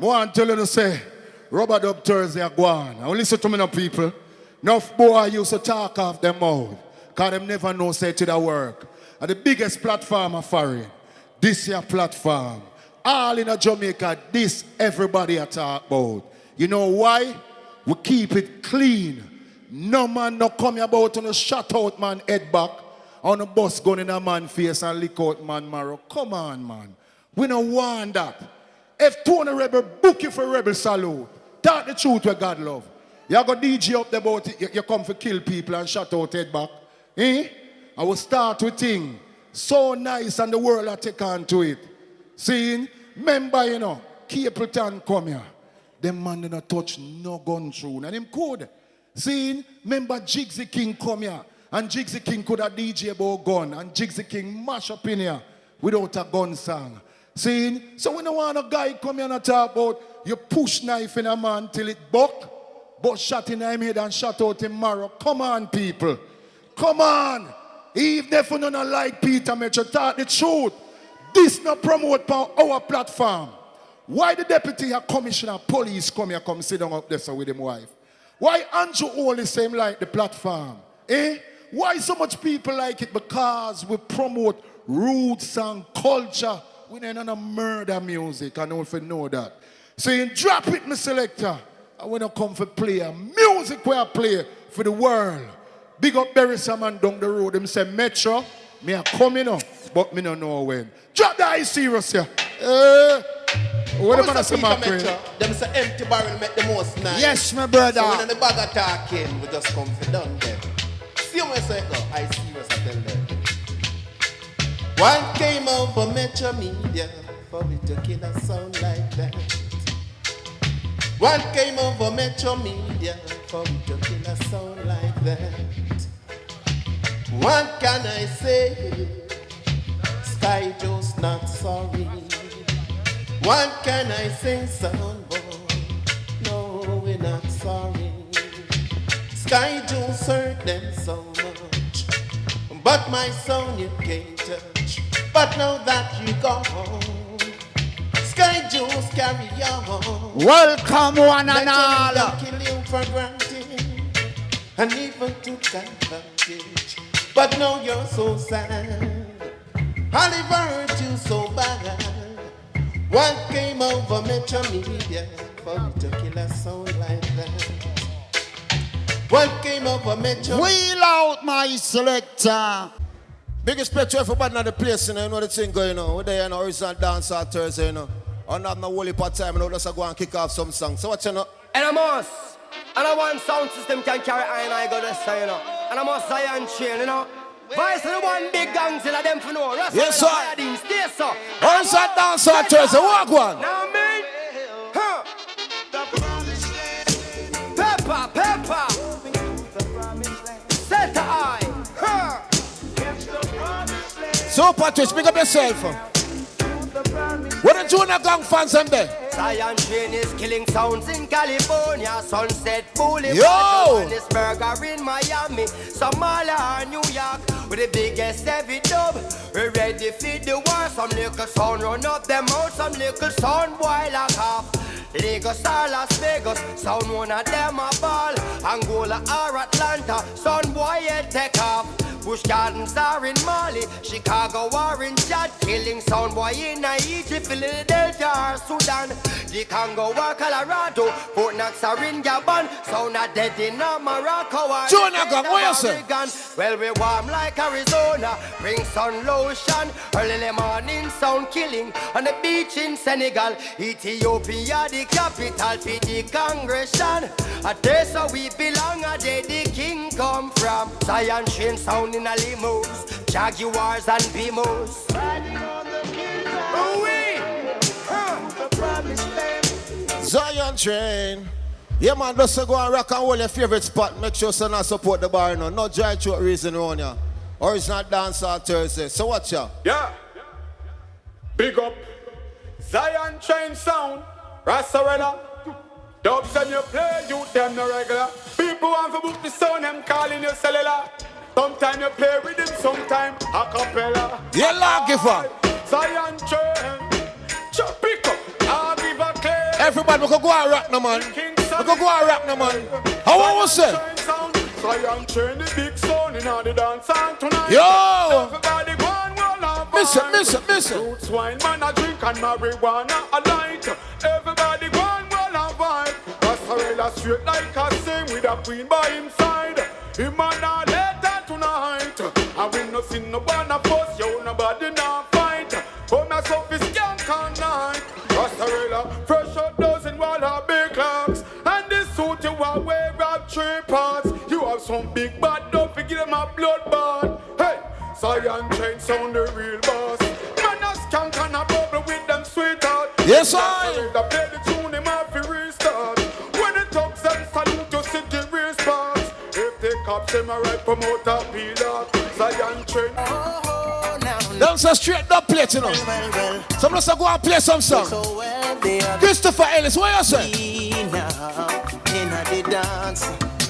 want to tell you to say, Rubber Dub Thursday are gone. Now listen to me now, people. Enough boy used to talk off them mouth, because them never know say to the work. And the biggest platform of foreign, this your platform. All in a Jamaica, this everybody a talk about. You know why? We keep it clean. No man no come about on a shut out man head back, on a bus gun in a man face and lick out man marrow. Come on, man. We don't want that. If Tony Rebel book you for Rebel Salute, talk the truth where God love. You got DJ up there about it, you come for kill people and shut out head back. Eh? I will start with thing. So nice and the world will take on to it. See, remember, you know, Capleton come here. Them man didn't touch no gun through. And him could. See, remember Jigsy King come here. And Jigsy King could have DJ about gun. And Jigsy King mash up in here without a gun song. See, so we don't want a guy come here and talk about you push knife in a man till it buck, but shot in him head and shot out him marrow. Come on, people. Come on. Even if you don't like Peter, make you talk the truth. This not promote our platform. Why the deputy commissioner police come here, come sit down up there so with his wife? Why Andrew all the same like the platform? Eh? Why so much people like it? Because we promote roots and culture. We don't know murder music. I know if you know that. Saying drop it, my selector. I want to come for play a music where I play for the world. Big up Barry Saman down the road. Them say Metro. Me are coming up, but me don't know when. Drop the eye serious here. What am I saying, Metro? Them say empty barrel make the most nice. Yes, my brother. So when the bag are talking, we just come for done them. See how I say go? I serious I tell them. One came over Metro Media for me to kill a sound like that. One came over Metro Media for me to kill a sound like that. What can I say? Sky just not sorry. What can I say, son boy? No, we're not sorry. Sky just hurt them so much, but my son you can't touch. But now that you go home, Sky just carry on. Welcome one and all. Don't kill you for granted, and even took advantage. But now you're so sad. Oliver hurt you so bad. One came over Metro Media for me to kill a sound like that. One came over Metro. Wheel out my selector. Big respect to everybody in the place, you know the thing going on. We're there in original Dancehall Thursday, you know. And have no holy part time, you know, just go and kick off some songs. So what you know? And I must. And I want sound system can carry I go this say, you know. And I must Zion chain, you know. Vice of the one big gangs in them for no. Yes, sir. Stay, sir. Original Dancehall Thursday, walk one. Now me. Huh. Pepper. Set the eye. Huh. So Patrick, pick up yourself. What the Junior Gang fans them there? Zion train is killing sounds in California, Sunset Boulevard, Johannesburg in Miami, Somalia, New York, with the biggest heavy dub. We ready for the war. Some little sound run up them out, some little sound boy like half. Lagos or Las Vegas, sound one of them a ball. Angola or Atlanta, sound boy head take off. Bush Gardens are in Mali, Chicago or in Chad, killing sound boy in Egypt, Philadelphia or Sudan, the Congo or Colorado, Fort Knox or in Gabon, sound are dead in Morocco or Oregon. Well, we warm like Arizona, bring sun lotion, early morning sound killing on the beach in Senegal, Ethiopia the capital for the Congression. A place where we belong, a day the king come from. Zion train sound in a limos, Jaguars and Bimos. Riding on the Zion train. Yeah, man, just go and rock and hold your favorite spot. Make sure you not support the bar, no. No giant short reason around ya. Original Dancehall Thursday. So watch ya. Yeah. Big up. Zion train sound. Rasarella. Dubs and you play, you them no regular. People want to book the sound, them calling your cellular. Sometime you play with him, sometime a cappella. Yeah, lucky for Zion train. Chop pick up, I'll give a clay. Everybody, we can go and rock no man. We can go and rock no man. How I was say? Zion train the big son in all the dance song tonight. Yo! Everybody go and roll up. Miss it. Roots wine, man, a drink and marijuana a light. Everybody go and roll up vibe. Rassarella straight like a sing with a queen by him side. Him and a later tonight. And we no see no one a fuss, yo, nobody now fight. Come as up is skank all night. Rassarella, fresh out dozen while her big clocks. And this suit you are wear up 3 parts. You have some big bad, don't forget them a bloodbath. Hey, Zion train sound the real boss. Man a skank and a bubble with them sweetheart. Yes, I. The play the tune, him have to restart. When the thugs and salute to city response. If they cops them a right promoter, peel up. Zion train. Don't say straight up play, you know. Some of us go and play some song. Christopher Ellis, what you say?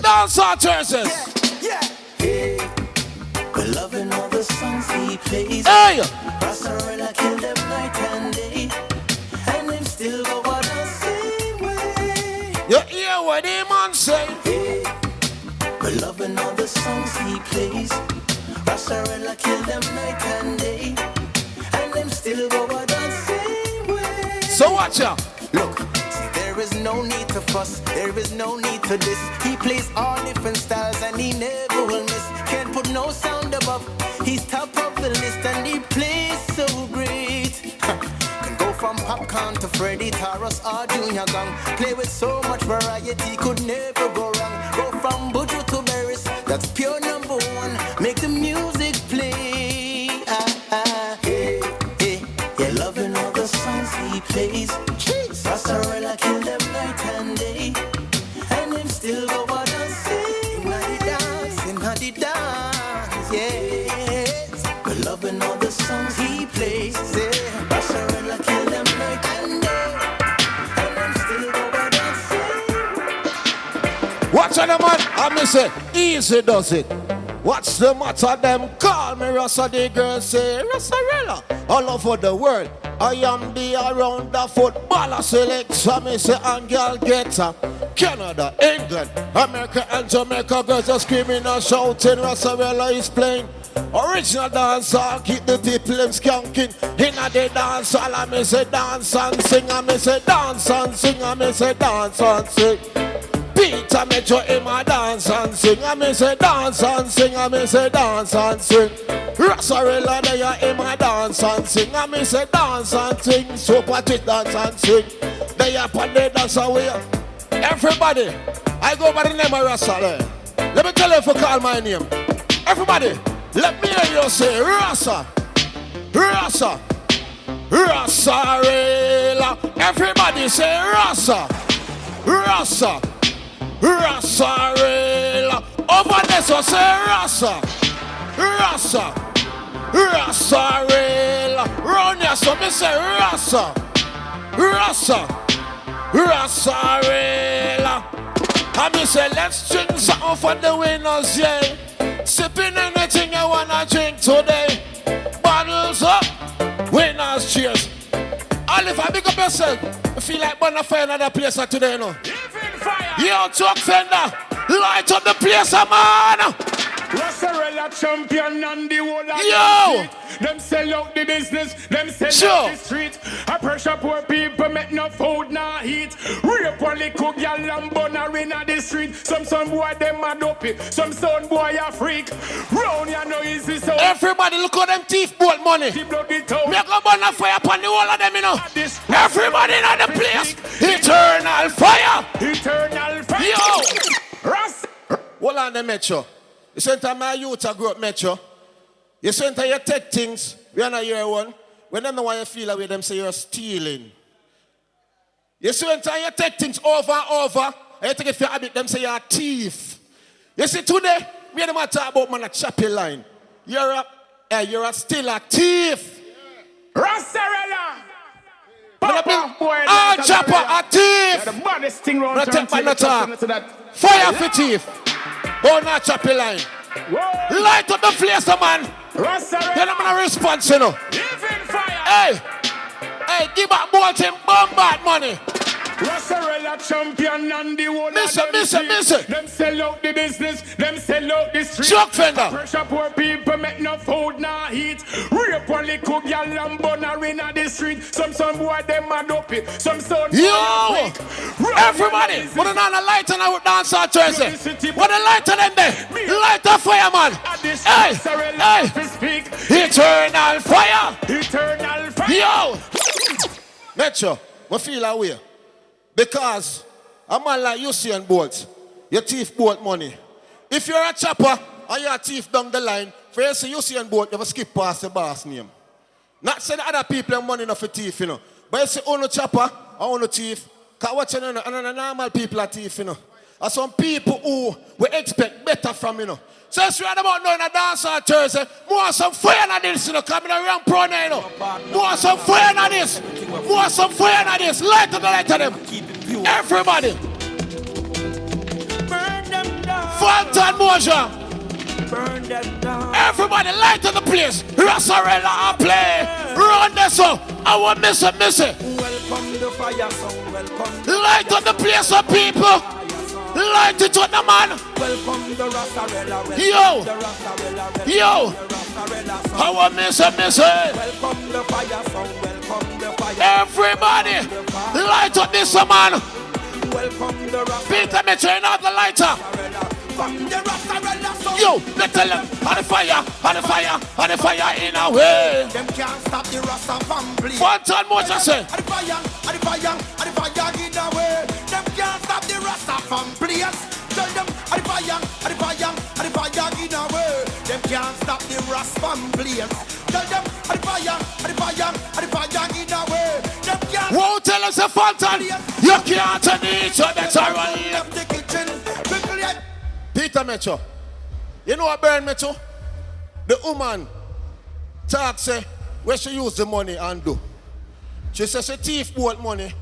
Dancehall Thursdays. Yeah. Hey, we're loving all the songs he plays. Hey! Rassarella kill them night and day. And them still go on the same way. You hear what the man say? Hey, we're loving all the songs he plays. Rassarella kill them night and day. And them still go on the same way. So watch out. Look, see, there is no need to fuss, there is no need to diss. He plays all different styles and he never will miss. Can't put no sound above, he's top of the list and he plays so great. Can go from popcorn to Freddie Taros or Junior Gang. Play with so much variety, could never go wrong. Go from Buju to Barris, that's pure number one. Make the music play. Hey, you're loving all the songs he plays. Rassarella kill them night and day. And him still go on and sing. Inna the dance, yes. We're loving all the songs he plays, yeah. Rassarella kill them night and day. And him still go on and sing. Watch out, man. I miss it. Easy does it. What's the matter? Them call me Rassa. The girls say Rassarella all over the world. I am the around the footballer selector. Me say and girl get her. Canada, England, America and Jamaica girls are screaming and shouting. Rassarella is playing original dancehall. Keep the people them skanking. Inna the dancehall, I me say dance and sing. I me say dance and sing. I me say dance and sing. Peter Metro in my dance and sing. I me say dance and sing. I me say dance and sing. Rassarella they are in my dance and sing. I me say dance and sing. Super Twit dance and sing. They are on the dance away. Everybody, I go by the name of Rassarella. Let me tell you if you call my name. Everybody, let me hear you say Rassa. Rassa. Rassarella. Everybody say Rassa. Rassa. Rassarella. Over there so say Rassa. Rassa. Rassarella. Round here so me say Rassa. Rassa. Rassarella. And me say let's drink something for the winners, yeah. Sipping anything you wanna drink today. Bottles up. Winners cheers. And if I pick up yourself, I feel like burning fire another place today, no? Yo, truck fender, light up the place, man. Rassarella champion and the whole of Yo! Them sell out the business, them sell Sure. out the street. I pressure poor people, make no food, no heat. Rape only cook y'all and bun her in the street. Some boy them a dopey, some son boy a freak. Round ya no easy so. Everybody look at them thief bolt money. Keep bloody toe. Make a burn a fire upon the whole of them, you know. Everybody in the place. Eternal fire. Eternal fire. Yo! Ras. Hold on the metro. You sent my youth to grow up metro. You sent you take things. We are not year one. When them know why you feel away, them say you're stealing. You sent you take things over and over. And you take it for habit, them say you're a thief. You see today, we don't talk about man a chapel line. You're still a thief. Rassarella. Ah, chopper, a thief. The baddest thing round Not take no talk. Fire for thief. Oh, not chopper line. Whoa. Light up the place, man. Rassarella. Then I'm gonna response, you know. Living fire. Hey, give back bolt him bombard money. a champion and the one Miss of them it. Them sell out the business, them sell out the street. Chuck Fender. Pressure poor people make no food, nah heat. Rape one little girl and burn her in the street. Some boy them mad up it, some son. Yo! Everybody, put it on a light and I would dance on Thursday. What a light on them there. Light a fire, man. Hey. Eternal fire. Eternal fire. Yo! Metro, I feel away. Because a man like Usain Bolt, your thief boat money. If you're a chopper and you're a thief down the line, for you see Usain Bolt, you have to skip past the boss name. Not saying other people have money enough for thief, you know. But you see only chopper and only thief. Because what you know, and normal people are thief, you know. And some people who we expect better from, you know. So it's right about knowing a dance on Thursday. More some fire on this, you know. Coming around pro now, you know. More some fire on this. More some fire on this. Light on them. Everybody. Burn them down. Fountain motion. Burn them down. Everybody light on the place. Rassarella I play. Run this up. I want miss it. Welcome the fire song. Welcome. Light on the place of people. Light it on the man. Welcome the Rassarella. Yo. The Rassarella. Yo. I want miss it. Welcome the fire song. Welcome the fire. Everybody light up this man. Welcome the Rassarella. Peter me turn out the lighter. From the Rassarella song. Yo, let's tell them on the fire in a way. Them can't stop the Rasta family. Fountain motion say. And the fire in a way. Them can't stop the Rasta family. Tell them and the fire in a way. Them can't stop the Rasta family. Tell them and the fire in a way. Them can't. Won't tell us a fountain. You can't turn each other to run. The kitchen. Peter Metro. You know what burn Metro? The woman talk say where she use the money and do. She says she thief bought money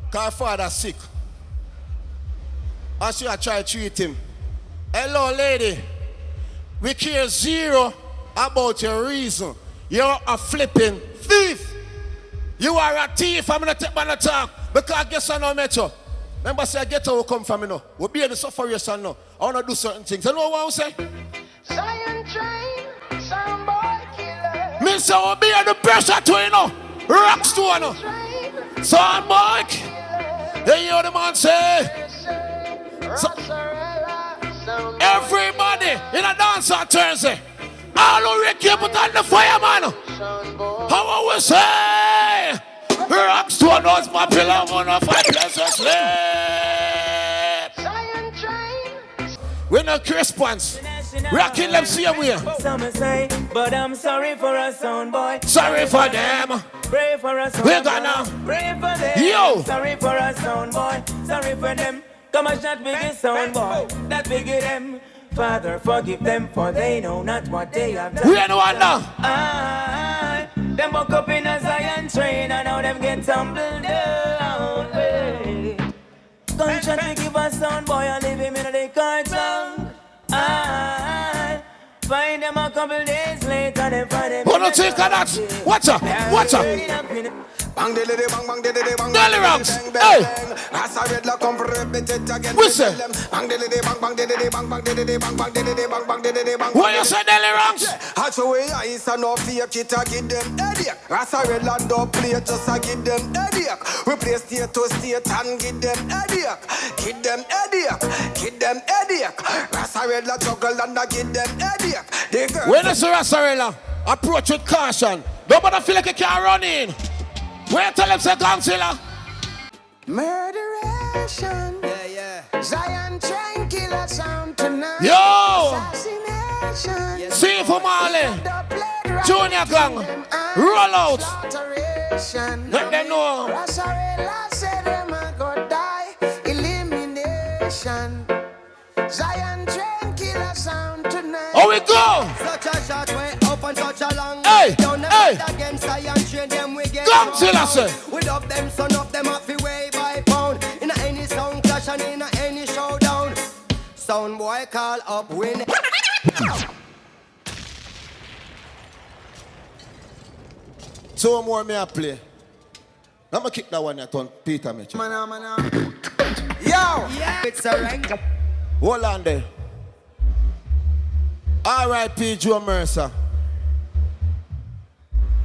because her father sick. And she a try to treat him. Hello lady. We care zero about your reason. You're a flipping thief. You are a thief. I'm gonna take my talk. Because guess I know Metro. Remember say I get where we come from, you know. We'll be in the sufferation now. I wanna do certain things. You know what I say? Zion train, some boy killer. Me say we'll be in the pressure too, you know. Rocks too, you know. Son boy. Hey, you know the man say. So, everybody in a dance on Thursday. All who Ricky put on the fire, man. How I will say. Rocks to knows my pillow, one of my pleasure sleep. We no response. Rocking them same way. Some say, but I'm sorry for a sound boy. Sorry for them. Pray for a sound We're gonna pray for them. Yo. Sorry for a sound boy. Sorry for them. Come on, that big sound boy. That big them. Father, forgive them, for they know not what they have done. We ain't no one now. Them woke up in a Zion train and now them get tumbled down. Hey. Gunshot we give a sound boy and leave him in the carton. Find them a couple days later, then find them. Who don't take of that? Watch out, watch out. Bang diddy bang bang diddy bang Dolly Rocks, hey. As I read la come repeat it again. We say. Bang diddy bang bang diddy bang bang diddy bang bang diddy bang bang diddy bang. What you say, Dolly Rocks? I show we eyes and no fake it a give them headache. As I read land up play just a give them headache. We play state to state and give them headache. Give them headache. Give them headache. As I read la juggle and I give them headache. When it's a Rassarella, approach with caution. Nobody feel like you can't run in. Where tell them say Godzilla? Murderation. Yeah. Zion train killer sound tonight. Yo! Assassination. See for Marley. Junior Gang. Roll out. Slaughteration. Let them know. Rassarella said them a go die. Elimination. Zion train killer sound tonight. Oh, we go. Such a short way up and such a long way. Hey, Don't never hey. against Zion train them we get. Godzilla say. We up them son of them off the way by pound. In any sound clash and in any showdown. Sound boy call up win. Two more me I play. I'm gonna kick that one at on Peter Mitchell. Man. surrender. Hold on there. R.I.P. Joe Mercer.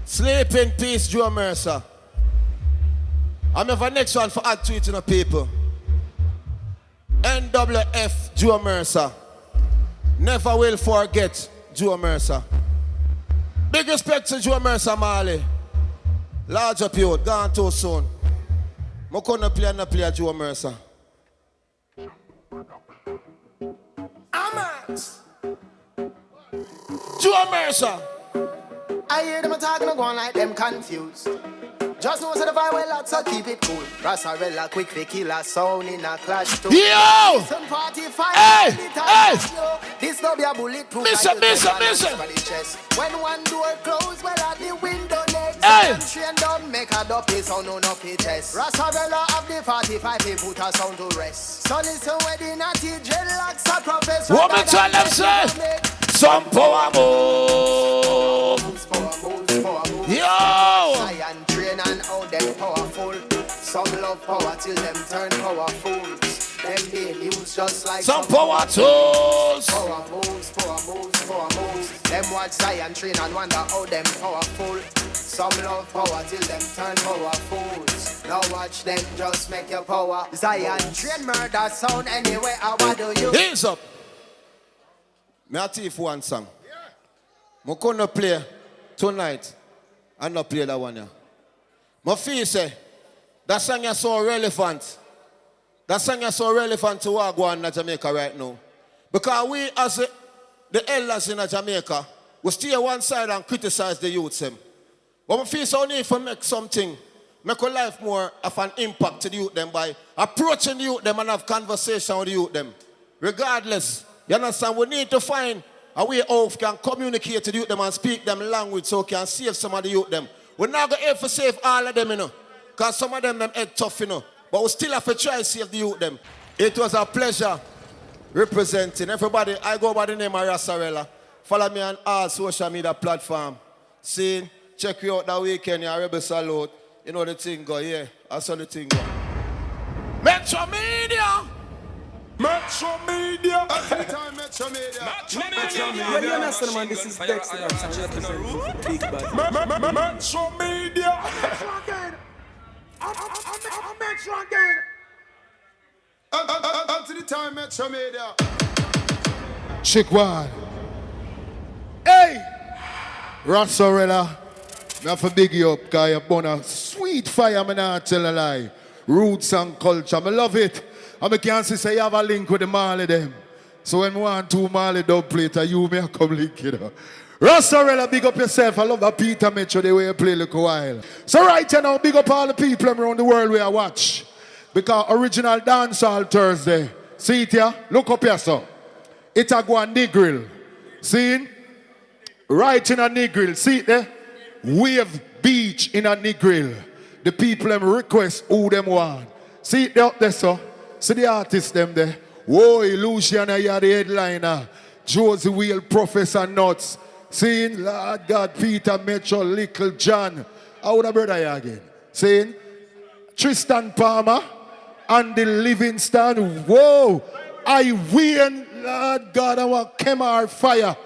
Sleep in peace, Joe Mercer. I'm have a next one for add to it to the people. NWF Joe Mercer. Never will forget Joe Mercer. Big respect to Joe Mercer, Marley. Large up you, gone too soon. I couldn't play Joe Mercer. Amas. Joe Mercer. I hear them talking and going like them confused. Just know so the vibe well out, so keep it cool. Rassarella, quick for killer, sound in a clash too. Yo! Some party fire, Hey! Hey! This no be a bulletproof. Listen. When one door close, well at the window next. Hey! Train don't make a dopey sound, no test. Rassarella of the 45, he put a sound to rest. So listen where the natty dreadlocks are professor. What me tell them say? Some power move. Yo! Zion train and how them powerful. Some love power till them turn powerful. Them being used just like some power tools. Power moves. Them watch Zion train and wonder how them powerful. Some love power till them turn powerful. Now watch them just make your power. Zion train murder sound anyway. How do you? Hands up. Me a thief one song. I'm gonna play tonight. I'm not play that one here. My feel say that song is so relevant. That song is so relevant to what going on in Jamaica right now. Because we as the elders in Jamaica, we stay one side and criticize the youths them. But we feel so need to make something, make our life more of an impact to the youth them by approaching the youth them and have conversation with the youth them. Regardless, you understand, we need to find a way how we can communicate to the youth them and speak them language so we can save some of the youth them. We're not going to ever save all of them, you know. Because some of them head tough, you know. But we still have to try to save the youth them. It was a pleasure representing everybody. I go by the name of Rassarella. Follow me on all social media platforms. See, check you out that weekend, your Rebel Salute. You know the thing go, yeah. I saw the thing go. Metro Media! Metro Media. Every time Metro Media. Well, you understand, man, this is Dexter. I'm representing Big Bad. Metro Media. I'm Metro again. Up to the time Metro Media. Chick one. Hey! Rassarella. Me have to big you up, because you're born a sweet fire, me not tell a lie. Roots and culture, me love it. And I can't say you have a link with the Marley them. So when we want two Marley dub plater, you may come link it up. Rassarella, big up yourself. I love that Peter Metro, the way you play a little while. So right now, big up all the people around the world where I watch. Because original Dancehall Thursday. See it here? Look up here, sir. It's a go on Negril. See? Right in a Negril. See it there? Wave Beach in a Negril. The people them request who them want. See it there up there, sir? See the artists them there. Whoa, Luciana, you're the headliner. Josie Wheel, Professor Nuts. Seeing Lord God, Peter Metro, Little John. How would a brother here again? Seeing Tristan Palmer, Andy Livingston. Whoa, I win, Lord God, our Kemar Fire.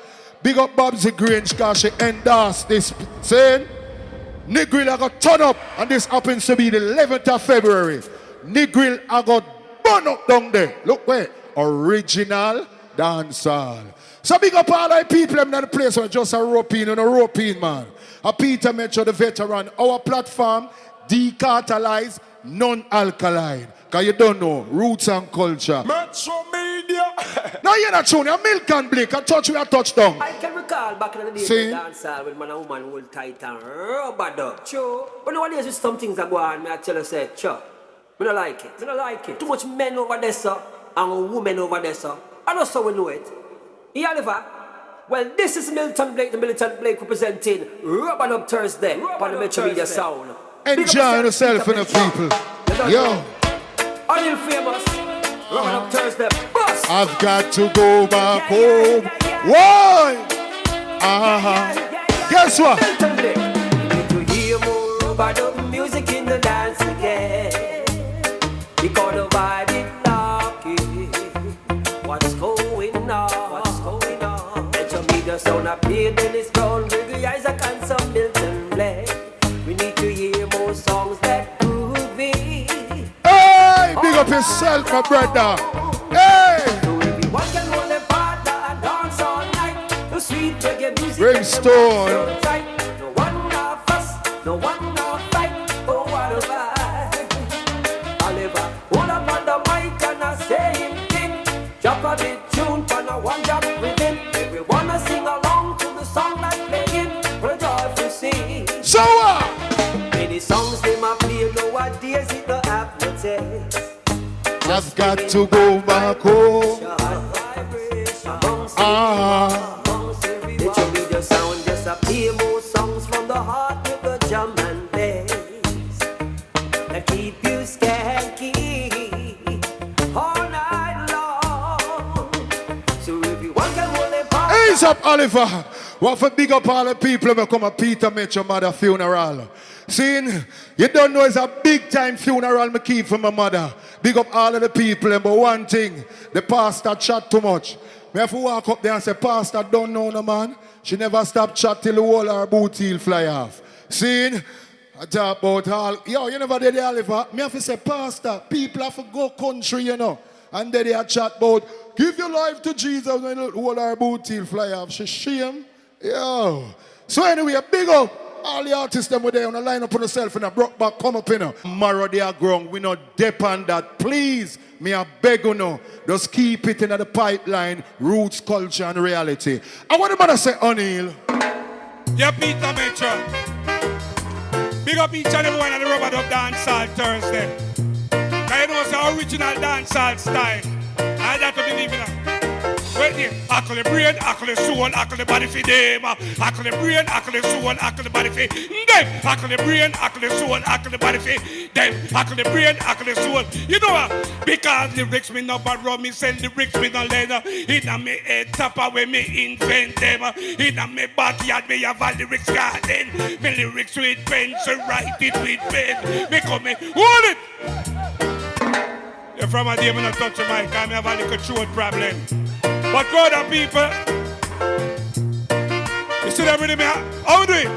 Big up Babsy Grange because she endorsed this. Saying Negril I got turn up, and this happens to be the 11th of February. Negril I got burn up down there. Look where. Original Dancehall. So big up all the people in the place where just a roping and a roping, man. A Peter Metro, the veteran. Our platform, decartelize, non-alkaline. Because you don't know, roots and culture. Metro Media. No, you're not true. You're milk and blick. I touch you, I touchdown. I can recall back in the days See? when dancehall when man and woman hold tight and rubber dub. Sure. But nowadays with some things that go on, I tell you, say, sure. I don't like it. I don't like it. Too much men over there, sir, and women over there, sir. I know so we know it. Yeah, Oliver. Well, this is Milton Blake, the Militant Blake representing Rubber Dub Thursday on the Metro Media Sound. Enjoy yourself and the people. Yo. Are you famous? Rubber Dub Thursday. Bust! I've got to go back home. Why? Guess what? Milton Blake. We need to hear more Rubber Dub music in the dance again. Because the vibe is talking. gonna play Dennis Brown, Reggie, Isaac and some Milton Blake. We need to hear more songs that groove me. Hey, big up yourself, my brother. Hey! So everyone can hold their partner and dance all night. The sweet reggae music. Brimstone. So tight. No one now fuss, no one now fight. Oh, what a vibe. Oliver, hold up on the mic and I say him king. Drop a bit tune, pan a one drop with him. Everyone a sing along to the song that's playing. For joy to sing. So many songs they might play nowadays, it don't have no taste. I've got to go back home. They show me the sound, just a play more songs from the heart with the drum and bass that keep you skanky all night long. So everyone can hold their part. Ease up, Oliver. What for big up all the people who come a Peter met your mother funeral. Seeing, you don't know it's a big time funeral me keep for my mother. Big up all of the people, but one thing, the pastor chat too much. Me have to walk up there and say, Pastor, don't know no man. She never stop chat till the whole her boot heel fly off. Seeing, I talk about all, yo, you never did the Oliver. Me have to say, Pastor, people have to go country, you know. And then they chat about, give your life to Jesus when the whole her boot heel fly off. She shame. Yo. So anyway, big up. All the artists them were there on the line up on yourself and a Bruk back come up in a Marrow they are grown. We not depend that. Please, me a beg you no. Just keep it in the pipeline, roots, culture and reality. I want to say O'Neal. Yeah, Peter Metro. Big up each and every one of the Rubber Dub Dancehall Thursday. Cause you know it's the original dancehall style. I that to believe in it. Wait here, ackle the brain, ackle the soul, ackle the body for them. Ackle the brain, ackle the soul, ackle the body for them. Ackle the brain, ackle the soul, ackle the body for them. Ackle the brain, ackle the soul. You know what? Because lyrics me no borrow, me send lyrics me no leather. Inna me head top away me invent them. Inna me backyard me have a lyrics garden. Me lyrics with pencil, write it with pen. Me come me, hold it. You're from a day when I touch the mic, I have a little throat problem. But God of people, you see that rhythm here? How do it?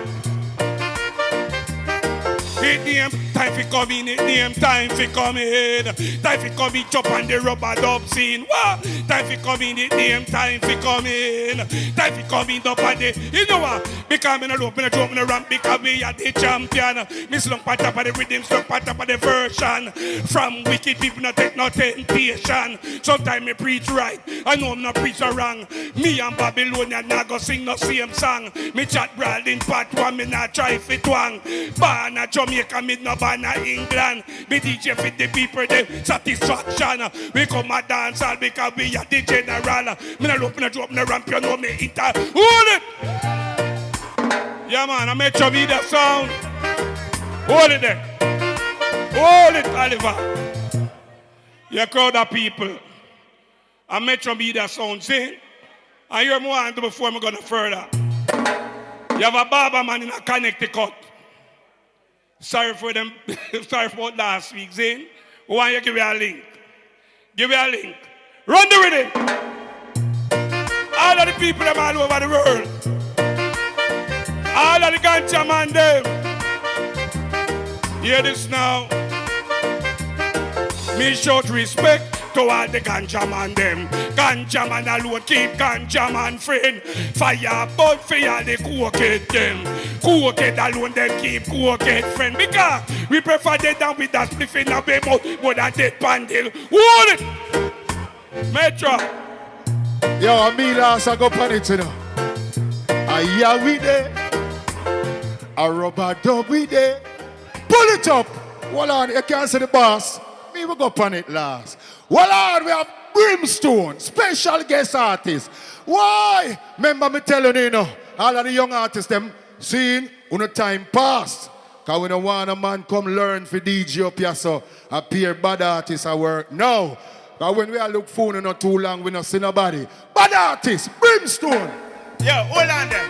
It name time for coming, it name time for coming. Time for coming, chop on the Rubber Dub scene. What? Time for coming, it name time for coming. Time for coming up on the, you know what? Because I'm in a loop, in a jump, in a ramp, because we are the champion. Me slung pat up of the rhythm, slung pat up of the version. From wicked people, no take no temptation. Sometimes me preach right, I know I'm not preach wrong. Me and Babylonian not go sing no same song. Me chat broad in part one, me not try fit twang. Born a Jamaica, me no born a England. Me DJ fit the people, them satisfaction. We come a dance all because we are the general. Me no look, me no drop, no ramp, you know me inter. Hold it! Yeah man, I made your video sound. Hold it there. Hold it, Oliver. You crowd of people. I made your media sound, see? I hear more and before I'm gonna further. You have a barber man in a Connecticut. Sorry for them, sorry for last week, Zane. Why you give me a link? Give me a link. Run the rhythm. All of the people them all over the world. All of the ganja man them. Hear this now. Me show respect to all the ganja man them. Ganja man alone keep ganja man friend. Fire burn for all the cokehead them. Cokehead alone them keep cokehead friend. Because we prefer dead than with that spliff in a bay more than dead pandil. Hold it! Metro. Yo, me last I go pan it, you know. Yeah, we there. A Rubber Dub we there. Pull it up. Hold on, you can't see the boss. Me will go pan it last. Hold on, we have Brimstone, special guest artist. Why? Remember me telling you, know, all of the young artists, them seeing when the time passed. Because we don't want a man come learn for DJ up here, so appear bad artists at work. No. Because when we are look phone not too long, we don't see nobody. Bad artist, Brimstone. Yo, hold on there.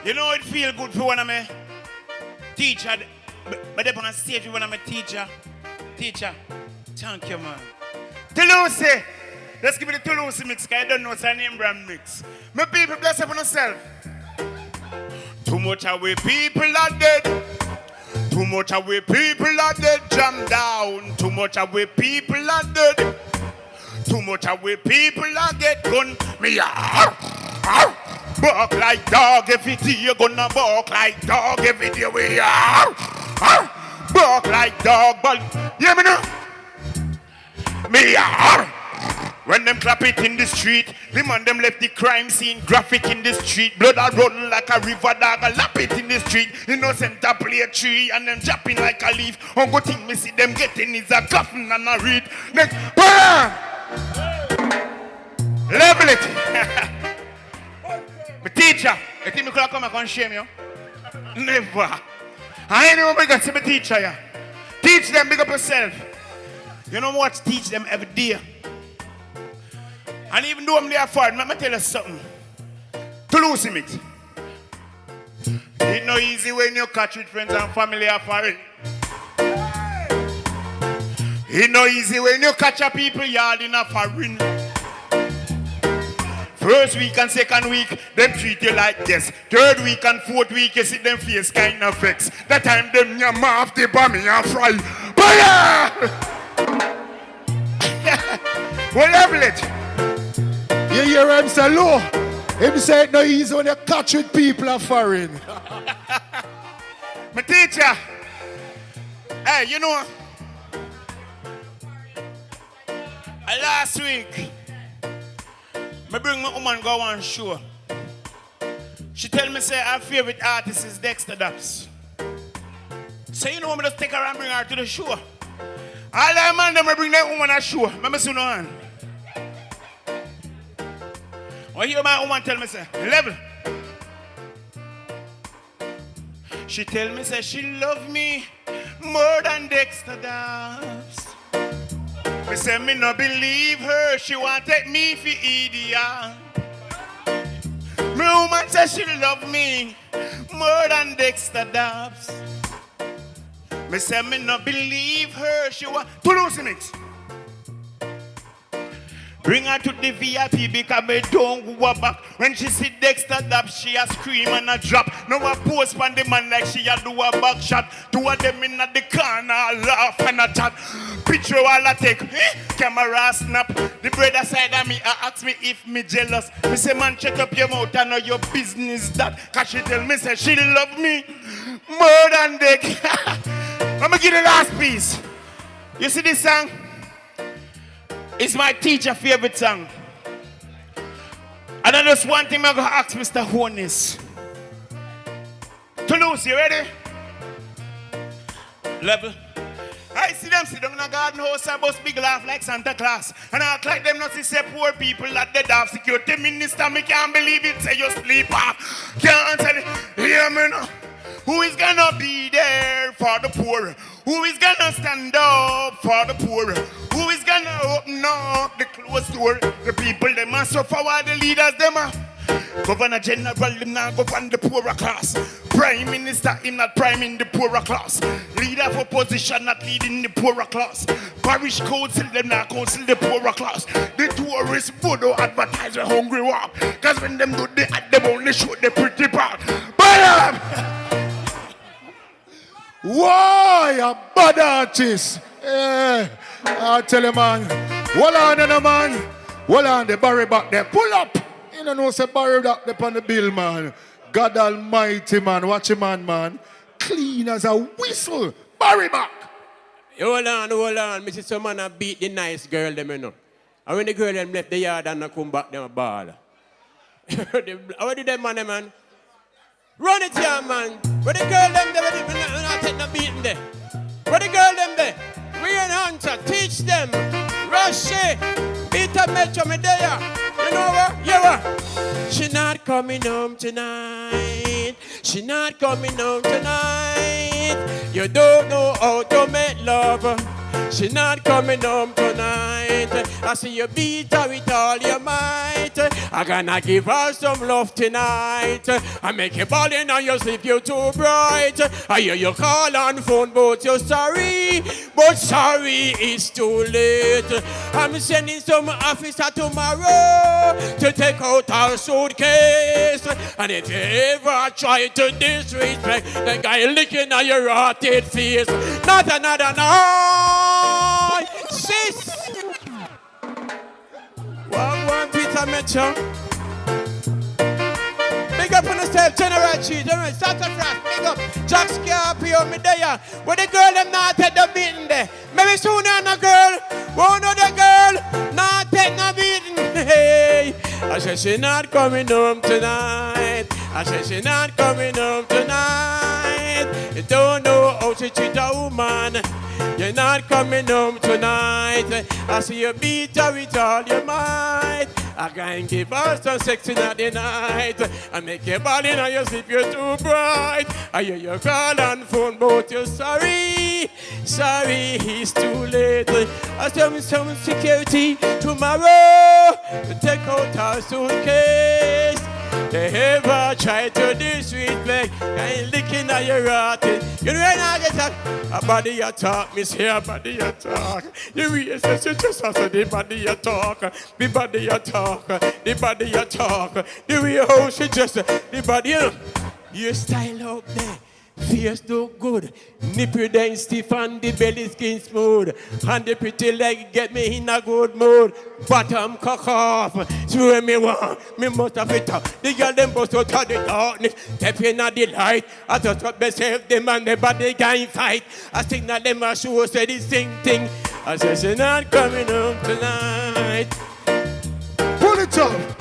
You know it feel good for when I'm a teacher. But they're on stage when I'm a teacher. Teacher, thank you, man. Tell you say, Let's give me the Toulouse mix, because I don't know it's a name brand mix. My people, bless up on yourself. Too much away people are dead. Too much away people are dead. Jam down. Too much away people are dead. Too much away people are get gun. Me bark like dog every day. You gonna bark like dog every day. We bark like dog, but hear me now. Me when them clap it in the street, the man them left the crime scene graphic in the street. Blood a run like a river dog, a lap it in the street. Innocent a play a tree and them jumping like a leaf. Ongo thing me see them getting is a coffin and a reed. Next, level it. My teacher, you think me could come and shame you? Never. I ain't even going to see my teacher. Yeah. Teach them, big up yourself. You know what? Teach them every day. And even though I'm there for it, let me tell you something. To lose him it. It's no easy when you catch with friends and family are foreign. It's no easy when you catch a people yard in a foreign. First week and second week, them treat you like this. Third week and fourth week, you see them face kind of vex. That time them yam off the bomb and fry. Fire! We'll level it. You hear him say low. Him say it no easy when you catch with people are foreign. My teacher. Hey, you know. Last week, I bring my woman go on show. She tell me say her favorite artist is Dexter Daps. So you know I'm just take her and bring her to the show. All that man them bring that woman a show. Let see no hand. I hear my woman tell me say, level. She tell me say she love me more than Dexter Daps. Me say me no believe her, she want take me for idiot. Me woman say she love me more than Dexter Daps. Me say me no believe her, she want to lose mix. Bring her to the VIP because me don't go back. When she see Dexter Daps, she a scream and a drop. Now I post on the man like she a do a back shot. Two of them in the corner laugh and a chat. Picture all I take, camera snap. The brother side of me ask me if me jealous. Me say man check up your mouth and know your business that. Cause she tell me say she love me more than Dick. I'ma give the last piece. You see this song? It's my teacher favorite song. And I just one thing I'm going to ask Mr. Honest. Toulouse, you ready? Level. I see them sit down in a garden house and bust big laugh like Santa Claus. And I act like them not to say poor people that dead off. Security minister, me can't believe it. Say you sleep off. Can't answer it. Hear me now. Who is gonna be there for the poor? Who is gonna stand up for the poor? Who is gonna open up the closed door? The people, them are suffer while the leaders, them are. Governor General, them now govern the poorer class. Prime Minister, him not priming the poorer class. Leader of opposition, not leading the poorer class. Parish council, them not council the poorer class. The tourists photo advertise the hungry walk. Cause when them do the ad, them only show the pretty part. Bam! Why a bad artist? I tell you, man. Hold on, man. Hold on, the barry back there. Pull up. You don't know, say barry back there on the bill, man. God Almighty, man. Watch him, man. Clean as a whistle. Barry back. Hold on. Mrs. Someone beat the nice girl, them, you know. And when the girl them left the yard and come back, them a ball. How did them, man? Run it here, man. Where the girl them there? We're not taking no beating there. Where the girl them there? We and Hunter, teach them. Rushy, Peter Metro, me there. You know what? Yeah, what? She not coming home tonight. She not coming home tonight. You don't know how to make love. She not coming home tonight. I see you beat her with all your might. I gonna give her some love tonight. I make you ballin' on your sleep, you too bright. I hear you call on phone, but you're sorry. But sorry, it's too late. I'm sending some officer tomorrow to take out our suitcase. And if you ever try to disrespect the guy licking at your rotted face, not another night, sis. One Peter Mitchell. Big up on the step, General Chief, General Santa Frost, big up. Jack Scarpio, me there. Where the girl them not take the beating there. Maybe sooner on a girl, won't know the girl, not take no beating. Hey, I said she not coming home tonight. I said she not coming home tonight. You don't know how to treat a woman. You're not coming home tonight. I see you beat her with all your might. I can give her some sex in the night. I make you ballin' on your sleep, you're too bright. I hear you call on phone, but you're sorry. Sorry, it's too late. I tell some security tomorrow to take out our suitcase. They ever try to disrespect, and licking at your rotten. You know when I get a body you talk, miss here, body you talk. You really say you just answer the body you talk, the body you talk, the body you talk. The way how she just, the body you know. Your style up there. Face look good, nipple then stiff and the belly skin smooth, and the pretty leg get me in a good mood. Bottom cock off, so when me want, me must have it up. The girl them bust out of the darkness, step in at the light. I just got myself them and the body can fight. I signal them a show say the same thing. I say she not coming home tonight. Pull it up.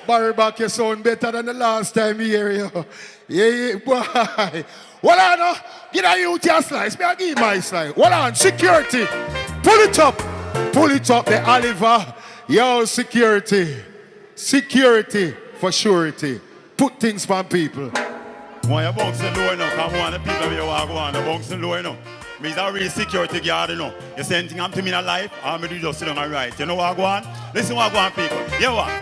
Barry back, you sound better than the last time we hear you. Yeah, boy. Hold on, get a youth your slice. Me I give my slice. Hold on, security. Pull it up. Pull it up, the Oliver. Yo, security. Security for surety. Put things for people. Why you bouncing low enough? Come on, the people you walk on, bouncing low enough. Me's a real security guard, you know. You say anything happen to me in life, I'm going to just sit down and write. You know what I go on? Listen what I go on, people. You what?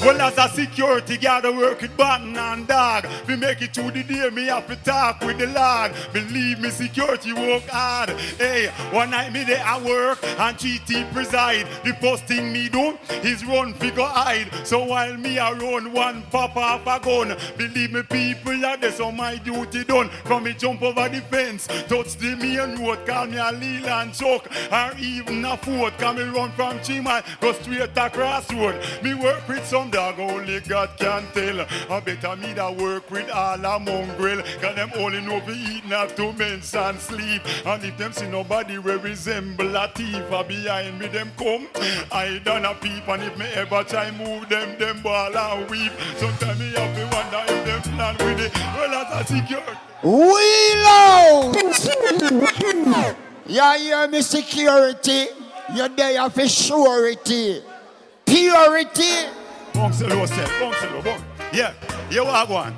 Well, as a security guard, I work with button and dog. We make it through the day, me have to talk with the Lord. Believe me, security work hard. Hey, one night me there at work and GT preside. The first thing me do is run, figure hide. So while me I run, one pop off a gun. Believe me, people, that's how my duty done. From me jump over the fence, touch the main road, call me a Leland choke, or even a fort. Can me run from Chima, go straight across road. Me work with some dog, only God can tell. I better me that work with all a mongrel, cause them only know we eat not to men's and sleep. And if them see nobody will resemble a thief, or behind me them come, I done a peep. And if me ever try move them ball and weep. Sometimes me have to wonder if them plan with it. Well, that's a secure. Wheel out! You hear me, security? You're there for surety. Purity. Bounce low, self. Bounce low, bounce. Yeah, you are going.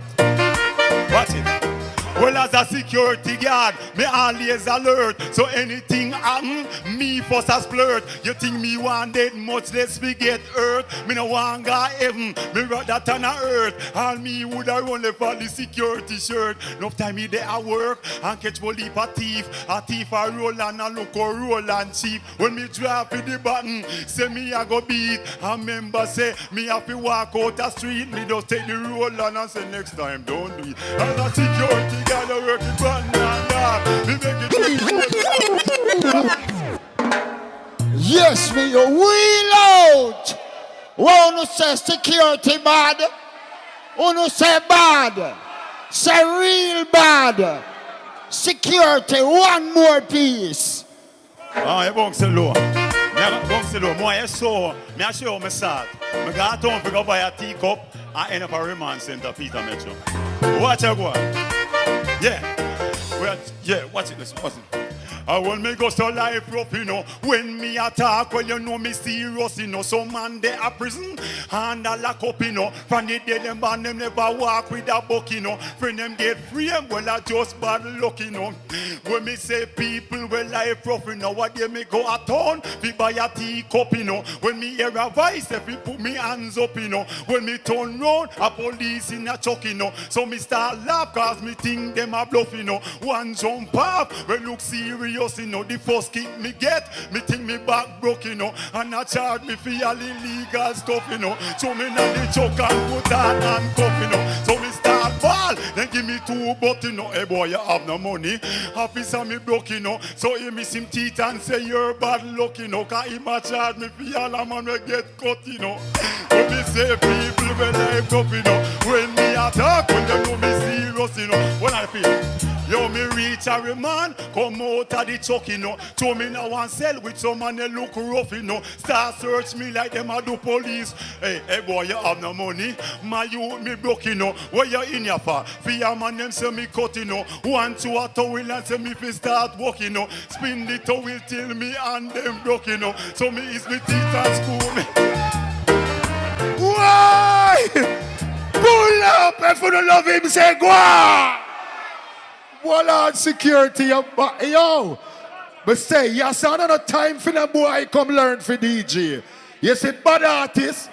Watch it. Well, as a security guard, me always alert. So anything happen, me first a splurt. You think me want dead, much less we get hurt. Me no want go heaven, me rather turn a earth. All me woulda run for the security shirt. Enough time me there at work and catch one leap a thief a roll and a look or roll and cheap. When me drop in the button, say me I go beat. And member say me have to walk out the street. Me just take the roll and say next time don't do it. As a security gotta work it button and that. We make it. Yes, me you wheel out. Who say security bad? Who say bad? Say real bad. Security, one more piece. Ah, you bounce low. Me bounce low. More you saw. Me I show you my start. Me go town to go buy a teacup and end up a remand center, Peter Metro. Watch you go. Yeah. Well, yeah, watch it, listen, watch it. I want me go so life rough, you know. When me attack, well, you know me serious, you know. Some man they a prison and a lock up, you know. From the day them man them never walk with a buck, you know. When them get free, well, I just bad luck, you know. When me say people will life rough, you know. What day me go a town, we buy a teacup, you know. When me hear a voice, if we put me hands up, you know. When me turn round, a police in a chuck, you know. So me start laugh, cause me think them a bluff, you know. One jump up, we look serious, you know. The first kick me get, me think me back broke, you know. And I charge me for all illegal stuff, you know. So me not the chuck and put on handcuff, you know. So me start ball, then give me 2 butt, you know. Hey boy, you have no money. Officer me broke, you know. So he miss him teeth and say you're bad luck, you know. Cause he might charge me for all a man will get cut, you know. When me say people will life up, you know. When me attack, when they know me serious, you know. When I feel, yo, me reach a man, come out of the chuck, you know. To me now one cell with some man they look rough, you know. Start search me like them a do police. Hey boy, you have no money. My youth me broke, you know. Where you in here for? For your man them say me cut, you know. 1 2 a towel and say me fi start walking, you know. Spin the towel till me and them broke, you know. So me is me teeth and school me. Why? Pull up if you don't love him, say go on. Well, security, yo. But say, yes, I don't have time for the boy come learn for DJ. You say bad artist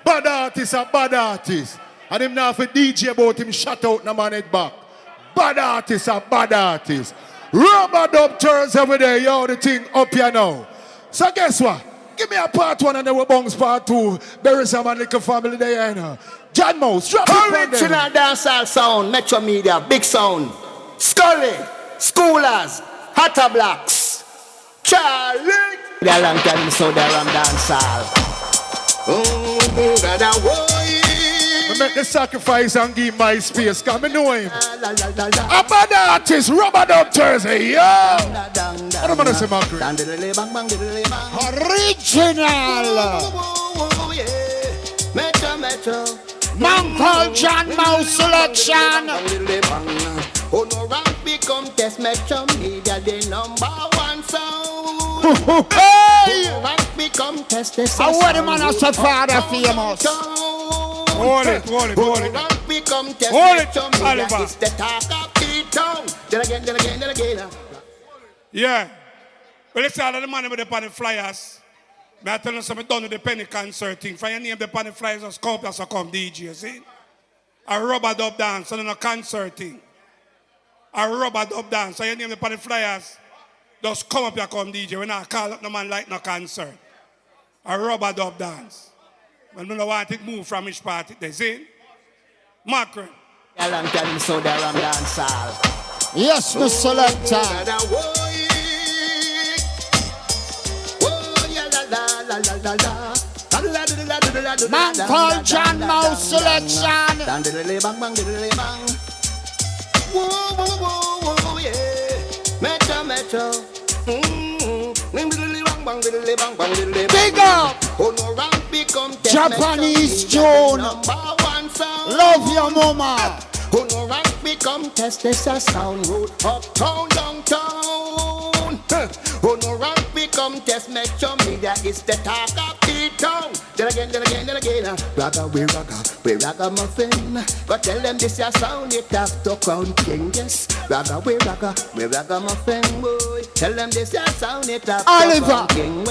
are bad artist. And him now for DJ about him shut out the man head back. Bad artists are bad artists. Rubber dub turns over there, yo, the thing up here now. So guess what? Give me a part 1 and then we bounce part 2. There is a man little family there, you know. John Mouse, drop it Original dancehall sound, Metro Media, big sound. Scully, Schoolers, Hatter Blacks, Charlie. The long time so there I'm dancehall. Oh, brother, boy. I make the sacrifice and give my space, cause I know him. A bad artist, Rubber Dub Thursday, yo! What am I gonna say, Macri? Original! Metro. Man called John Mouse selection. Oh no, rank become test Metro Media, the #1 sound. Hey! Rank become test the sound. What the man has father famous? Hold it. Rank become test Metro Media, it's the talk of the town. Then again. Yeah. Well, let's say all of the money with the panel flyers. I tell you something done with the penny concert thing. For your name the panel flyers as come DJ, you see? A rubber dub dance and a concert thing. A rubber dub dance. So your name the panel flyers. Just come up here come DJ. When I call up no man like no concert. A rubber dub dance. When no want it move from each party, they see? Macron. I'm telling you so there I'm dancehall. Yes, Mr. Selector. Man called John Mouse selection. Metro. Big up. Japanese June. Love your mama. Who no rank become test this a sound road uptown downtown. Who no rank become test Metro Media is the talk of the town. Then again. We ragga muffin. But tell them this a sound it have to crown king. Yes, we ragga muffin. Boy, tell them this a sound it have to crown king.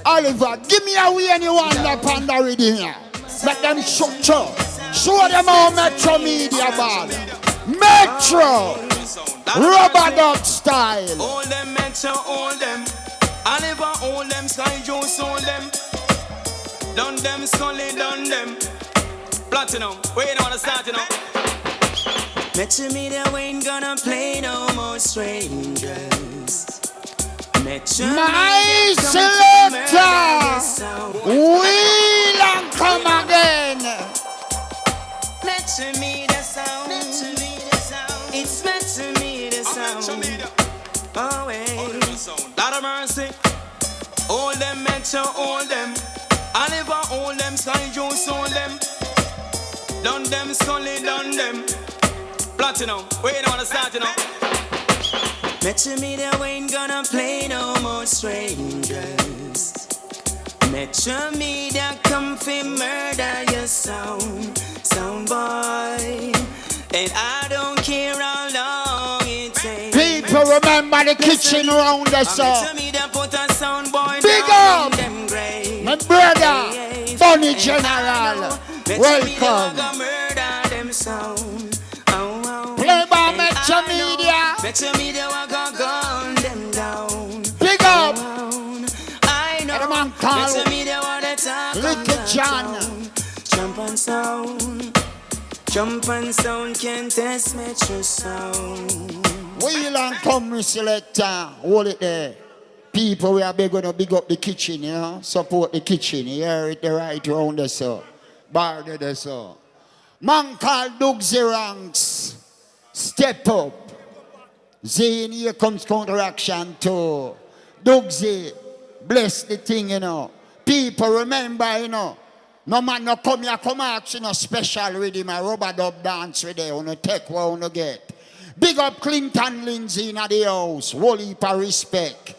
Oliver, give me a way anyone that on the reading here. Let them show them how Metro Media bad. Metro, Rubber Dub style. All them Metro, all them. Oliver, all them. Sky Jones, all them. Done them, Scully, done them. Platinum, we don't wanna start, you know. Metro Media, we ain't gonna play no more strangers. Metro my selector, wheel and come again. Metro Media sound. It's Metro Media sound. Always. Lot of mercy. All them Metro, all them. Oliver, all them. Sky Jones, all them. Done them, Scully, done them. Platinum, we don't wanna start, you know. Metro Media, we ain't gonna play no more strangers. Metro Media, come fi murder your sound boy. And I don't care how long it takes. People remember the kitchen round the song. Metro Media put a sound boy Big down up! in them grave. My brother, Funny General, welcome. Murder them sound. Play by Metro Media. Metro Media will go gun them down. Big up. I know. The man called Metro Media want to talk. Little John. Jump and sound. Jump and sound can test Metro sound. Wheel and come selector. Hold it there. People, we are going to big up the kitchen, you know. Support the kitchen. You hear it the right round there, so. Bar there, so. Man called Doug Ranks. Step up. Zane, here comes counteraction too. Doug Z, bless the thing, you know. People remember, you know. No man no come here, come ask, you know, special rhythm, a rubber dub dance with you, no take what you get. Big up Clinton Lindsay in the house. Whole heap of respect.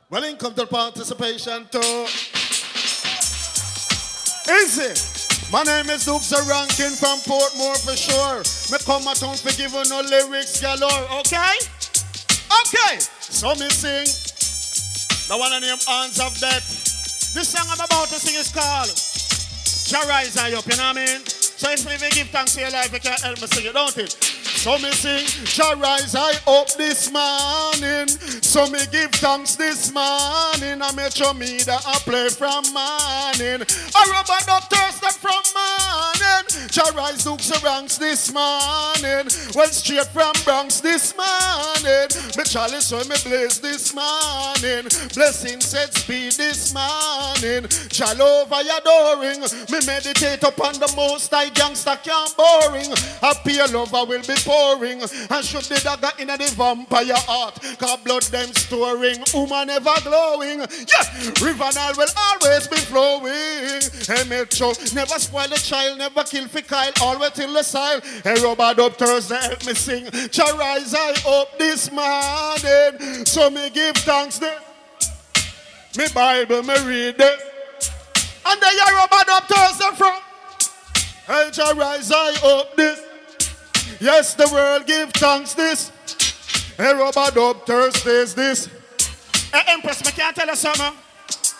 Well, in come to participation too. Easy. My name is Doug Rankin from Portmore for sure. Me come a town for giving no lyrics galore, okay? Okay. So me sing. The one named Hands of Death. This song I'm about to sing is called Jah Rise I Up, you know what I mean? So if you give thanks to your life, you can't help me sing it, don't it? So me sing, Jah Rise I Up this morning. So me give thanks this morning. I Metro Media I play from morning. I rubber up Thursday from morning. Jah Rise Dukes Ranks this morning. Well straight from Bronx this morning. Me chalice so me blaze this morning. Blessing set speed this morning. Jah over adoring. Me meditate upon the most high gangster can't boring. A pure lover will be pouring. And shoot the dagger in the vampire heart. Cause blood them storing. Woman ever glowing. Yeah, River Nile will always be flowing. Hey Metro, never spoil the child, never kill for Kyle, always till the sile. Hey Robert up Thursday, help me sing. Jah Rise I Up this morning. So me give thanks there. Me Bible me read it. And then you Robert up Thursday from. Hey Jah Rise I Up this. Yes, the world give thanks this. Hey, Robert up Thursdays this. Hey, Empress, me can't tell you something.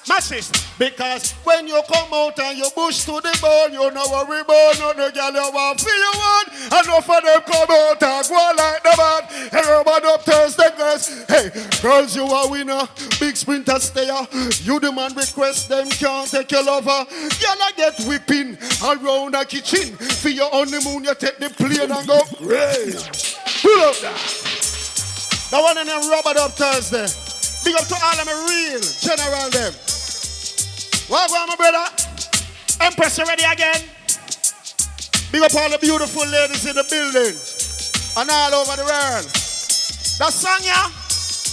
Masses, because when you come out and you push to the bone, you know worry about no the girl you want for you want. And enough of them come out and go like the man. Hey, Robert up Thursday, girls. Hey, girls, you are winner. Big sprinter stayer. You the man request them can't take your lover. Girl, I get whipping around the kitchen. For your honeymoon, you take the plane and go. Hey, pull up that. The one in them Robert up Thursday. Big up to all of my real general them. Welcome, my brother. Empress, you ready again? Big up all the beautiful ladies in the building and all over the world. That song, yeah,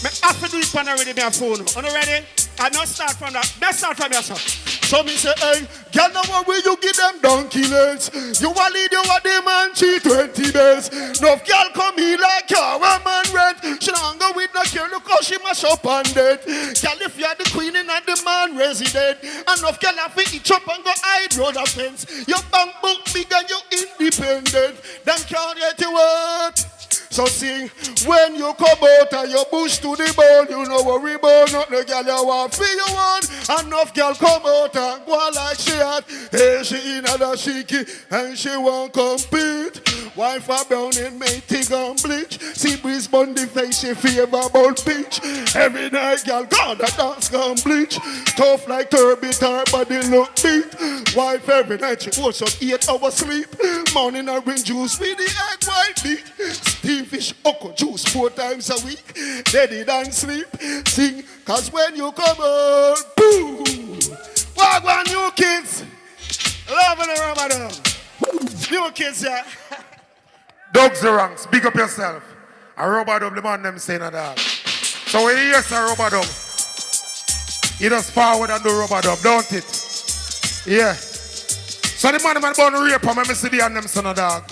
me have to do it on already, my phone. Are you ready? I not start from that. Let's start from yourself. So me say, hey, girl, no worry, you give them donkey legs. You a lead, you a them and cheat 20 days. No girl come here like car, a man rent. She don't go with no care, look how she mash up on dead. Girl, if you are the queen and the man resident, enough girl have to eat up and go hide road a fence. Your bank book big and you independent. Them can't get you what? So sing, when you come out and you push to the bone, you know worry about not the girl you want for you want. Enough girl come out and go like she had. Hey, she in a the shaky and she won't compete. Wife a brown and matey gun bleach. See breeze bun the face, she favor about peach. Every night girl gone that dance gun bleach. Tough like turbid, her body look beat. Wife every night she goes up 8 hours sleep. Morning orange juice with the egg white beat. Steam fish, okra juice 4 times a week. Daddy don't sleep. Sing, cause when you come out, boom. Walk on new kids. Loving the Ramadan. New kids, yeah. Dogs the ranks, big up yourself. A rubber dub, the man them saying that. So when you hear a rubber dub, you just forward and do rubber dub, don't it? Yeah. So the man born rape, and me see the and them son of dog.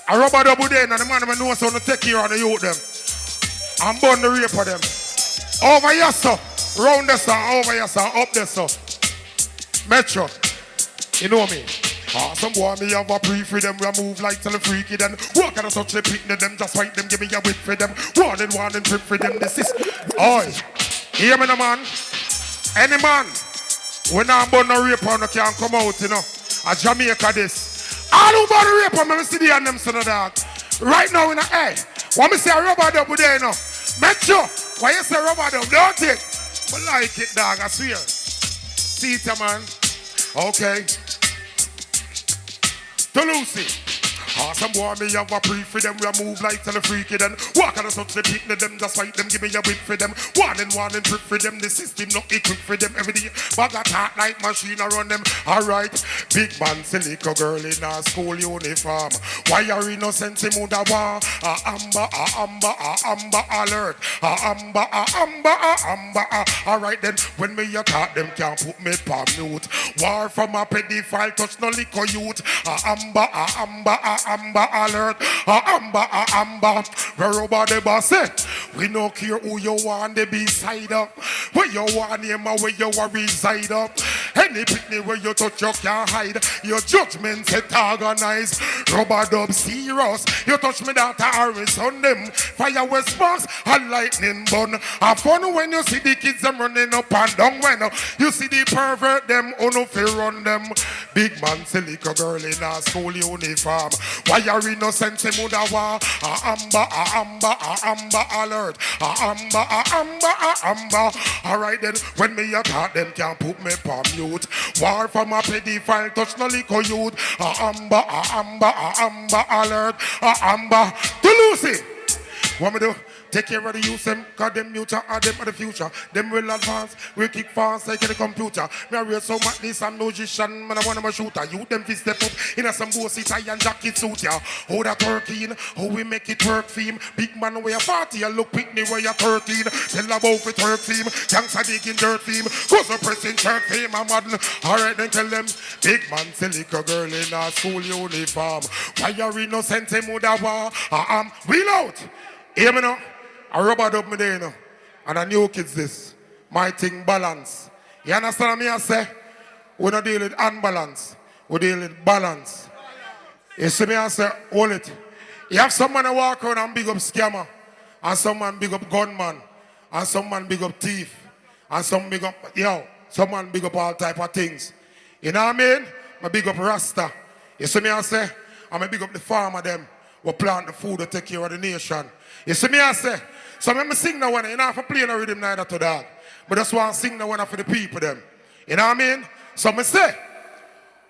A rubber double then, and the man who knows how to take care of the youth them. And burn the rape for them. Over here, sir. Round there, sir. Over here, sir. Up there, sir. Metro. You know me. Some boy me have a pre for them. We move like till the freaky then. Walk and touch the picnic them. Just fight them. Give me a whip for them. One trip for them. This is. Oi. Hear me, no man. Any man. When I'm born a rape on, can't come out, you know. A Jamaica this. All who born a rape on, me see the and them son of dog. Right now in the air. What me say a rubber double there, you know. Metro. Why you say rubber double? Don't it? But like it, dog, I swear. See it, man. Okay. To Lucy. Some boy me have a pre for them. We move like till the freaky then. Walk and touch the picnic them. Just fight them. Give me a whip for them. One and trip for them. The system not equipped for them. Every day. Bag a talk like machine around them. Alright. Big man, silly girl in a school uniform. Why are innocent him would have war? Amber alert. Amber. Alright then. When me attack them can't put me palm mute. War from a pedophile touch no liquor youth. Amber alert, Amber. Where over the boss say, we no care who you want to be side up. Where you want him or where you want reside up. Any picnic where you touch you can't hide. Your judgment set organized. Rubber dub serious. You touch me that Harris on them. Fire with sparks and lightning bun. Have fun when you see the kids them running up and down. When you see the pervert them on no fear run them. Big man silly girl in a school uniform. Why are innocent him would have war? Amber alert. Amber. Alright then, when me attack them can't put me palm mute. War from a pedophile touch no liquor youth. Amber alert. Amber. To Lucy. What me do? Take care of the youth, them, cause them mutual are them of the future. Them will advance, we kick fast like the computer. Me a real so much this and musician, man I want them a shooter. You them fi step up in a some bossy tie and jacket suit ya. How that working, how we make it work for him. Big man where you 40, you look Pitney where you 13. Tell about it work for him, gangsta digging dirt for him. Cause the pressing shirt for him, I'm modern. Alright then tell them, big man silly girl in a school uniform. Why you innocent him would have war? Wheel out, hear me now. I rubber dub me there, you know. And a new kids this. My thing balance. You understand me I say? We don't deal with unbalance. We deal with balance. You see me I say, hold it. You have someone who walk around and big up scammer. And someone big up gunman. And someone big up thief. And some big up, someone big up all type of things. You know what I mean? I big up Rasta. You see me I say? I'm a big up the farmer them. We plant the food to take care of the nation. You see me I say? So let me sing that one. You know, if I play no rhythm neither to that. But that's why I sing that one for the people them. You know what I mean? So I say,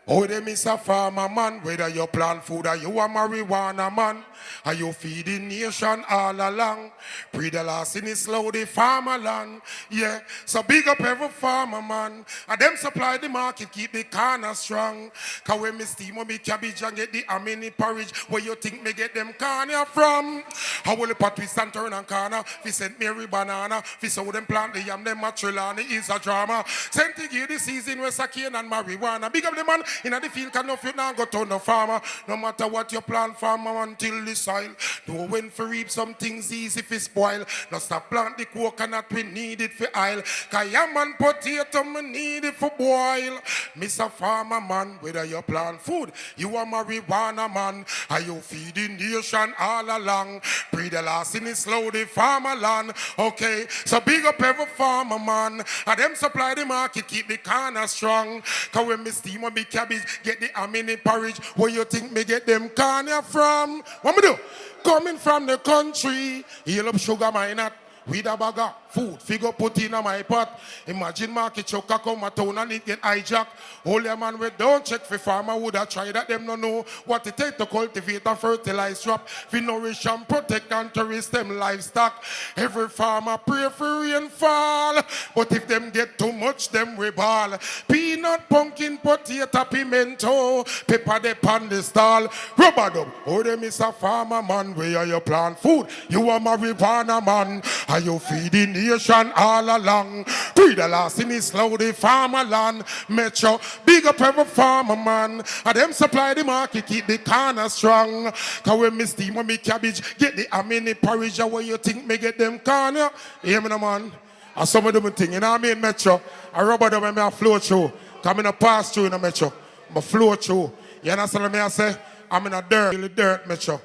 oh, they miss a farmer man, whether you plant food or you a marijuana man, are you feeding nation all along? Pre the last in it slow the farmer land. Yeah, so big up every farmer man. And them supply the market, keep the corner strong. Cause when me steam on me cabbage and get the mini porridge, where you think me get them corner from? How will the pot twist and turn and corner? Fi sent Mary banana, fi sow them plant the yam, them matrilani is a drama. Sent to give the season with sake and marijuana. Big up the man. In the field, can no you now go to the farmer. No matter what you plant, farmer until the soil. Don't win for reap, some things easy for spoil. No stop plant the coconut, we need it for oil. Cause yam and potato, we need it for boil. Mr. Farmer man, whether you plant food, you are marijuana man. Are you feeding nation all along? Breed the last in it slow, the farmer land. Okay, so big up every farmer man. And them supply the market, keep the corner strong. Cause when me steam on me cabbage, get the mini porridge. Where you think me get them corner from? What me do? Coming from the country, heal up sugar my nut. With a bag of food, figure put in my pot. Imagine market choker come a town and it get hijacked. Holy man we don't check for farmer would have tried that them no know what it take to cultivate and fertilize crop. We nourish and protect and tourist them livestock. Every farmer pray for rainfall, but if them get too much, them we ball. Peanut, pumpkin, potato, pimento, pepper they pan the stall. Rubber dub, oh them is a farmer man. Where you plant food, you are marijuana man. Are you feeding nation all along. Breed the last in his slow the farmer land. Metro, big up every farmer man. And them supply the market, keep the corner strong. Cause when me steam, when me cabbage, get the amini porridge, where you think me get them corner? Hear me no man? And some of them thing, you know what I mean, Metro? I rubber them and me a flow through. Cause me no pass through in a Metro. I flow through. You understand what I say? I'm in a dirt, Metro.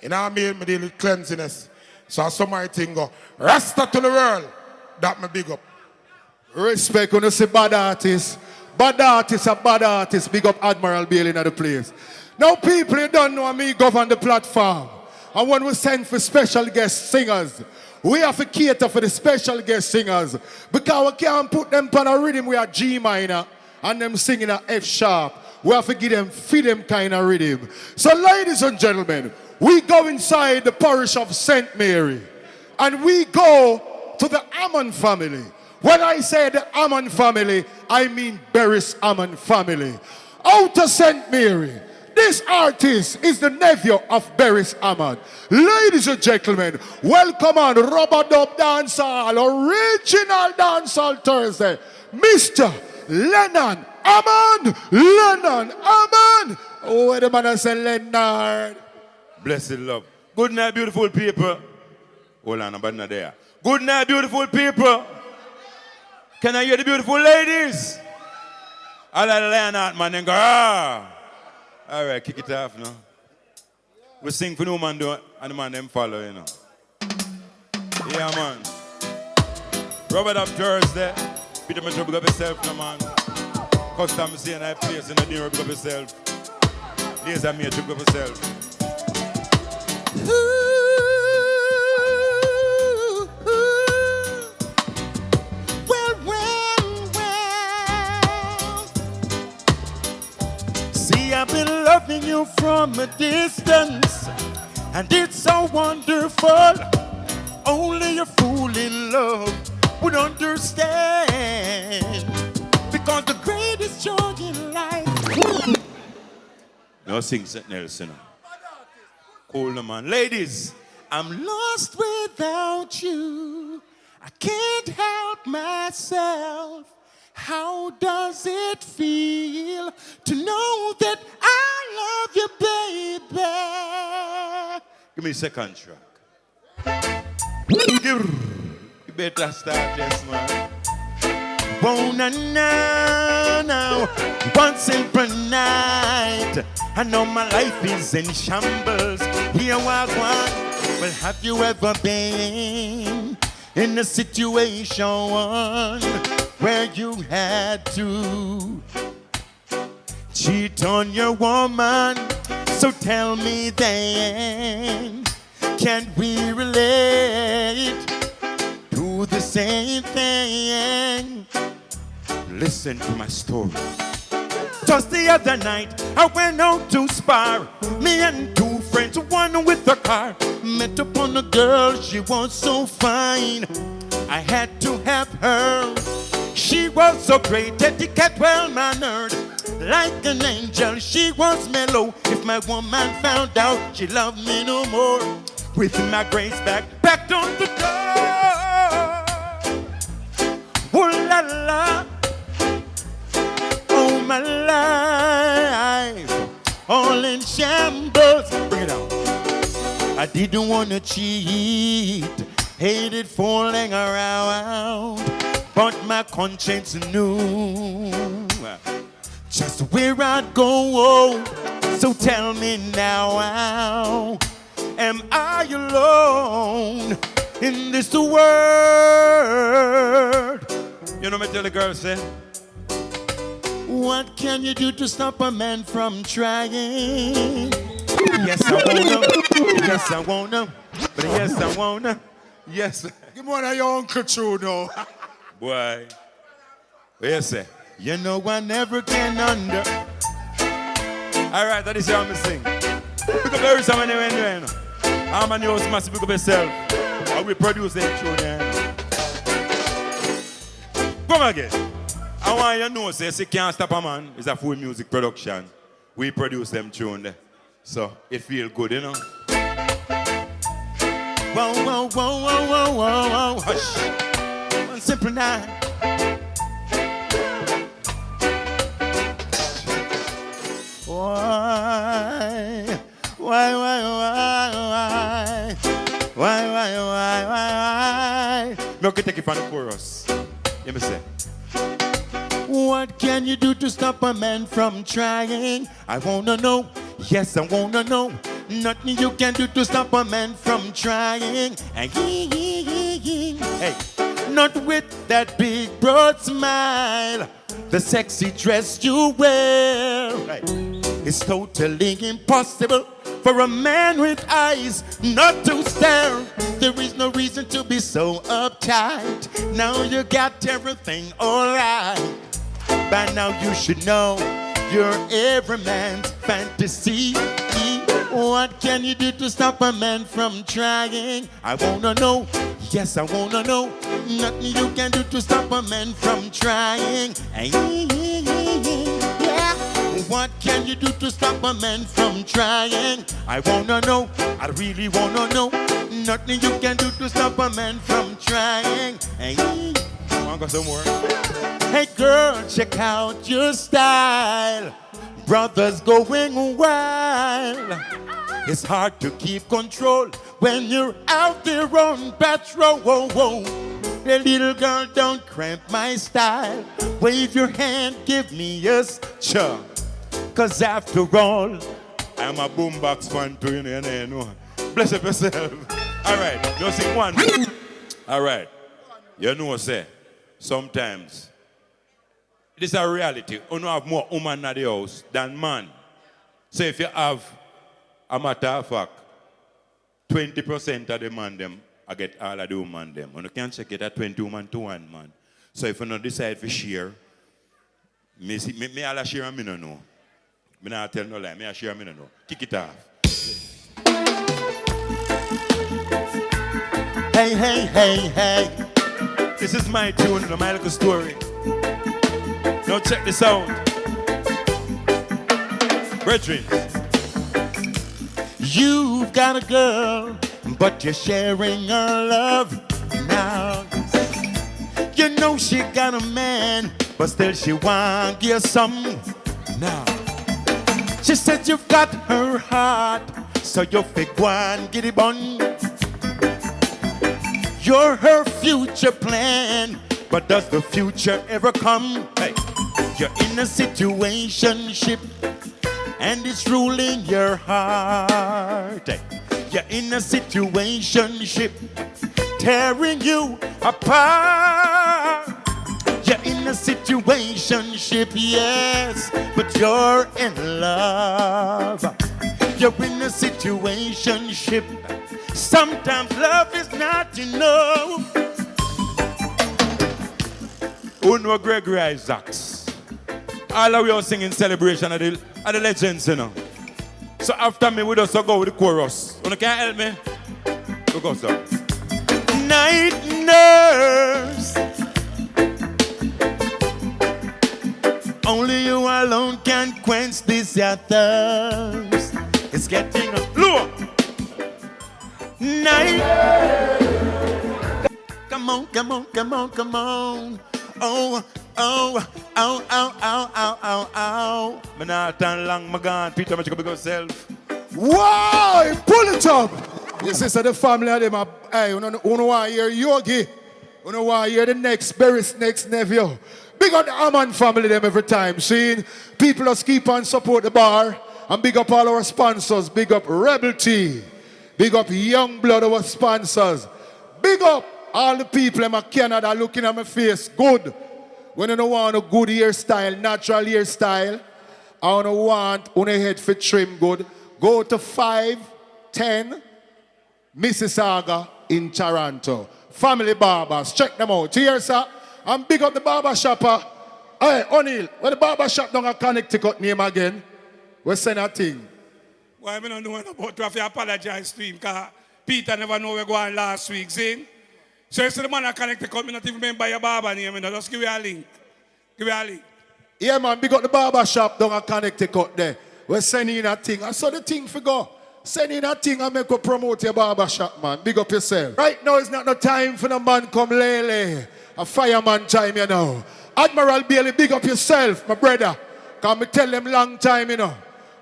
You know what I mean? Me deal with cleanliness. So some of my thing go, Rasta to the world. That me big up. Respect when you say bad artists. Bad artists are bad artists. Big up Admiral Bailey in the place. Now people, you don't know me govern the platform. And when we send for special guest singers, we have to cater for the special guest singers. Because we can't put them on a rhythm with a G minor and them singing a F sharp. We have to give them, feed them kind of rhythm. So ladies and gentlemen, we go inside the parish of St. Mary. And we go to the Ammon family. When I say the Ammon family, I mean Berris Ammon family. Out of St. Mary, this artist is the nephew of Berris Ammon. Ladies and gentlemen, welcome on Rubber Dub Dancehall, original Dancehall Thursday, Mr. Lennon Ammon. Lennon Ammon. Oh, wait a minute, I say Leonard. Blessed love. Good night, beautiful people. Hold on, I'm not there. Good night, beautiful people. Can I hear the beautiful ladies? I like the Leonard man and go, ah. All right, kick it off now. We sing for no man, and the man them follow, you know. Yeah, man. Robert up Thursday. Peter Metro, big up yourself, no man. Custom saying I place in the New York, big up yourself. Laser Mate, big up yourself. See, I've been loving you from a distance, and it's so wonderful. Only a fool in love would understand, because the greatest joy in life. No, sing something else, you know. Cool, no, man. Ladies, I'm lost without you. I can't help myself. How does it feel to know that I love you, baby? give me a second track. You better start this, man. Oh, now, one simple night. I know my life is in shambles. Here I want. Well, have you ever been in a situation where you had to cheat on your woman? So tell me then, can we relate to the same thing? Listen to my story. Just the other night, I went out to spar. Me and two friends, one with a car. Met upon a girl, she was so fine. I had to have her. She was so great, etiquette well-mannered. Like an angel, she was mellow. If my woman found out, she loved me no more. With my grace back on the door. Ooh la la. Oh, my life, all in shambles. Bring it out. I didn't want to cheat, hated fooling around, but my conscience knew just where I'd go. So tell me now, am I alone in this world? You know me tell the girl, say, what can you do to stop a man from trying? Yes, I wanna. Yes, I wanna. But yes, I wanna. Yes. Give me one of your uncle too, though. boy. What you say? You know I never can under. All right, that is how I'm sing. Pick up every time anywhere, you know. I'm a news massive, pick up yourself. I will produce that tune, Come again. I want you to know, say, you can't stop a man. It's a full music production. We produce them tune there. So it feel good, you know. Whoa, whoa, whoa, whoa, whoa, whoa, whoa. Hush. and simple now. Why? No, can take it from the chorus. Let me say. What can you do to stop a man from trying? I wanna know. Yes, I wanna know. Nothing you can do to stop a man from trying. Hey, not with that big broad smile, the sexy dress you wear. Hey. It's totally impossible for a man with eyes not to stare. There is no reason to be so uptight. Now you got everything alright. By now you should know you're every man's fantasy. What can you do to stop a man from trying? I wanna know. Yes, I wanna know. Nothing you can do to stop a man from trying. Yeah. What can you do to stop a man from trying? I wanna know. I really wanna know. Nothing you can do to stop a man from trying. Want go some more? Hey girl, check out your style. Brothers going wild. It's hard to keep control when you're out there on patrol. Whoa, whoa. The little girl, don't cramp my style. Wave your hand, give me a chug. Cause after all, I'm a boombox fan too, you know. Bless up yourself. All right, you sing one. All right. You know, say, sometimes, this is a reality. You know have more woman in the house than man. So if you have, a matter of fact, 20% of the man them, I get all of the woman them. And you can check it at 20 woman to 1 man. So if you don't decide to share, me all share and me no know. Me not tell no lie, me share and me no know. Kick it off. Hey, hey, hey, hey. This is my tune, my little story. Now check this out. Reggie. You've got a girl, but you're sharing her love now. You know she got a man, but still she want you some now. She said you've got her heart, so you fake one giddy bun. You're her future plan, but does the future ever come? Hey, you're in a situationship, and it's ruling your heart. Hey, you're in a situationship, tearing you apart. You're in a situationship, yes, but you're in love. You're in a situationship. Sometimes love is not enough. Who know Gregory Isaacs? All of we are singing celebration of the legends, you know. So after me, we just go with the chorus. You can't help me? We go, sir. Night nurse, only you alone can quench this your thirst. It's getting lower. Night. Come on, come on, come on, come on. Oh, oh, oh, oh, oh, oh, oh, oh. Me not turn long, my God. Peter, I'm going to yourself. Why? Pull it up. This is the family of them. Hey, you know why hear Yogi? You know why hear the next Berry's next nephew? Big up the Amman family them every time. See, people just keep on support the bar. And big up all our sponsors. Big up Rebel Tea. Big up Young Blood, our sponsors. Big up all the people in Canada looking at my face good. When you don't want a good hairstyle, natural hairstyle, I don't want on a head for trim good, go to 510 Mississauga in Toronto. Family barbers, check them out. Here, sir. And big up the barber shopper. Hey, O'Neill, where the barber shop down at Connecticut name again? We send a thing. Why I don't know about to have to apologize to him, because Peter never know we're going last week, see? So you see the man that Connecticut, me not even remember your barber name, you know. Just give you a link. Give you a link. Yeah, man, big up the barber shop down at Connecticut there. We're sending in a thing. I saw the thing for go. Send in a thing and make you promote your barber shop, man. Big up yourself. Right now is not no time for the man come lele. A fireman time, you know. Admiral Bailey, big up yourself, my brother. Can me tell them long time, you know.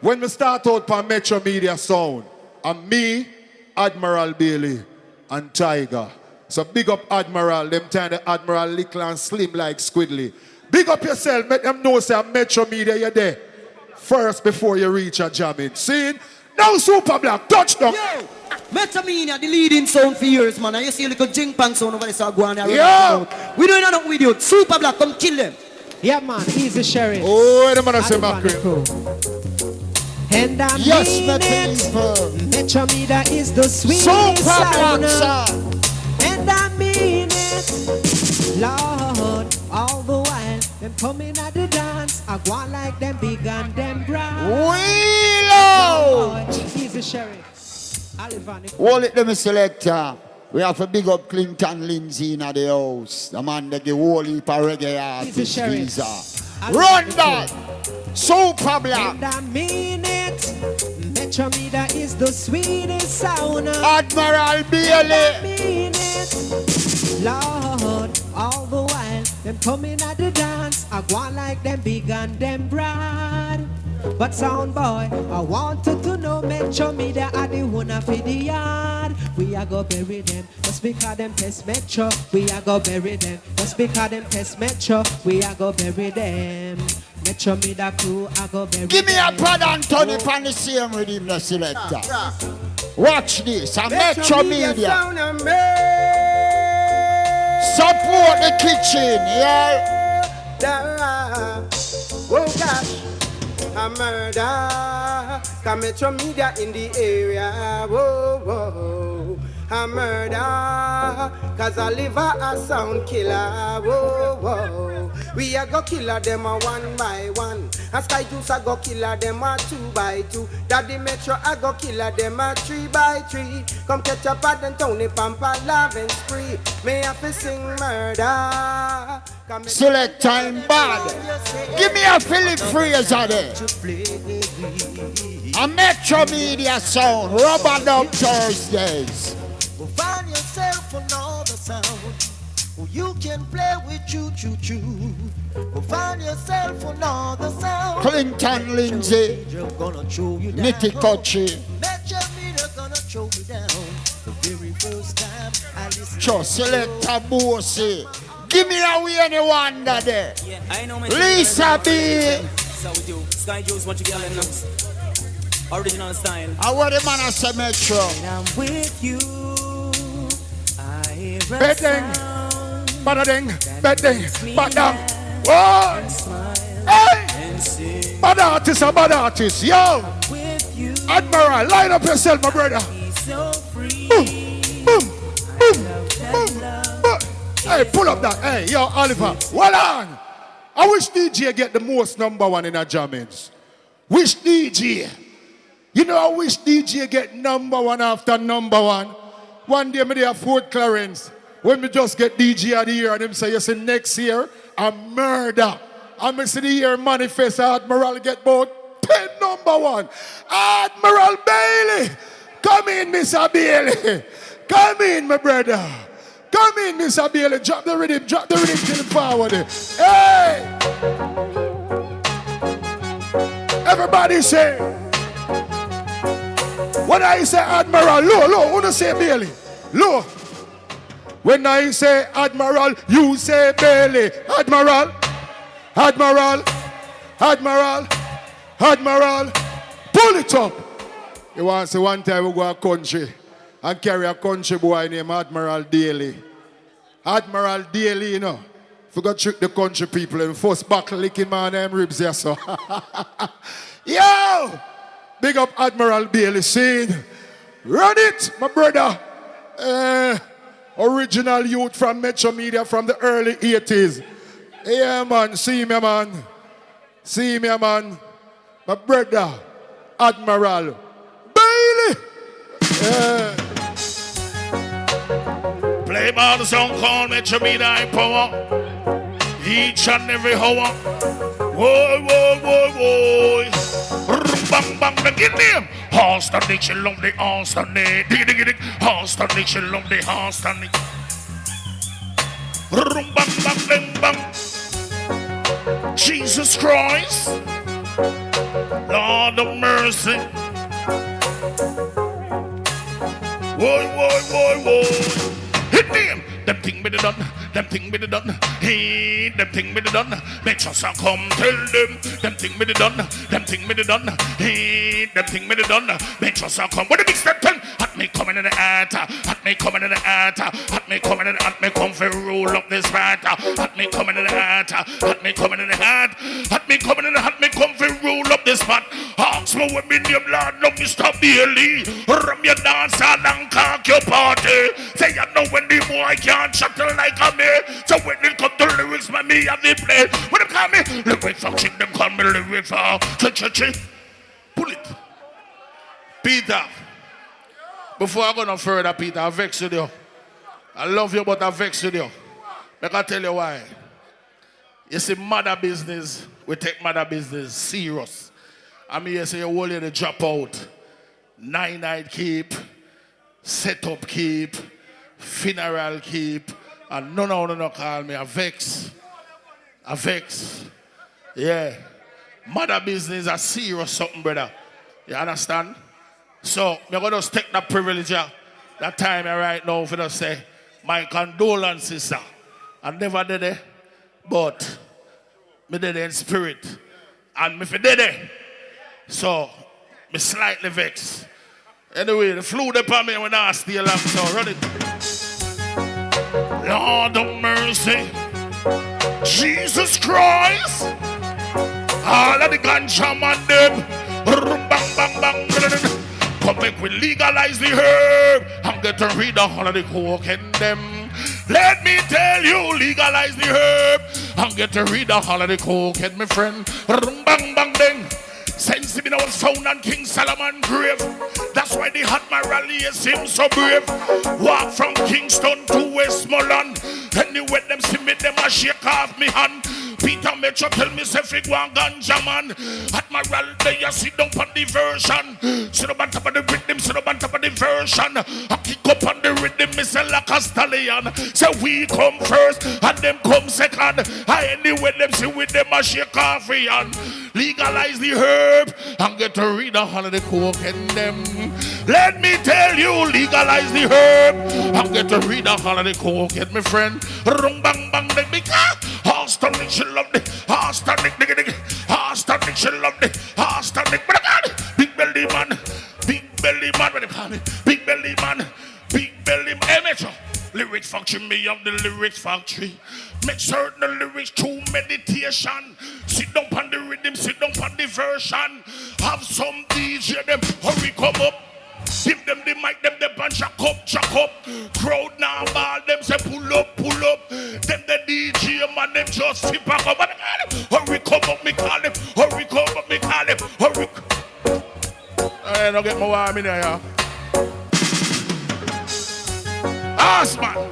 When we start out for Metro Media Sound, and me, Admiral Bailey, and Tiger. So big up Admiral, them time the Admiral little and slim like Squidly. Big up yourself, make them know say Metro Media you're there. First before you reach a jamming. See? Now Super Black, touchdown. Yo, Metro Media, the leading sound for years, man. And you see a little jing pang sound over there, so go on there. Yo! We doing nothing with you. Super Black, come kill them. Yeah, man, he's the sheriff. Oh, the man say mackerel. And I yes, mean it. Metro Media is the sweetest sound. And I mean it. Lord, all the while, them coming at the dance. I go on like them big and them brown. Reload! He's the sheriff. Hold it, them selector. We have to big up Clinton Lindsay in the house. The man that give whole heap of reggae artist visa. Run that! Super Black! And I mean it. Metro Media is the sweetest sound. Admiral Bailey! And I mean it. Lord, all the while, them coming at the dance. I go on like them big and them broad. But sound boy, I wanted to know Metro Media are the one for the yard. We are go bury them, just because them test Metro. We are go bury them, just because them test Metro. We are go bury them. Metro Media crew, I go bury Give me them. a pad and Tony pan the same rhythm, the selector. Watch this, a Metro Media. Support the kitchen, yeah. Oh gosh. A murder, come Metro Media in the area, whoa, whoa. A murder, cause I live a sound killer, whoa, whoa. We a go killer them a one by one. A Sky Juice a go killer them a 2 by 2. Daddy Metro a go killer them a 3 by 3. Come catch up at and Tony Pampa love and spree. May have to sing murder. Select time bad. Give me a Philip Fraser there. A Metro Media sound. Rubber Dub Thursdays. Find yourself another sound. You can play with choo-choo-choo. Find yourself another sound. Clinton Lindsay. Nitty Cutty. Metro Media gonna throw you down. The very first time I listen. Just select a bossy. Give me away anyone that there. Yeah, I know Lisa B. So we do. Sky Juice, what you got in us? Original style. I want the man I say Metro. When I'm with you, I hear a Bedding, sound badading, bedding, badang. and Whoa! smile Hey! and sing. Bad artist, a bad artist. Yo! With you, Admiral, line up yourself, my brother. be so free. Boom, boom, boom, That boom. love. Hey, pull up that. Hey, yo, Oliver. Well on. I wish DJ get the most #1 in our jammings. Wish DJ. You know, I wish DJ get #1 after #1. One day, me there Fort Clarence. When me just get DJ of the year, and him say, you see, next year, a murder. And me see the year manifest, Admiral get about 10 #1. Admiral Bailey. Come in, Mr. Bailey. Come in, my brother. Come in, Mr. Bailey. Drop the rhythm to the forward. Hey! Everybody say. When I say Admiral, low, who say Bailey? Low. When I say Admiral, you say Bailey. Admiral, Admiral, Admiral, Admiral. Pull it up. You want to say one time we go to a country and carry a country boy named Admiral Daly. Admiral Daly, you know. Forgot to trick the country people in first battle licking my name ribs here, so. Yo! Big up Admiral Bailey, see? Run it, my brother. Original youth from Metro Media from the early 80s. Yeah, man, see me, man. See me, man. My brother, Admiral Bailey. Play by the song called Metro Media in Power. Each and every hour. Whoa, whoa, whoa, whoa. Bang, bang, bang, get them. Horse standing, she love the horse standing. Dig, dig, dig. Horse standing, she love the horse standing. Rum, bam, bam, bam, bam. Jesus Christ, Lord of mercy. Whoa, whoa, whoa, whoa. Hit him. Them thing be the done, them thing be the done. Hey, them thing be the done. Make sure some come tell them. Them thing be the done, them thing be the done. Hey, them thing be the done. Make sure some come. What the big step turn? Hot me coming in the altar, hot me coming in the altar, hot me coming in the hot me come for roll up this matter. Hot me coming in the altar, hot me coming in the heart, hot me coming in the hot me come for roll up this mat. Ask me when me name Lord, no Mr. Bailey. Ram your dance and cock your party. Say you know when the boy can't shuttle like a me. So when it come to lyrics, me have the play. When they call me lyric function, them call me lyric for pull it. Peter, before I go no further, Peter, I vex with you. I love you, but I vex with you. I can tell you why. You see, mother business, we take mother business serious. I mean, you say you hold you to drop out. 9-night keep, set up keep, funeral keep, and none of them call me a vex. A vex. Yeah. Mother business is serious something, brother. You understand? So, I'm going to take that privilege that time right now for to say, my condolences, sister. I never did it, but me did it in spirit. And me did it. So, me slightly vexed. Anyway, the flew upon me when I stay along, so run it. Lord of mercy, Jesus Christ, all of the ganja man them, bang, bang, bang, come make we legalize the herb and get to read all of the coke in them. Let me tell you, legalize the herb and get to read all of the coke in my friend. Bang, bang, bang. Since him was found on King Solomon grave, that's why the Admiral is him so brave. Walk from Kingston to Westmoreland. Anyway, them see me, them a shake off me hand. Peter Metro tell me say fig one ganja man. Admiral, they a sit down on the version. Sit up on top of the rhythm, sit up on top of the version. I kick up on the rhythm, me say like a stallion. Say we come first and them come second. I anyway them see with them a shake off me hand. Legalize the herb and get to read all of the coke in them. Let me tell you, legalize the herb and get to read all of the coke in my friend. Rum bang bang the big horse tonic, she love the horse tonic, nigga nigga. Horse tonic, she love the horse tonic. But God, big belly man, what they call me? Big belly man, big belly man. Hey, Metro, lyric factory, me of the lyrics factory. Make certain the lyrics through meditation. Sit down on the rhythm, sit down on the version. Have some DJ them, hurry come up. Give them the mic, them the bunch of jack up. Crowd now ball, them say pull up. Them the DJ man, them just sit back up. Hurry come up, me call him. Hurry come up, me call him. Hurry. I don't get my warm in there, yeah. Hands man.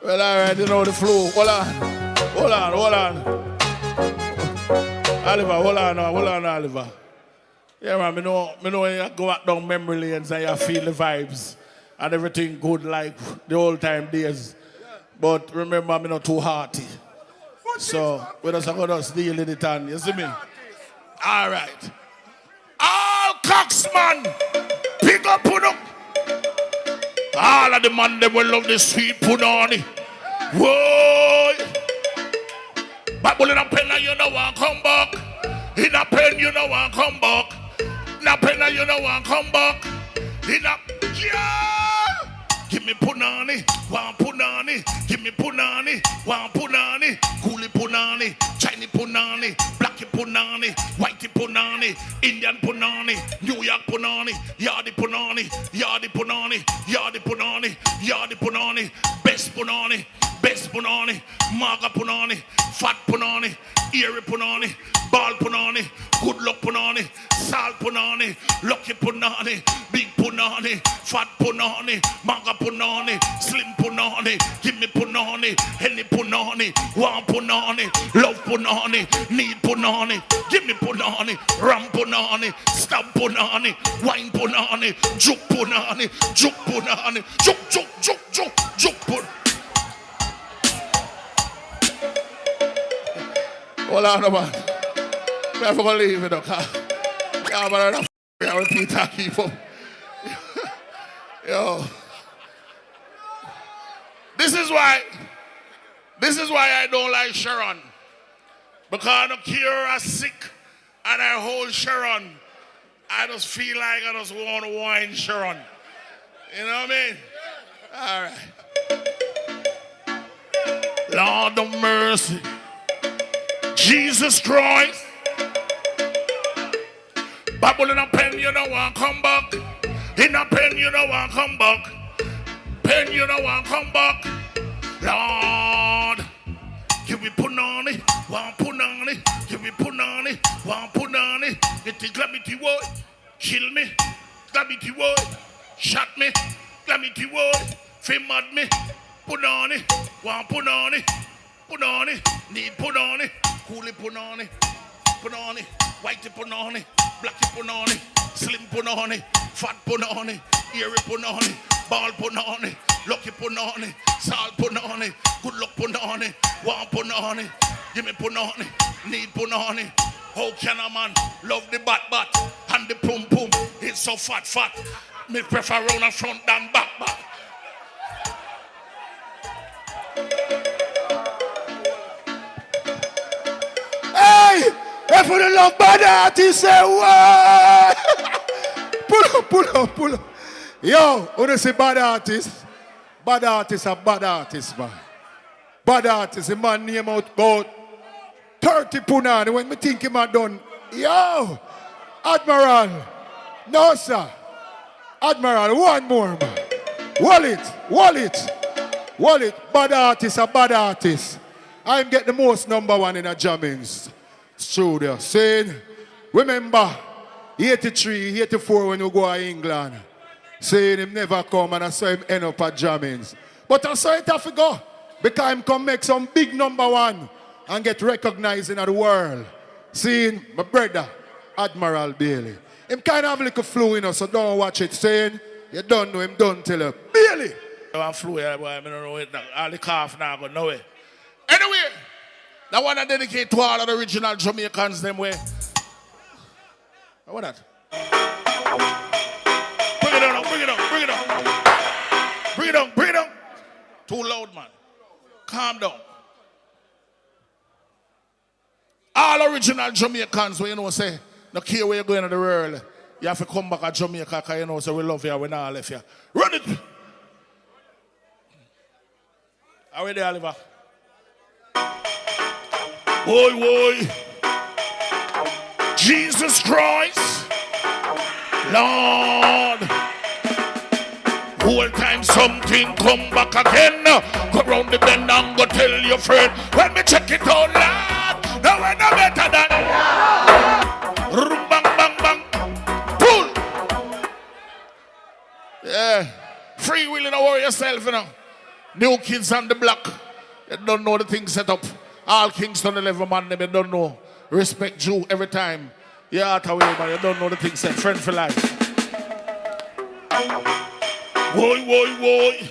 Well, all right, you know the flow. Hold on. Oliver, hold on, Oliver. Yeah, man, me know when you go out down memory lanes and you feel the vibes and everything good like the old time days. But remember, me not too hearty. So, we just going to deal with it on, you see me? All right. All cocks, man, pick up, put up. All of the man, they will love the sweet punani. Whoa. But in a pen, you know one come back. In a pen, you know one come back. In a pen, you know one come back. In a... Yeah! Give me punani, one punani. Give me punani, one punani. Coolie punani, Chinese punani, blacky punani, whitey punani, Indian punani, New York punani, yardy punani, yardy punani, yardy punani, yardy punani, best punani, maga punani, fat punani, eerie punani, ball punani, good luck punani, salt punani, lucky punani, big punani, fat punani, maga punani, slim punani, give me punani, any punani, want punani, love punani, need punani, give me punani, ram punani, stab punani, wine punani, juk punani, juk punani, juk punani. Hold on, man. I'm going to leave it, okay? Yeah, but I repeat that, keep up. Yo. This is why I don't like Sharon. Because I don't care I'm sick and I hold Sharon. I just feel like I just want to wine Sharon. You know what I mean? All right. Lord of mercy. Jesus Christ. Bible in a pen, you know one come back. In a pen, you know one come back. Pen, you know one come back. Lord, give me punani, one punani. Give me punani, one punani. Get the glamity word, kill me. Glamity word, shot me. Glamity word, fame mad me. Punani, one punani. Punani, need punani. Coolie punani, punani, whitey punani, blacky punani, slim punani, fat punani, eerie punani, ball punani, lucky punani, salt punani, good luck punani, want punani, give me punani, need punani. How can a man love the bat and the pum pum? It's so fat. Me prefer round and front than back. Hey, if you don't love bad artists, say what? Pull up. Yo, when you say bad artists are bad artists, man. Bad artists, a man name out about 30 punani when me think him a done. Yo, Admiral. No, sir. Admiral, one more, man. Wallet. Bad artists are bad artists. I'm get the most #1 in a jammings studio. Saying, remember, 83, 84 when you go to England. Saying him never come and I saw him end up at jammings. But I saw it have to go. Because him come make some big #1 and get recognized in the world. Seeing my brother, Admiral Bailey. Him kind of have like a flu, you know, so don't watch it. Saying, you don't know him, don't tell him. Bailey! I'm flu here, boy, I don't know it now. All the cough now, but no way. Anyway, that one I dedicate to all of the original Jamaicans them way. What that? Bring it down. Too loud, man. Calm down. All original Jamaicans, where you know say, no care where you're going in the world, you have to come back to Jamaica because you know so we love you, we not left you. Run it! Are we there, Oliver? Boy. Jesus Christ. Lord. Whole time something come back again. Go round the bend and go tell your friend. When me check it out, Lord. No way no better than. Rum bang bang bang. Pull. Yeah. Free will and worry yourself, you know. New kids on the block. They don't know the thing set up. All Kingston 11 man, they don't know respect you every time. You're out of way, man. You don't know the thing said. Friend for life. Boy, boy, boy.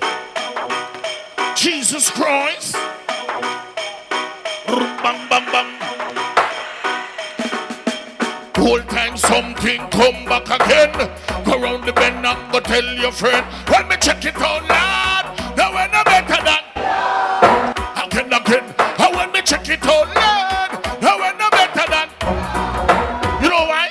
Jesus Christ. Bang, bang, bang. Whole time something come back again. Go round the bend and go tell your friend. When me check it out, lad, now we're no better than. Again. And when me check it out, lad, now we're no better than. You know why?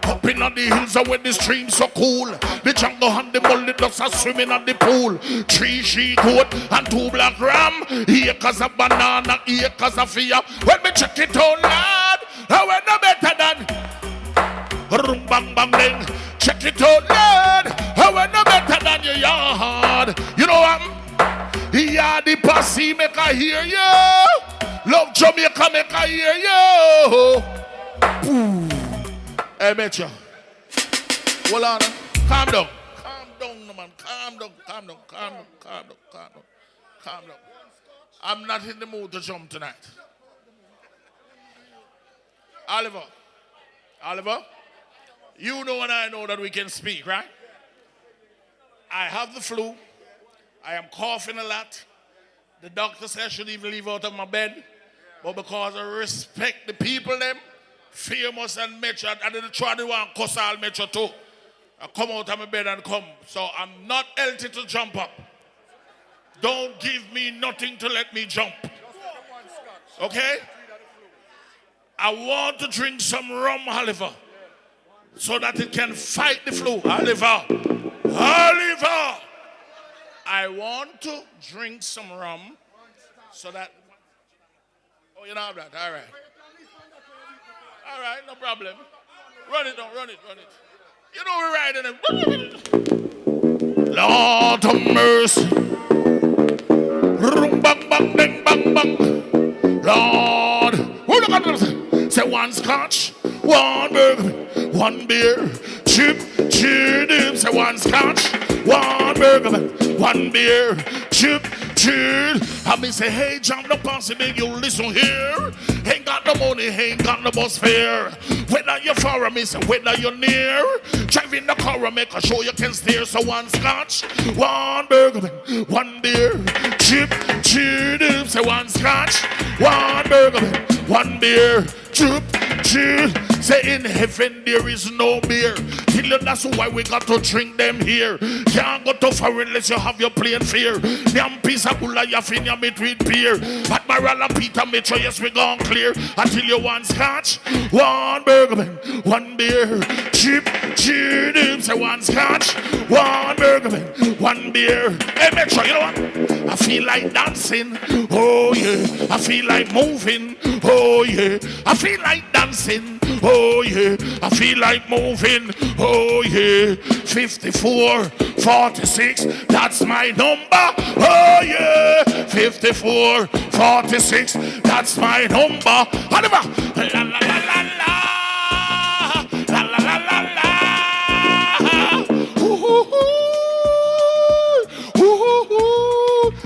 Up in on the hills where the streams so cool. The jungle and the mullet ducks are swimming at the pool. 3 she-goat and 2 black ram. Acres of banana, acres of fear. When me check it out, lad, now we're no better than. Rum bang bang bang. Check it out, lad. How we're no better than your yard. You know what? Yeah, the posse make I hear you. Love Jamaica make I hear you. Ooh. Hey, Metro. Hold on. Calm down. Calm down, man. Calm down. I'm not in the mood to jump tonight. Oliver, you know and I know that we can speak, right? I have the flu. I am coughing a lot. The doctor said I should even leave out of my bed. But because I respect the people, them, famous and Metro, I didn't try to want to cuss all Metro too. I come out of my bed and come. So I'm not healthy to jump up. Don't give me nothing to let me jump. Okay? I want to drink some rum, Oliver, so that it can fight the flu. Oliver! I want to drink some rum so that... Oh, you don't have that? All right. All right, no problem. Run it. You know we're riding it. Lord of mercy. Rum, bang, bang, bang, bang, bang. Lord. Who look at them? Say 1 scotch, 1 burger, 1 beer, chip, dip. Say 1 scotch, 1 burger, 1 beer, chip. I me say, hey, John, the posse, big, you listen here. Ain't got no money, ain't got no bus fare. Whether you're far, me say, whether you're near. Driving the car, make a show you can steer. So 1 scotch, 1 burger, 1 beer, chip. Say 1 scotch, 1 burger, 1 beer, chip. Say in heaven there is no beer. That's why we got to drink them here. Can't go to foreign unless you have your plain fear. Damn piece of bulla you fin you meet with beer. Admiral and Peter Metro, yes we gone clear. Until you 1 scotch, 1 burger, 1 beer, chip. Say 1 scotch, 1 burger, 1 beer. Hey Metro, you know what? I feel like dancing, oh yeah. I feel like moving, oh yeah. I feel like dancing, oh yeah. I feel like moving, oh yeah. 54, 46, that's my number, oh yeah. 54, 46, that's my number. Oliver, la la la la la, la la la la la.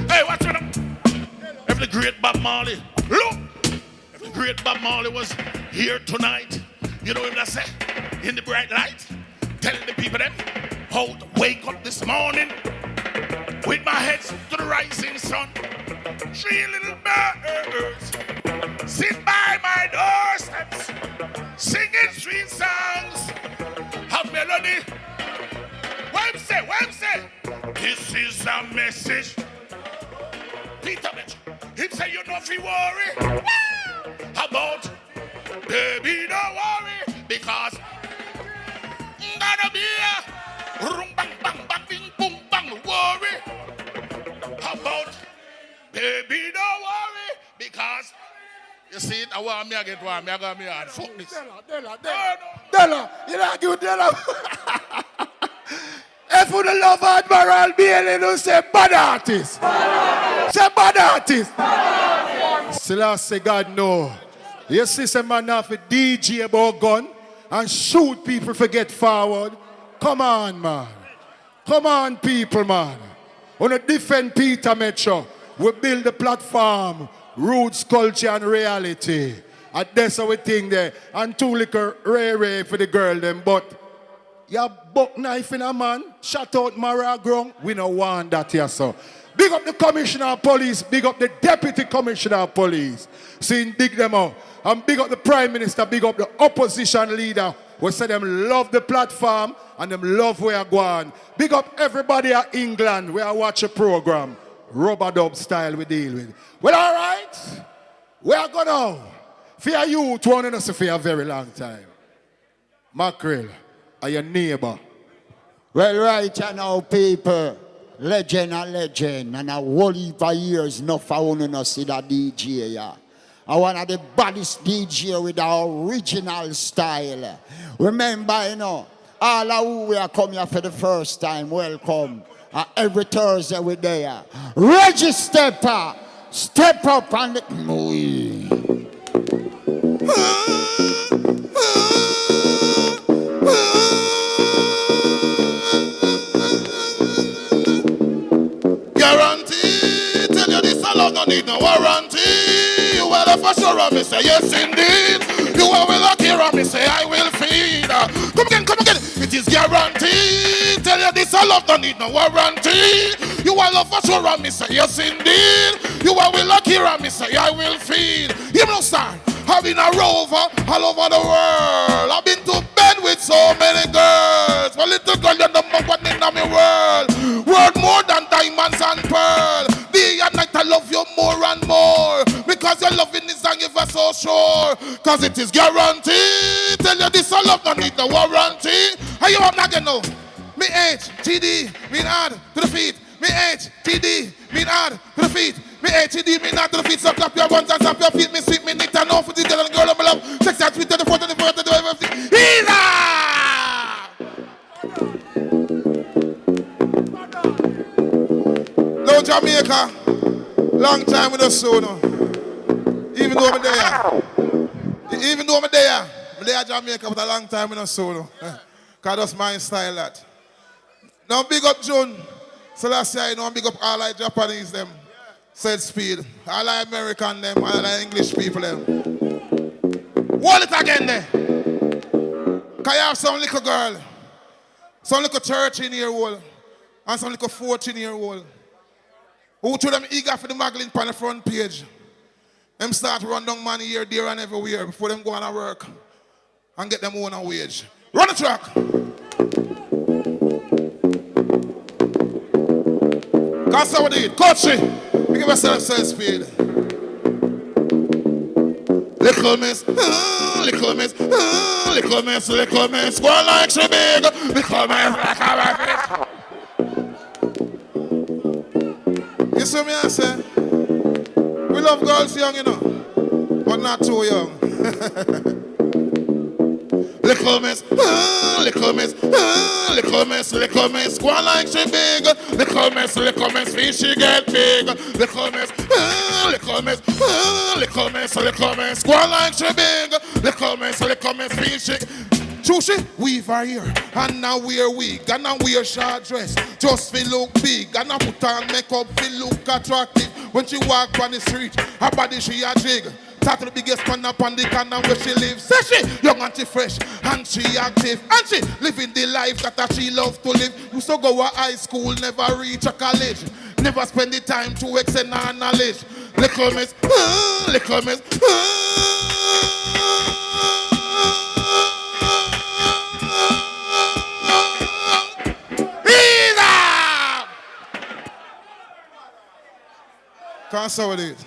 Hey, what's your name? If the great Bob Marley, look. Great Bob Marley was here tonight. You know what I say? In the bright light, telling the people them how to wake up this morning with my head to the rising sun. 3 little birds sit by my doorsteps, singing sweet songs of melody. What say? This is a message. Peter Mitchell, he say you know if you worry. About baby, don't worry, because gonna be a rum bang bang bang bing boom bang worry. About baby, don't worry, because you see it, I want me to get one, I got me hard. Fuck this. Della, you like you Della? If you don't love Admiral Bailey, you say bad artist. Say bad artist. Selassie God no. You see some man have a DJ about gun and shoot people for get forward. Come on, man. Come on, people, man. On a different Peter Metro, we build a platform, roots, culture, and reality. And that's how we think there. And 2 little ray for the girl them. But you buck knife in a man, shut out Mara Grung. We don't want that here, so. Big up the Commissioner of Police. Big up the Deputy Commissioner of Police. See, dig them out. And big up the Prime Minister. Big up the opposition leader. We say them love the platform and them love where you going. Big up everybody at England where I watch a program. Rubber dub style we deal with. Well, all right. We are going now. For you, to want us for a very long time. Mackerel, are your neighbor. Well, right now, people. Legend and legend. And a whole heap of years enough for one to see that DJ, yeah. I one of the baddest DJ with our original style. Remember, you know, all of who we are coming here for the first time, welcome. Every Thursday we're there. Reggie step up and Guarantee, tell you this alone, no need no warranty. You are for sure, I say yes indeed. You are well lucky, I say I will feed. Come again, it is guaranteed. Tell you this alone, no need no warranty. You are love for sure, I say yes indeed. You are well lucky, I say I will feed. You know, sir, I've been a rover all over the world. I've been to bed with so many girls. My little girl, you're the number one in my world. Worth more than diamonds and pearl. Day and night I love you more and more. Because your loving is and you are so sure. Cause it is guaranteed. Tell you this, I love no need no warranty. How you up now know? Me H, TD, mean hard to the feet. Me H, TD, mean hard to the feet. Me HED, me not to the feet, so clap your ones and stop your feet. Me sweet, me knit and off with the girl and girl of my love. Sex and sweet to the fourth and the fourth and the fifth. No Jamaica, long time with us so no. Even though I'm there. Even though I'm there Jamaica, but a long time with us so no. Cause that's my style that. Now big up June. So last year, you know, big up all like Japanese them. Said speed. I like American them, I like English people them. Hold it again there. Cause you have some little girl, some little 13-year-old, and some little 14-year-old. Who to them eager for the magazine on the front page. Them start run down money here, there, and everywhere before them go on to work and get them own wage. Run the track. Cause how we do it. Cutty. We give ourselves self speed. Little miss, little miss, little miss, little miss. Go like she big. Little miss, like a rabbit. You see me I say? We love girls young, you know, but not too young. Little miss, little miss, little miss, little miss. Go like she big. Little miss, fish she get big. Little miss, little miss, little miss, little miss. Go like she big. Little miss, fish she. Chushy, weave her hair, and now wear wig, and now wear short dress, just feel look big, and now put on makeup, feel look attractive. When she walk on the street, her body she a jig. Start the biggest man up on the corner where she lives. Say she young and she fresh and she active and she living the life that she love to live. Used to go to high school, never reach a college, never spend the time to extend her knowledge. Little miss, little miss. Can't say what it is.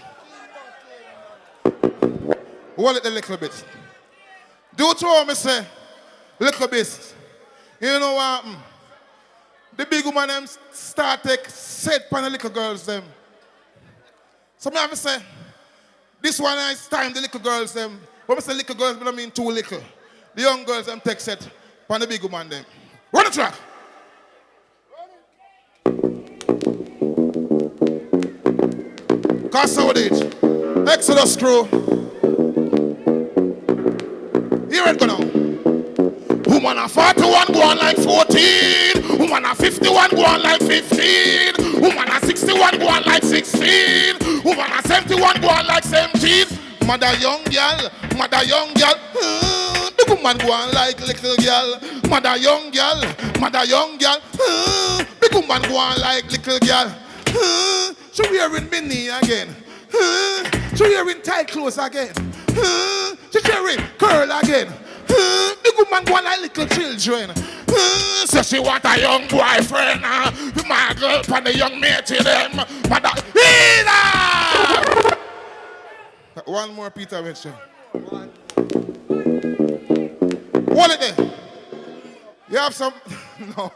Hold it a little bit. Do it to me, say, little bit. You know what happened? The big woman them start take set upon the little girls them. So me have to say, this one is time the little girls them. When I say little girls, I don't mean too little. The young girls them take set upon the big woman them. Run the track. Cast out it. Exodus crew. Here it go now. Woman a 41 go on like 14. Woman a 51 go on like 15. Woman a 61 go on like 16. Woman a 71 go on like 17. Mother young girl, mother young girl. The woman go on like little girl. Mother young girl, mother young girl. The woman go on like little girl. She wearing mini again. She wearing tight clothes again. She wearing curl again. The woman go on like little children. So she want a young boyfriend. My girl and the young mate to them. Mother, one more Peter mention. What is it? You have some. No,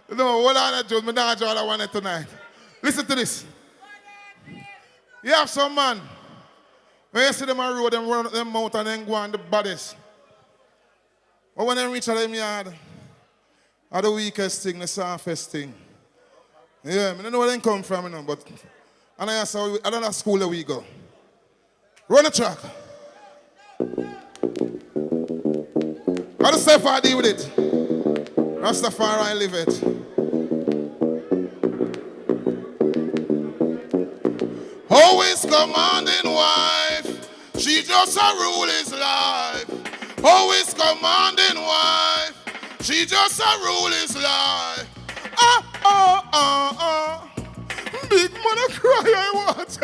hold on, Joe. I'm not draw that one tonight. Listen to this. You have some man. When you see them on the road, them run up them mouth and then go on the bodies. But when they reach them yard, are the weakest thing, the softest thing. Yeah, I don't know where they come from, you know, but I don't know school that we go. Run the track. How does Stefan deal with it? Rastafari live it. Always commanding wife, she just a rule his life. Always commanding wife, she just a rule his life. Big man a cry I want.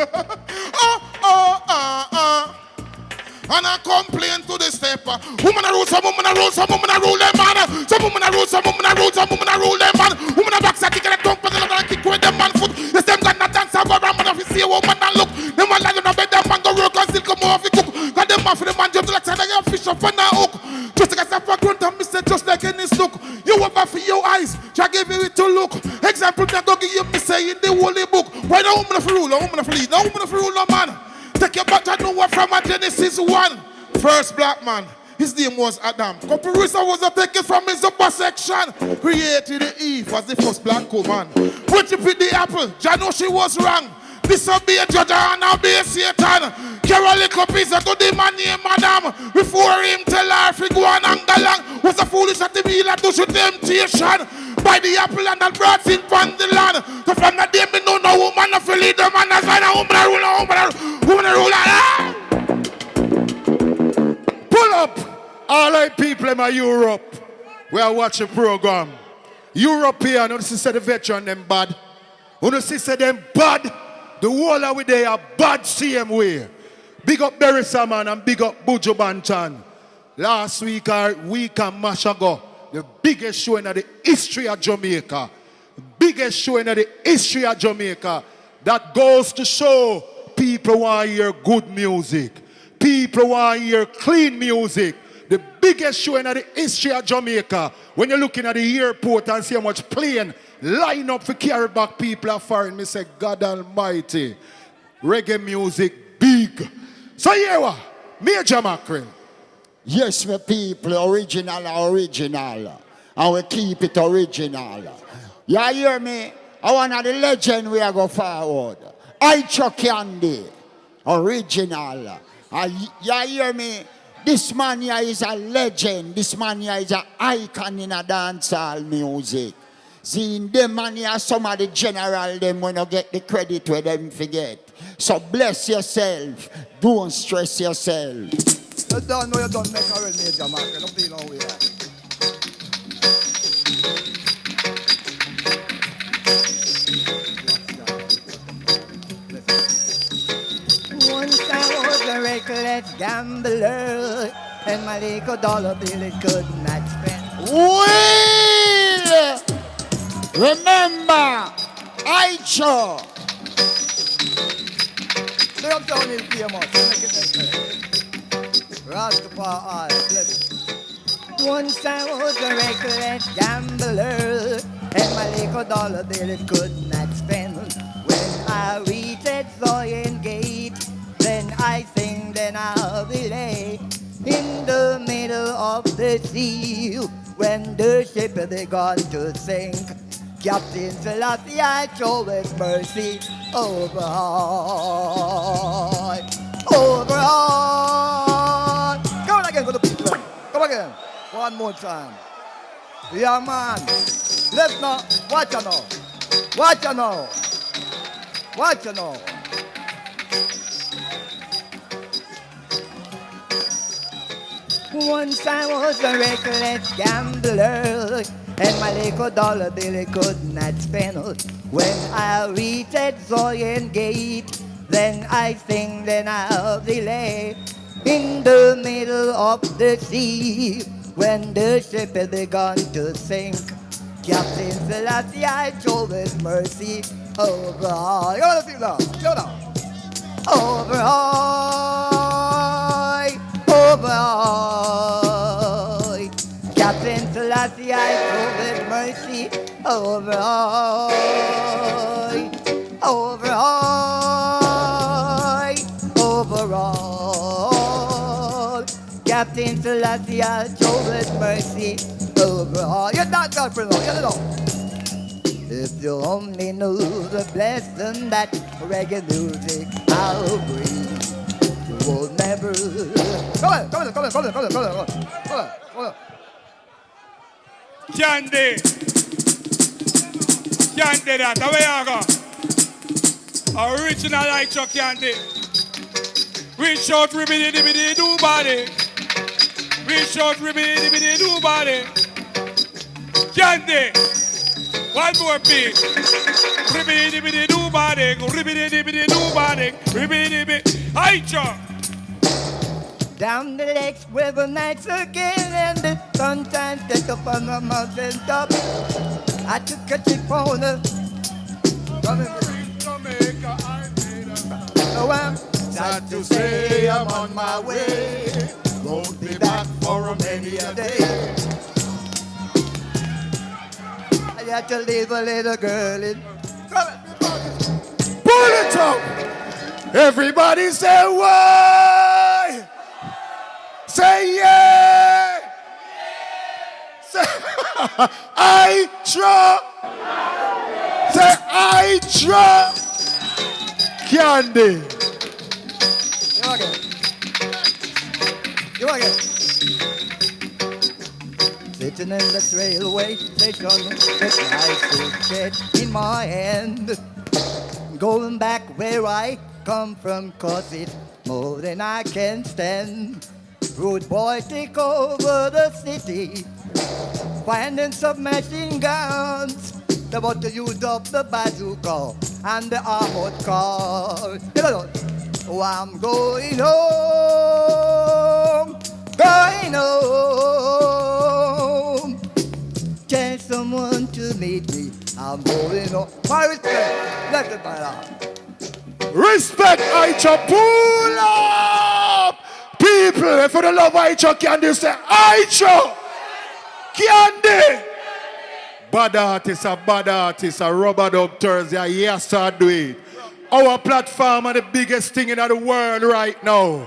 And I complain to the stepper. Woman a rule, some woman a rule, some woman a rule them man. Some woman a rule, some woman a rule, some woman a rule them man. Woman a back kick and a tongue, but they don't kick with them man foot. Yes, them got not dance over man. If you see a woman and look, them man like you know bed them man go work and still come off the cook. Got them man for the man jump to like side and fish up on a hook. Just like a step for grunt and miss it just like in this look. You over for your eyes, try give you it to look. Example that go give you me say in the holy book. Why no woman for rule, no woman for lead, no woman for rule, no man. Take your back to know what from a Genesis 1. First black man, his name was Adam. Comparison was taken from his upper section. Created the Eve as the first black woman. When she picked the apple, Jah know she was wrong. Disobey judge and obey Satan. Carry a little piece to the man named Madam. Before him tell her if he go on and go long. Was a foolish at the meal and to shoot temptation. By the apple and that brought sin from the land. So from that day me know no woman no feel lead the man. That's why no woman a rule, no woman a rule. Pull up. All right people in my Europe. We are watching program. European, you see the veteran them bad. You see them bad. The whole of they are bad same way. Big up Berissa man and big up Buju Banton. Last week and Mashago. The biggest show in the history of Jamaica. Biggest show in the history of Jamaica. That goes to show people want to hear good music. People want to hear clean music. The biggest show in the history of Jamaica. When you're looking at the airport and see how much plane line up for carry back people are foreign, me say, God Almighty. Reggae music big. So here what? Major Mackerel. Yes, my people, original. And we keep it original. You hear me? I want the legend we are go forward. Icho Candy. Original. You hear me? This man here is a legend. This man here is an icon in a dancehall music. See, in them man here, some of the general, them when you get the credit where them forget. So bless yourself. Don't stress yourself. You don't know you don't make a real major mark. You don't feel no way. Once I was a reckless gambler, and my little dollar bill it could not spend. Will remember Icho. The uptown is famous. Make it next time. Rastafari, bless. Once I was a reckless gambler, and my little dollar bill it could not spend. When I reached Zion Gate, then I sing, then I'll be late in the middle of the sea. When the ship began to sink, Captain Selassie showed his mercy over all. Over all. Come on again for the people. Come again. One more time. Yeah, man. Let's not. Watch you now. Watch you now. Watch you now. Once I was a reckless gambler, and my little dollar bill I could not spend. When I reached Zion Gate, then I think then I'll delay in the middle of the sea. When the ship had begun to sink, Captain Selassie, I showed his mercy over all. You wanna feel now? You know. Over all, over all. Captain Selassie, I showed his mercy over all, over all, over all. Captain Selassie, I showed his mercy over all. You're not God, you know. If you only knew the blessing that reggae music I'll bring, you will never. Come on. Candy that, away you go. Original Icho Candy. Reach out, ribbidi dibbidi do body. Reach out, ribbidi dibbidi do body. Candy. One more piece. Ribbidi dibbidi do body. Ribbidi dibbidi do body. Ribbidi dibbidi. Icho. Down the lakes where the nights again and the sunshine set up on the mountain top. I took a trip on the Jamaica. So I'm sad to say I'm on my way. Won't be back for many a day. I had to leave a little girl in. Pull it up. Everybody say why? Say yeah. Say I try. Say I try. Candy. You want it? Sitting in the railway station with my suitcase in my hand, going back where I come from, 'cause it's more than I can stand. Rude boys take over the city, finding some machine guns. They're about to use up the bazooka and the armored car. You know, oh, I'm going home, going home. Tell someone to meet me. I'm going home. My respect, let it by that. Respect, Icho, pull up! People, if you don't love Icho Candy, say Icho Candy! Bad artist, a rubber dub Thursday, yes, I do it. Our platform are the biggest thing in the world right now.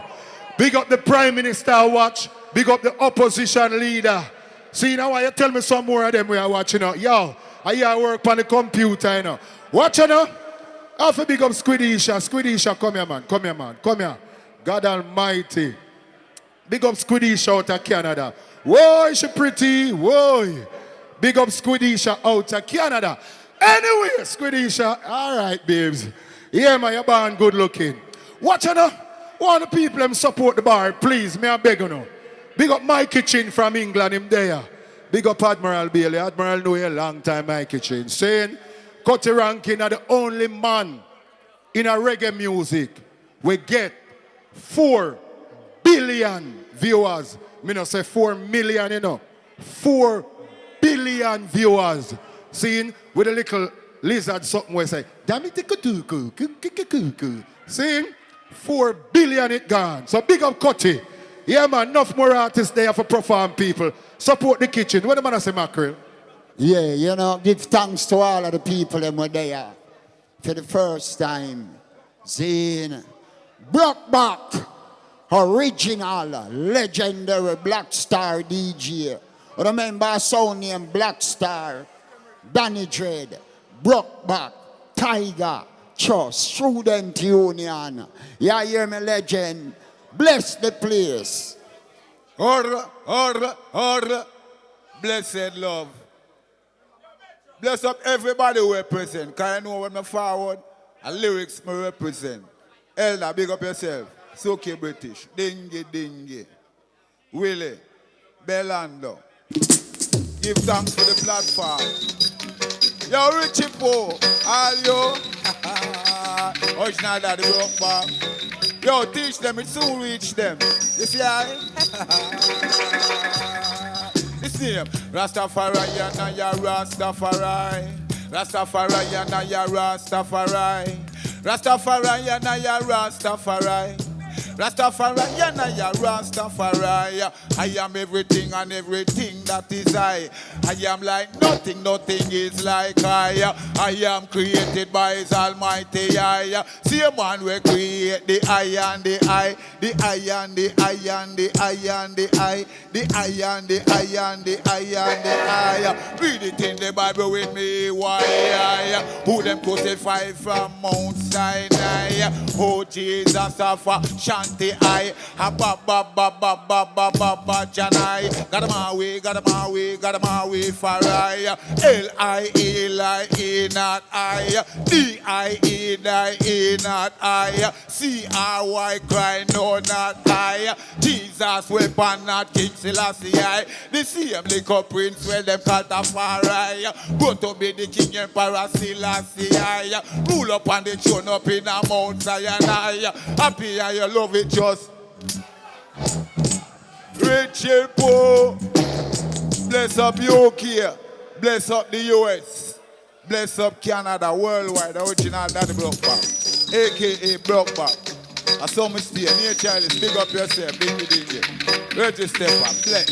Big up the Prime Minister watch, big up the opposition leader. See now why you tell me some more of them we are watching now. Yo, I hear work on the computer, you know. Watch you know. I have to big up Squidisha, come here, man. Come here. God Almighty. Big up Squidisha out of Canada. Whoa, she pretty. Whoa. Big up Squidisha out of Canada. Anyway, Squidisha. All right, babes. Yeah, man, you're born good looking. Watch you know. Want the people them support the bar, please. Me I beg you know. Big up my kitchen from England, him there. Big up Admiral Bailey. Admiral know a long time my kitchen. Saying Cutty ranking are the only man in a reggae music we get 4 billion viewers. Me not say 4 million, you know. 4 billion viewers. Seeing with a little lizard something we say, damn it, seeing 4 billion it gone. So big up Cutty. Yeah man, enough more artists there for perform people. Support the kitchen. What the man say, Mackerel? Yeah, you know, give thanks to all of the people that were there for the first time. Seeing Bruk, original, legendary Black Star DJ. Remember a sound named Black Star, Danny Dread, Bruk, Tiger, Trust, Student Union. Yeah, hear me, legend. Bless the place. Order. Blessed love. Bless up everybody who represent. Because I know when I forward, and lyrics me represent. Elder, big up yourself. Soke British. Dingy. Willie. Belando. Give thanks for the platform. Yo, Richie Poe, all you. Original daddy broke back. Yo, teach them, it soon reach them. You see how? Listen, Rastafari, yana ya Rastafari. Rastafari, yana ya Rastafari. Rastafari, yana ya Rastafari. Rastafari, yana ya Rastafari. I am everything and everything that is I. I am like nothing, nothing is like I. I am created by His Almighty I. See a man we create the I and the I. The I and the I and the I and the I. The I and the I and the I and the I. Read it in the Bible with me, why I. Who them crucified from Mount Sinai. Oh Jesus suffer, Shanti I. Ba ba ba ba ba ba ba ba Janai. Got him away, got him away, got him away for I. L-I-E-L-I-E not I. D-I-E-L-I-E not I. C-R-Y cry no not I. Jesus weapon not King Selassie I. The same liquor prince when them Catafari. Go to be the King Emperor Selassie I. Rule up on the throne up in a Mount Zion I. Happy I love it just. Richie Poe. Bless up UK. Bless up the US. Bless up Canada worldwide. The original Daddy Bruk back. AKA Bruk back. I saw me stay near Charlie. Big up yourself. Dingy dingy. Reggie step up. Bless.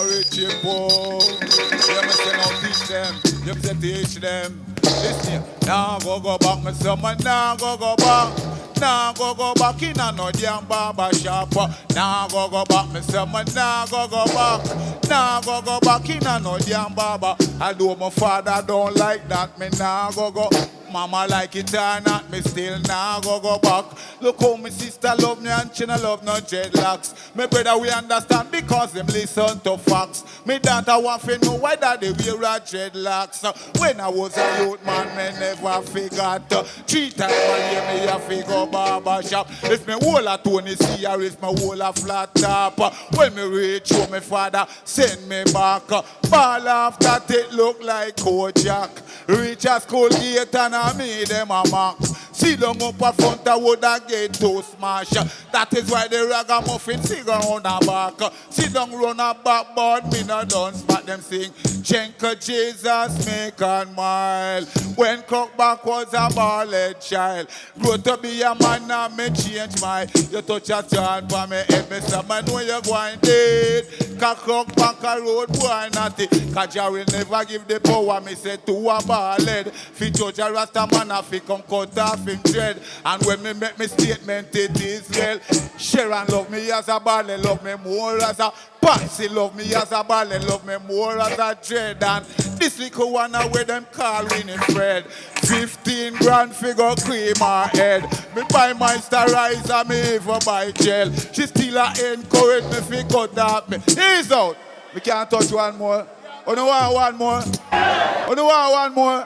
Richie Poe. You must say now teach them. You must say teach them. Listen. Now go back my summer. Now go back. Now go back in a no damn barber shop. Now go back, me say me now go back. Now go back in a no damn barber. Although my father don't like that, me now go. Mama like it or not, me still now go back. Look how my sister love me and she no love no dreadlocks. My brother we understand because them listen to facts. Me daughter want to know why that they wear a dreadlocks. When I was a youth man, me never forgot. 3 times a year me a figure barber shop. If me whole a Tony C or if me whole a flat top. When me reach home, my father send me back. Ball off that it look like Kojak. Reach a school gate and I made them a mark. See them up a front of wood a gate to smash. That is why the ragamuffin sing around the back. See them run a backboard, me no done spot them sing. Chenka Jesus make and mile. When Cockback was a bald child. Grow to be a man now me change my. You touch a child for me head, me say man know you going dead. Cockback a road boy natty. Cause you will never give the power me say to a bald head. Fi judge a rasta man a fi come cut off him dread. And when me make me statement it is well. Sharon love me as a bald, love me more as a Patsy love me as a ball, love me more as a dread. And this little one where them call Winnie Fred. 15 grand figure cream her head. Me buy my sterilizer, me even buy gel. She still a encourage me fi cut off me. Ease out. We can't touch one more. Oh no want one more. Oh no want one more.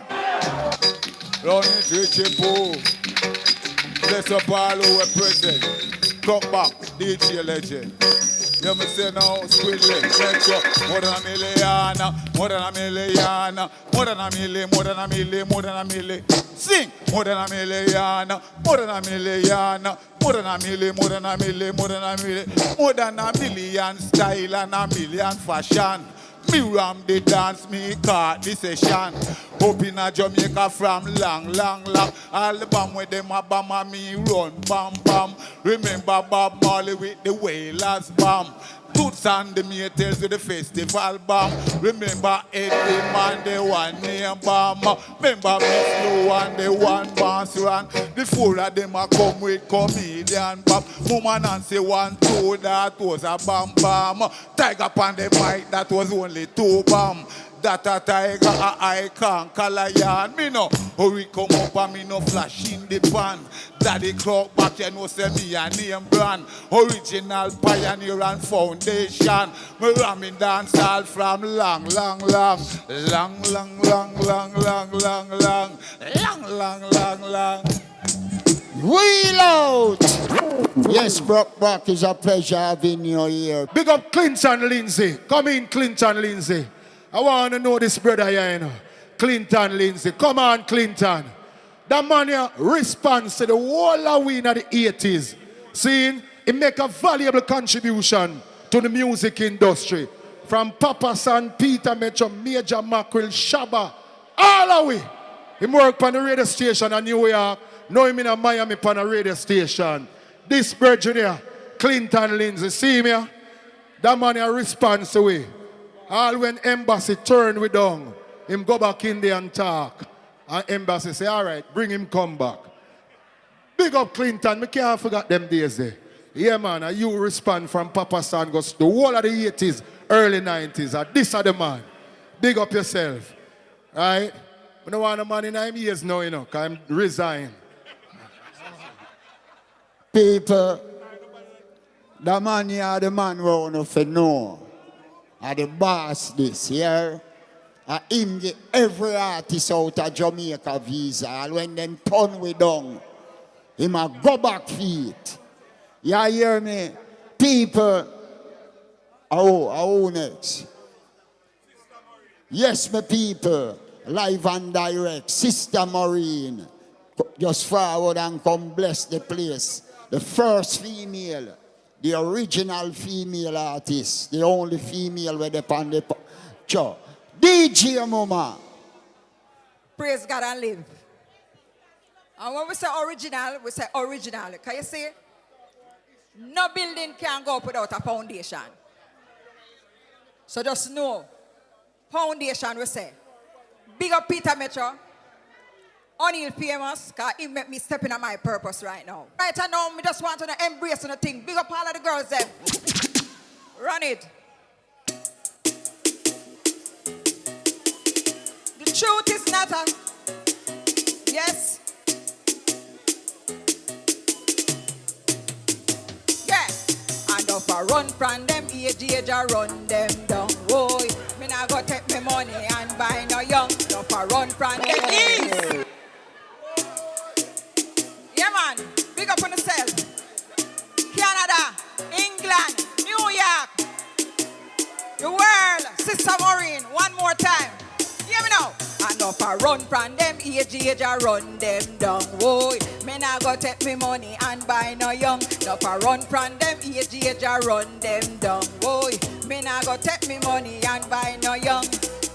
Run it Richie Poe. Bless up all who are present. Come back, DJ legend. You me say now, Squidly, Metro, more than a million, more than a million, more than a million, more than a million, more than a million. Sing, more than a million, more than a million, more than a million, more than a million, more than a million, more than a million style and a million fashion. Me ram the dance, me caught the session. Up in a Jamaica from long. All the bomb with them a bomb and me run, bam, bam. Remember Bob Marley with the Wailers bomb. Toots and the Metals with the festival bomb. Remember Eddie Man, the one name bomb. Remember Miss Lou and the one bounce run. The 4 of them a come with comedian bomb. Mama Nancy 1, 2, that was a bomb bomb. Tiger on the mic, that was only 2 bomb. That a tiger, I can't call a yarn. Me no hurry come up and me no flash in the pan. Daddy clock back, you know say me a name brand. Original pioneer and foundation. Me ramming dancehall from long. Wheel out. Yes, Bruk, it's a pleasure having you here. Big up Clinton Lindsay. Come in, Clinton Lindsay. I want to know this brother here, you know. Clinton Lindsay. Come on, Clinton. That man here responds to the whole of we in the 80s. See, he make a valuable contribution to the music industry. From Papa San, Peter Metro, Major Mackerel, Shabba, all the way. He work on the radio station in New York. Now him in Miami on a radio station. This virgin here, Clinton Lindsay, see me? That man here responds away. All when embassy turn we down, him go back in there and talk. And embassy say, all right, bring him come back. Big up Clinton, me can't forget them days there. Yeah man, and you respond from Papa San goes the whole of the 80s, early 90s. And this are the man. Big up yourself. Right? I don't want a man in 9 years now, you know, because I'm resign. People, the man here, the man round of the know. And the boss this, yeah? And him get every artist out of Jamaica visa. And when them turn we down, him a go back feet. You hear me? People, oh next. Yes, my people, live and direct, Sista Maureen. Just forward and come bless the place. The first female, the original female artist, the only female with the pan the show. DJ Mama. Praise God and live. And when we say original, we say original. Can you see? No building can go up without a foundation. So just know, foundation we say. Big up Peter Metro. O'Neal famous, because he make me step into my purpose right now. Right now, I just want to embrace the thing. Big up all of the girls there. Run it. The truth is not a... Yes. Yeah. And if I run from them, age I run them down. Boy, me not go take me money and buy no young. If I run from them, east. Yeah, man. Big up on the cell. Canada, England, New York, the world. Sista Maureen, one more time. Hear me now. And if I run from them, age I run them down. Boy, me not go take me money and buy no young. If I run from them, age I run them down. Boy, me not go take me money and buy no young.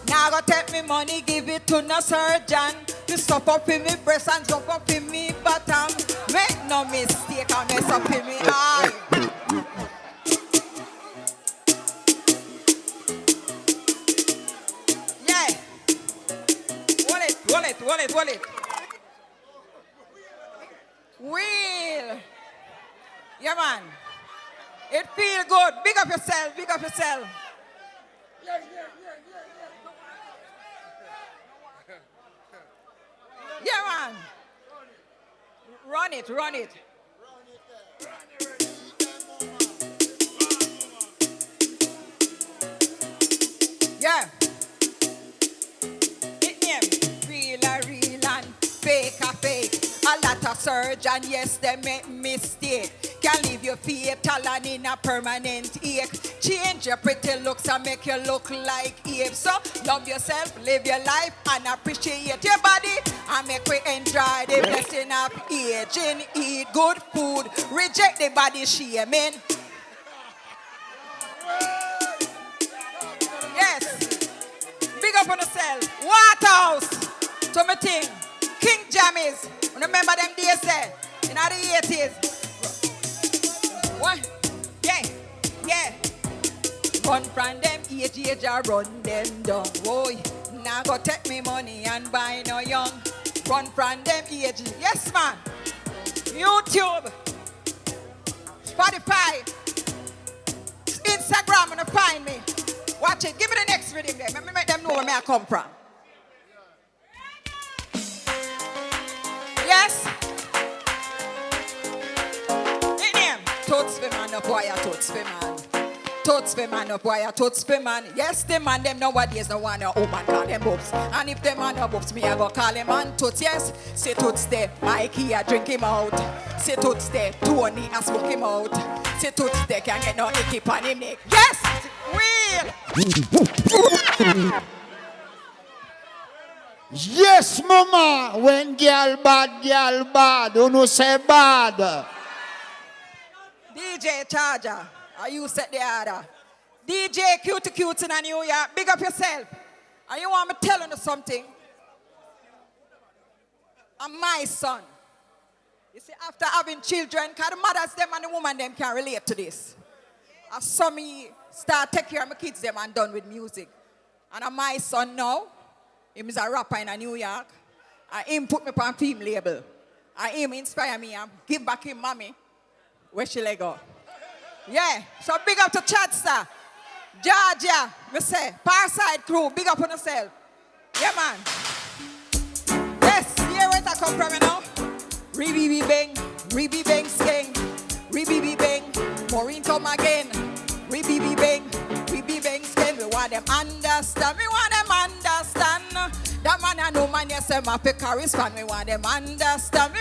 Now go take me money, give it to no surgeon. To stop up in me breast and drop up in me bottom. Make no mistake, I mess up in me eye. Yeah. Hold it. Wheel. Yeah, man. It feel good. Big up yourself. Yeah, man. Run it. Yeah. It name real and fake. A lot of surgeon, yes, they make mistake. Can leave you fatal and in a permanent ache. Change your pretty looks and make you look like Eve. So love yourself, live your life and appreciate your body. And make we enjoy the blessing of aging. Eat good food, reject the body shaming. Yes. Big up on yourself. Waterhouse. So me think. King Jammies. Remember them days there? In the 80s. What? Yeah. Run from them age I run them down. Boy, now go take me money and buy no young. Run from them age. Yes, man. YouTube, Spotify, Instagram, and find me. Watch it. Give me the next rhythm there. Let me make them know where I come from. Yes. Toots for man, no boy, a toots for man. Toots for man up, why a toots for man? Yes, the man them nowadays no want a woman call them boobs. And if them man no boobs, me I go call them man toots. Yes, say toots there, Mikey I drink him out. Say toots there, Tony I smoke him out. Say toots there, can't get no icky on him neck. Yes, we. Yes, mama, when girl bad, you know say bad. DJ Charger, are you set the order? DJ Cutty in New York, big up yourself. And you want me to tell you something? I'm my son. You see, after having children, because the mothers them and the woman them can relate to this. I saw me start take care of my kids them and done with music. And I'm my son now. Him is a rapper in New York. And him put me on film label. And him inspire me and give back him mommy. Where she let go? Yeah, so big up to Chadster, Georgia, me say, Parside crew, big up on yourself. Yeah, man. Yes, here where I come from, you know? Ribby bang, skeng, Ribby bang, Maureen come again. Ribby bang, skeng. We want them understand, That man I know man, yes, I'm a Pekaris fan. We want them understand,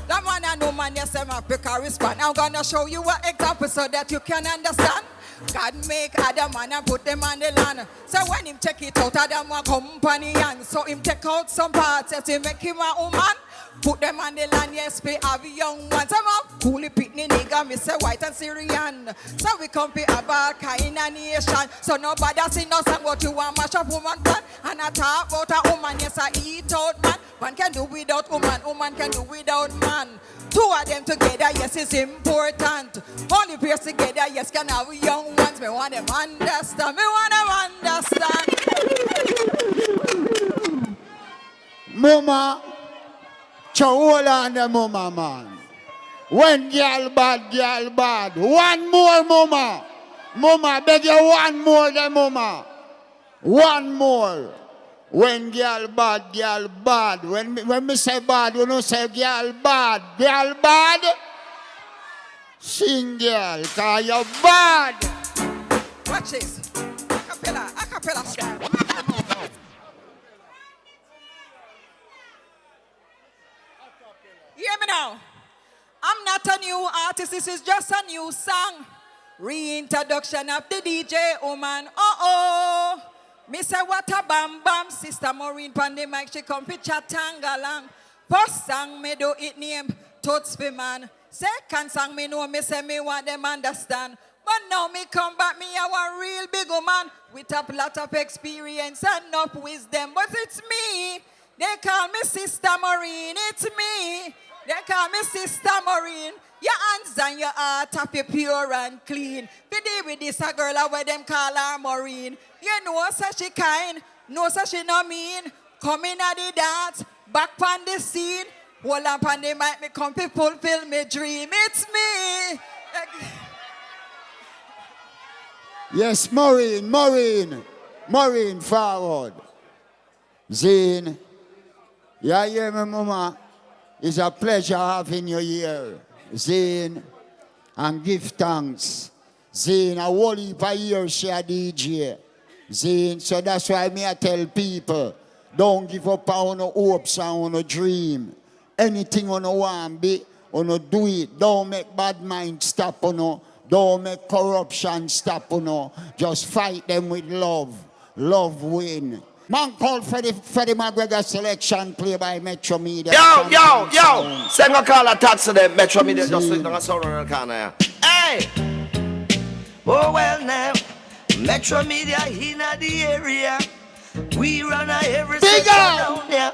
That man I know man, yes, I'm a Pekaris fan. I'm gonna show you an example so that you can understand. God make Adam man and put them on the land. So when him check it out, Adam a company and so him take out some parts, yes, he make him a woman. Put them on the land, yes, we have young ones. I'm a coolie pitney nigga, me say white and Syrian. So we come to a bad kind of nation. So nobody sing no song what you want mash up woman plan. And I talk about a woman, yes, I eat out man. Man can do without woman can do without man. Two of them together, yes, it's important. Only pairs together, yes, can have young ones. Me want them understand, Mama, hold on the mama, man. When girl bad. One more, mama. Mama, beg you one more, the mama. One more. When girl bad. When me say bad, you know say girl bad. Girl bad. Sing girl, cause you bad. Watch this. Acapella style. Hear me now. I'm not a new artist, this is just a new song. Reintroduction of the DJ woman. Me say what a bam bam. Sista Maureen pan the mic, she come fi chat tangalang. First song me do it name Toots for man. Second song me know me say me want them understand. But now me come back, me a one real big woman with a lot of experience and enough wisdom. But it's me. They call me Sista Maureen. It's me. They call me Sista Maureen. Your hands and your heart have you pure and clean. We deal with this a girl where them call her Maureen. You know so she kind, know so she no mean. Come in at the dance, back on the scene. Hold up on the mic, me come to fulfill me dream. It's me. Yes, Maureen, forward. Zane, you hear me, mama? It's a pleasure having you here, Zane, and give thanks. Zane, a whole heap of years she a DJ. Zane, so that's why me I tell people, don't give up on your hopes and on your dream. Anything on your want be, on your do it. Don't make bad mind stop on you. Don't make corruption stop on you. Just fight them with love. Love win. Man called Freddie McGregor selection play by Metro Media. Yo. Send a call a taxi them. Metro Media just sitting on a sound on the corner. Hey! Oh well now. Metro Media in the area. We run a every Big down there.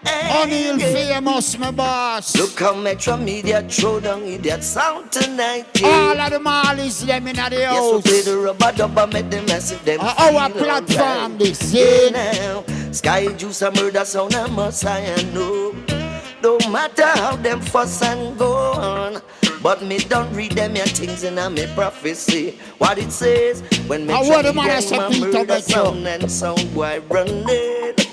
O'Neal famous, my boss. Look how Metro Media throw down in that sound tonight. All of the mallies them in the house. Yes, we play the rubber dubber, make them massive them. Our platform, this now. Sky Juice a murder sound, I must I know. No matter how them fuss and go on. But me don't read them your things in a me prophecy. What it says when me try to get my murder sound and sound boy run it.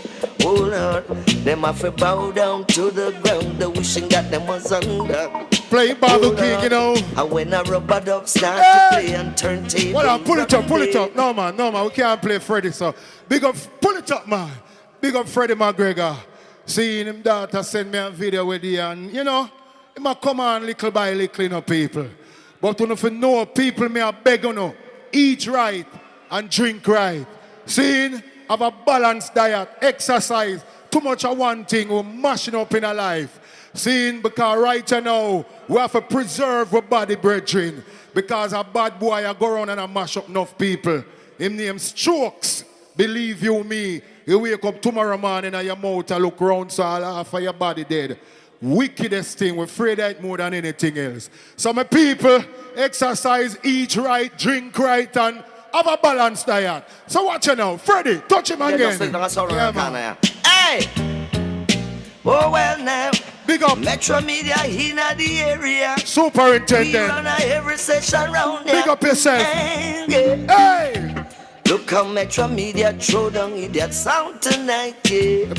Oh Lord, them have to bow down to the ground. The wishing that them was under. Play Bible King, you know. And when a rubber dub start to play and turntable. Hold on, pull it up. No man, we can't play Freddie, so. Big up, pull it up, man. Big up Freddie McGregor. Seeing him daughter send me a video with you, and you know, he might come on little by little, you know, people. But if you know people, me I beg you know, eat right and drink right. Seeing, have a balanced diet, exercise. Too much of one thing, we're mashing up in our life. Seeing, because right now, we have to preserve our body, brethren. Because a bad boy, I go around and I mash up enough people. Him name Strokes. Believe you me, you wake up tomorrow morning and your mouth and look around so all half of your body dead. Wickedest thing, we're afraid of it more than anything else. So my people, exercise, eat right, drink right, and have a balanced diet. So watch it now. Freddie, touch him again. Yeah, man. Hey! Oh well now. Big up. Metro Media in the area. Superintendent. We run every session round there. Big up yourself. Hey! Look how Metro Media throw down idiot sound tonight, yeah. The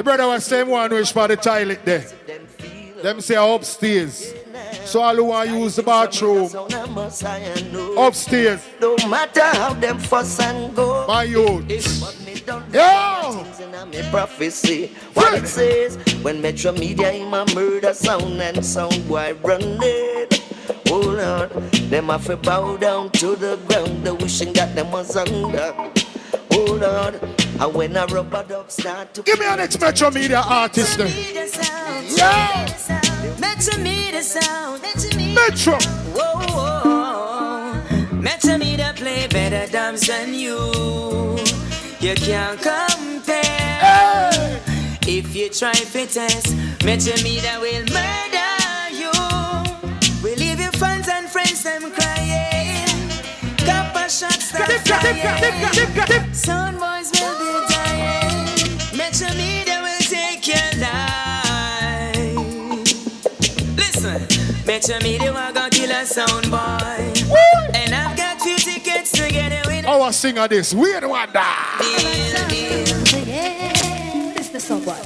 brother was same one wish for the toilet there. Them say upstairs. So all who want to use the bathroom. Upstairs. No matter how them fuss and go. My youth. Yo! Prophecy. What it says when Metro Media in my murder sound and sound boy run it. Oh Lord, them have to bow down to the ground. The wishing that them was under. Oh Lord, and when a rubber dub start to give me an next Metro Media artist there. Yeah. Metro Media sound. Metro. Whoa. Metro Media play better drums than you. You can't compare. Hey. If you try to test, Metro Media will murder you. We leave your fans and friends them crying. Copper shots start flying. Sound boys will be dying. Metro Media will take your life. Listen, Metro Media will go kill a sound boy. And I've got few tickets to get it with. Our singer this weird one. This the song boy.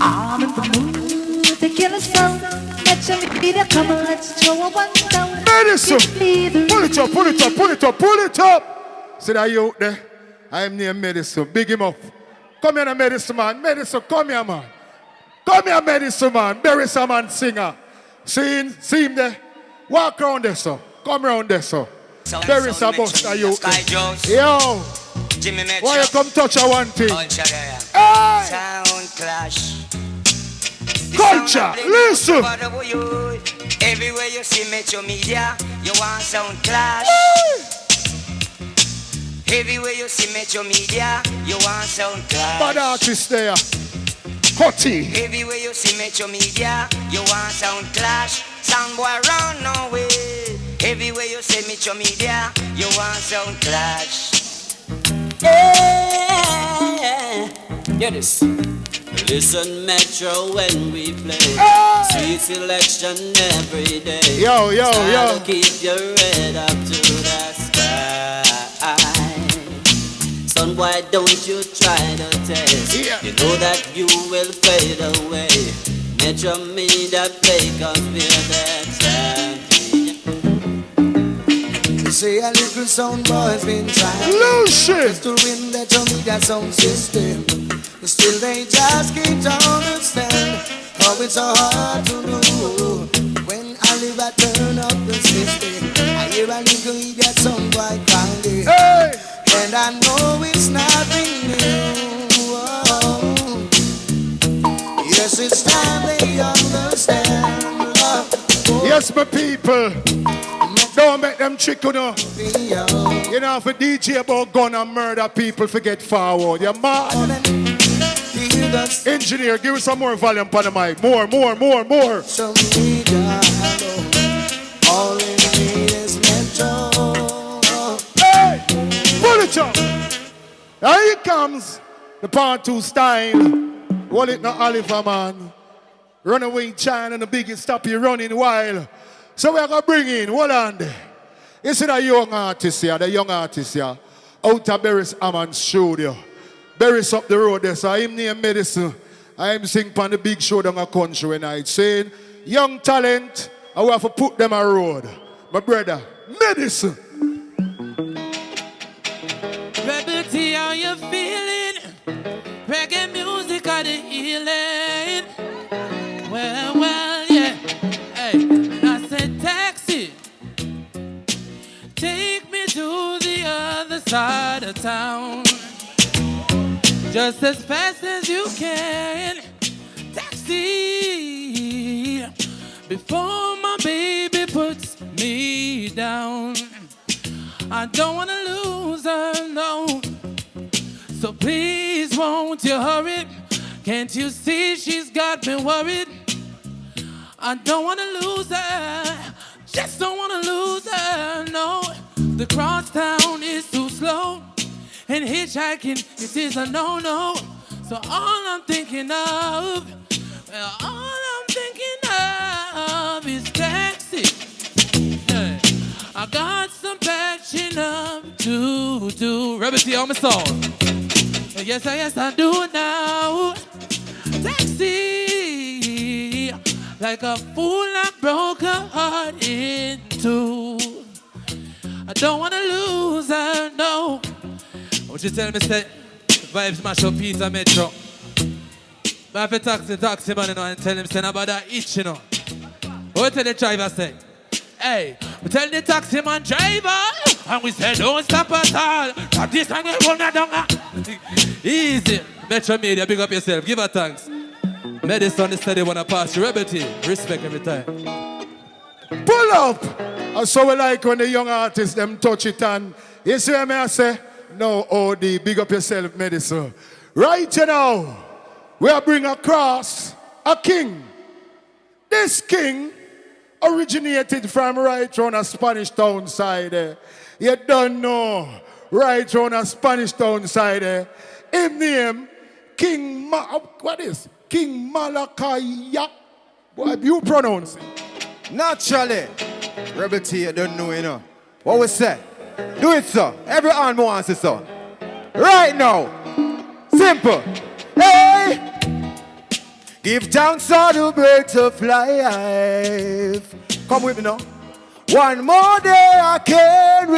I'm in the mood to kill a sound. Metro Media, come on, let's throw a one down. Medicine. Pull it up. See that you out there? I'm near Medicine. Big him up. Come here, Medicine man. Medicine, come here, man. Come here, Medicine man. Bury some man singer. See him there? Walk around there, sir. Come around there, sir. Bury some buster you. Yo. Why you come touch a one thing? Hey. Sound clash. Culture, listen. Everywhere you see Metro Media, you want sound clash. Everywhere you see Metro Media, you want sound clash. Bad artist there. Cutty. Everywhere you see Metro Media, you want sound clash. Sound boy run away. Everywhere you see Metro Media, you want sound clash. Yeah. Hear this. Listen, Metro, when we play. Sweet selection every day. Yo. Keep your head up to the sky. Son, why don't you try to test? Yeah. You know that you will fade away. Metro Media play, cause we're that champion. They say a little sound boy's been trying just to win Metro Media sound system. But still they just can't understand how it's so hard to do. When Oliver turn up the system, I hear a little idiot sound boy calling. And I know it's nothing new. Yes, it's time they understand. Yes, my people. Don't make them trick you know. You know, if a DJ about gun and murder people, forget forward. You're mad. Engineer, give us some more volume on the mic. More. So all in me is Metro. Hey, pull it up. Here it comes. The part 2 style. Well, it not Oliver, man. Runaway China, the biggest stop you running while. So we're going to bring in, hold on there. You see the young artist here, out of Barris Hammond studio. berries up the road there. So I'm near medicine. I'm sing on the big show down a country when I saying, young talent, I will have to put them on road. My brother, medicine. Rebel T, how you feeling? Reggae music are the healing. Well, yeah. Hey, and I said taxi. Take me to the other side of town. Just as fast as you can. Taxi. Before my baby puts me down. I don't want to lose her, no. So please won't you hurry? Can't you see she's got me worried? I don't want to lose her. Just don't want to lose her, no. The cross town is too slow. And hitchhiking, it is a no-no. So all I'm thinking of, is taxi. Yeah. I got some patching up to do. Rebel T on my song. Yes, I do now. Taxi. Like a fool I broke her heart in two. I don't want to lose her, no. What you tell me, say, vibes mash up Peter Metro. But if you taxi man, you know, and tell him, say, about that itch, you know. What tell the driver, say? Hey, we tell the taxi man driver, and we say, don't stop at all. But this time we run down. Easy. Metro Media, big up yourself. Give her thanks. Medicine is steady when I pass you. Rebel T, respect every time. Pull up! And so we like when the young artists, them touch it and, you see what I say? No, OD, big up yourself, medicine. Right you now, we are bring across a king. This king originated from right around a Spanish town side there. You don't know, right around a Spanish town side there. His name, what is? King Malakaya. What you pronounce it? Naturally. Rebel T, you don't know, you know. What we say? Do it, sir. Every hand wants it, sir. Right now. Simple. Hey! Give thanks to the birds of life. Come with me now. One more day I can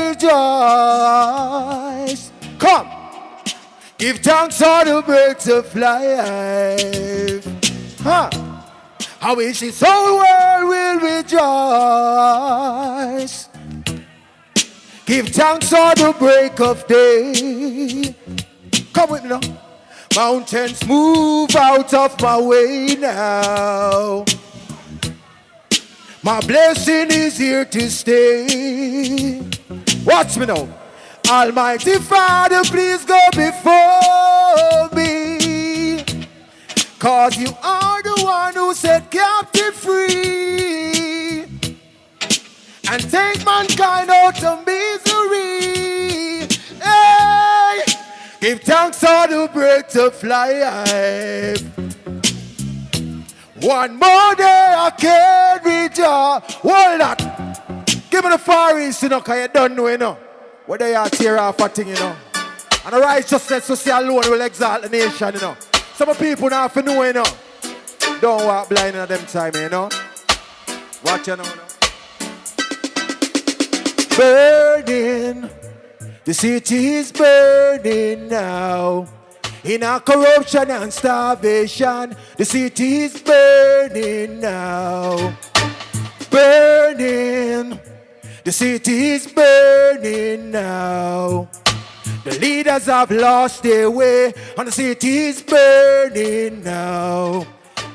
rejoice. Come. Give thanks to the birds of life. Huh? I wish this whole world will rejoice. Give thanks on the break of day. Come with me now. Mountains move out of my way now. My blessing is here to stay. Watch me now. Almighty Father, please go before me. Cause you are the one who set captive free. And take mankind out of misery. Hey! Give thanks on the breath of life. One more day I can't reach ya. Hold that. Give me the Far East, you know, cause you don't know, you know. Where they are tear off a thing, you know. And the righteousness to say alone will exalt the nation, you know. Some people now have to know, you know. Don't walk blind at them time, you know. Watch you now. Burning. The city is burning now. In our corruption and starvation, the city is burning now. Burning. The city is burning now. The leaders have lost their way, and the city is burning now.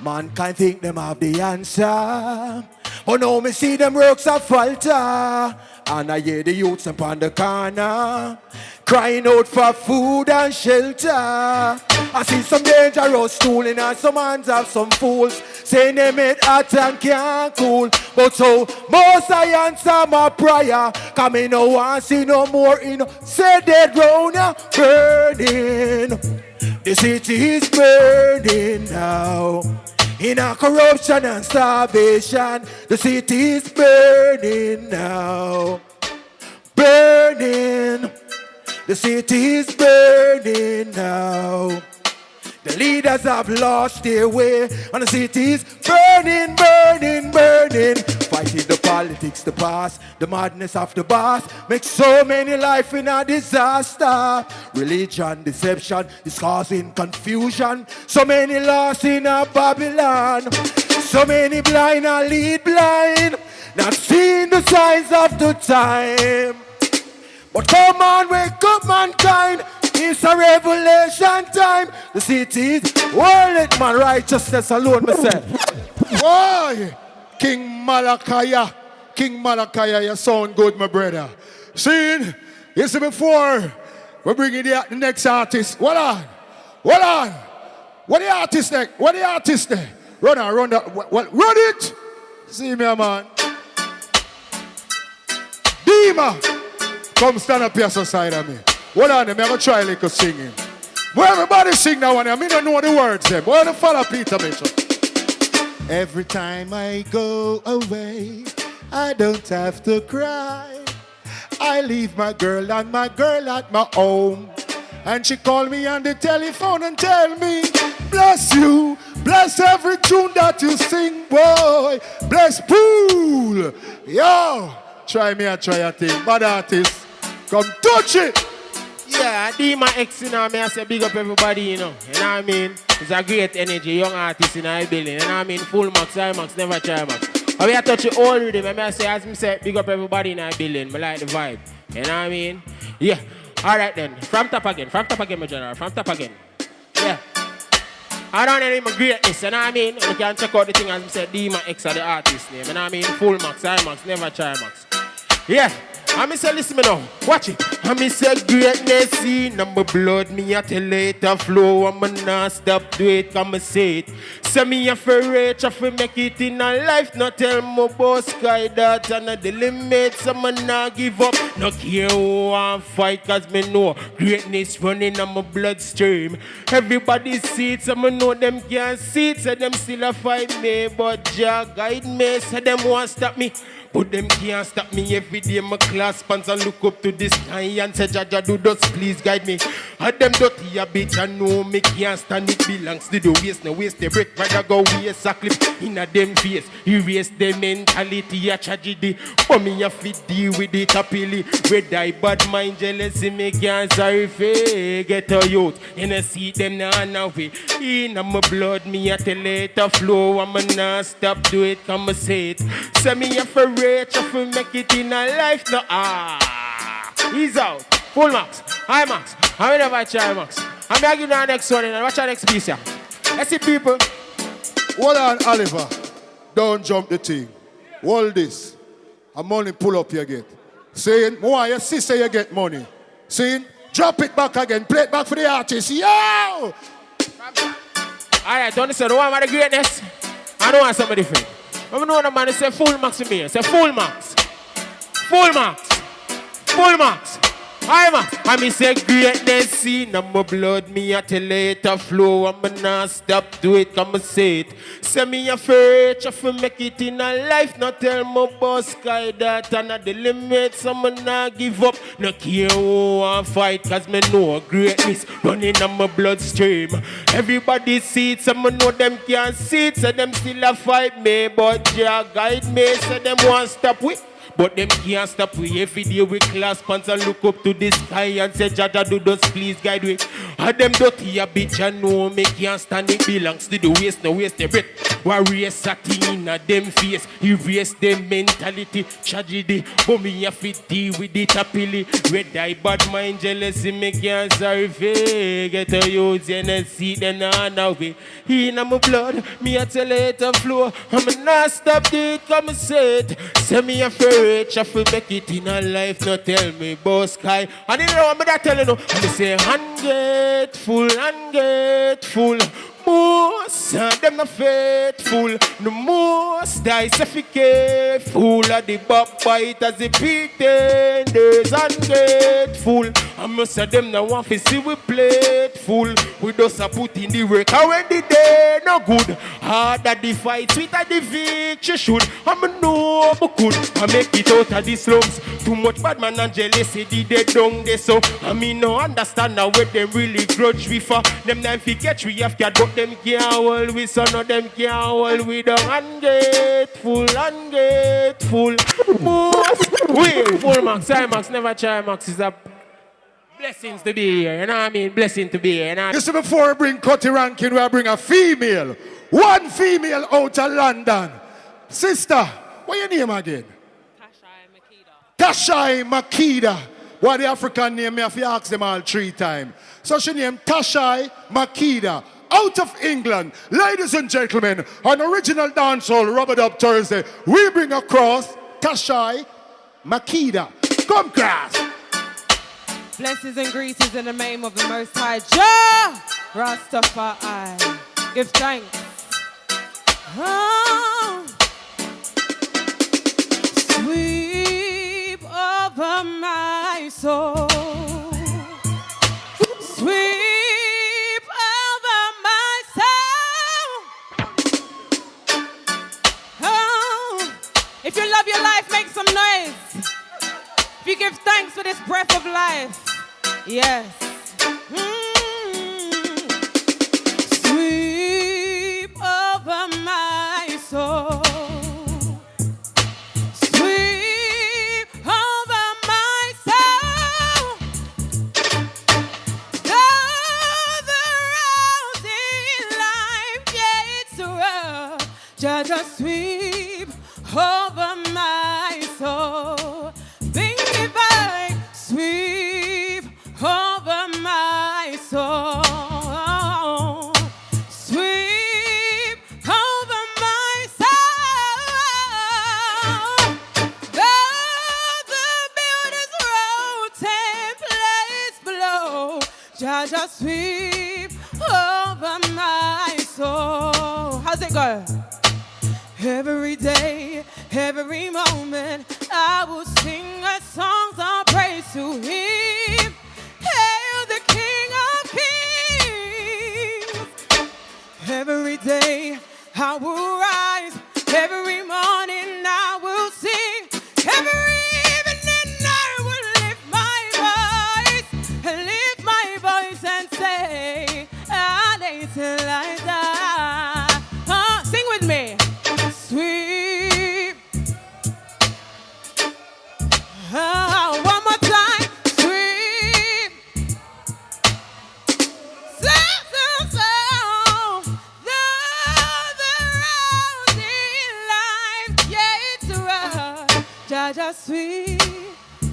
Mankind think them have the answer, but now me see them works a falter. And I hear the youths upon the corner crying out for food and shelter. I see some dangerous tooling and some hands have some fools saying they made hot and can't cool. But so most I answer my prayer, cause me no want see no more in say dead round burning. The city is burning now. In a corruption and starvation, the city is burning now. Burning. The city is burning now. The leaders have lost their way, and the city is burning, burning, burning. Fighting the politics, the past, the madness of the boss makes so many life in a disaster. Religion, deception is causing confusion. So many lost in a Babylon. So many blind are lead blind, not seeing the signs of the time. But come on, wake up, mankind. It's a revelation time. The city is world, man. Righteousness alone, myself. Boy, King Malakaya. King Malakaya, you sound good, my brother. See, you see before we bring in the next artist. Hold on. Hold on. What the artist next? What the artist there? Run on, run that. Run it. See me, man. Dima. Come stand up here so side of me. Hold on, I'm going to try a little singing. But everybody sing that one. I mean, I don't know the words them. Where the follow Peter Mitchell? Every time I go away, I don't have to cry. I leave my girl and my girl at my home. And she call me on the telephone and tell me, bless you, bless every tune that you sing, boy. Bless Pool. Yo, try me and try a thing. Bad artist. Come touch it. Yeah, Dima X, you know, I say big up everybody, you know. You know what I mean? It's a great energy, young artist in our building. You know what I mean? Full max, high max, never try max. And we are touching all rhythm. I say, as I say, big up everybody in our building. I like the vibe. You know what I mean? Yeah. All right then. From top again, my general. From top again. Yeah. I don't know my greatness, you know what I mean? You can check out the thing as I said, Dima X are the artist name. You know what I mean? Full max, high max, never try max. Yeah. I me say, listen me now, watch it. I me say, greatness in my blood, me a tell it a flow. I'm not stop do it, come say it. Say me a for reach, I for make it in a life. Not tell me about sky that and the limits. I'm not give up, no care who I fight, cause me know greatness running on my bloodstream. Everybody see it, so me know them can't see it. So them still a fight me, but Jah guide me. So them won't stop me. But them can't stop me every day. My class pants and look up to the sky and say, Jaja, do those, please guide me. And them dirty a bitch, I know me can't stand it. Belongs to the waste, no waste the breath. Rather go waste a clip in a them face. Erase the mentality, a tragedy. But me a fit deal with it happily. Red die bad mind, jealousy, me can't sorry for. Get a youth, and I see them now way. In my blood, me a tell it a flow. I'm not stop do it, come say it. Say me a for reach, if we make it in a life, no, he's out. Full max, high max, I will never try max. I'm going to give you the next one and watch our next piece here. Let's see people. Hold on, Oliver. Don't jump the thing. Hold this. I'm only pull up you get. Saying, more your sister you get money. Saying, drop it back again, play it back for the artist. Yo! Alright, don't listen, don't want the greatness. I don't want somebody different. I know the man say full max to me. Say full max. Full max. Full max. High max. I me say greatness in my blood. Me a tell it a flow. I'm not stop do it. Come say it. Say me a first if we make it in a life. Not tell my boss sky that and at the limits. I'm not give up. No care who I fight. Cause me know greatness running on my bloodstream. Everybody see it. Some know them can't see it. So them still a fight me. But Jah guide me. So them won't stop with. But them can't stop we every day we class pants and look up to the sky and say, Jaja, do those, please guide we. And them dirty a bitch and know me can't stand it. Belongs to the waste, no waste the breath. Warrior satin in a them face. Erase them mentality, tragedy. But me a fit deal with it happily. Red eye, bad mind, jealousy, me can't sorry for. Get a use and see them now way. In my blood, me a tell it a flow. I'm not stop it, come say it. Say me a rich if we make it in a life, no tell me about sky. And you know what I'm telling you? I say, and get full, most them not faithful. The most I say careful. Of the backbiters, the pretenders, ungrateful. And most of them now want to see we playful. We just a put in the work. And when the day no good, harder the fight, sweeter the victory should. I'm know I could. I make it out of the slums. Too much bad man and jealousy, the dead down there. So I mean no understand now what them really grudge we for. Them time fi catch we have cat, but them can't hold we. So no them can't hold we down. Ungrateful. Most we full max, high max, never try max is a blessings to be here. You know what I mean? Blessing to be here. You know? You see, before I bring Cutty ranking, I bring a female. One female out of London. Sister, what your name again? Tashai Makida. What the African name? Me have to ask them all 3 times. So she named Tashai Makida. Out of England, ladies and gentlemen, on original dancehall Rubber Dub Thursday, we bring across Tashai Makida. Come cross. Blessings and greases in the name of the Most High Jah Rastafari. Give thanks. Oh. Sweep over my soul. Sweep over my soul. Oh. If you love your life, make some noise. If you give thanks for this breath of life, yes. Sweep over my soul. Sweep over my soul. Though the road in life gets rough, just sweep over my soul. Sweep over my soul. Sweep over my soul. Though the builders wrote and place below, just sweep over my soul. How's it go? Every day, every moment, I will sing a songs of praise to Him. Hail the King of Kings. Every day, I will rise. Every morning, I will sing. Every evening, I will lift my voice and say, I till I die. Sing with me. Sweep. One more time. Sweep. So. The road in life, yeah, it's rough. Just sweep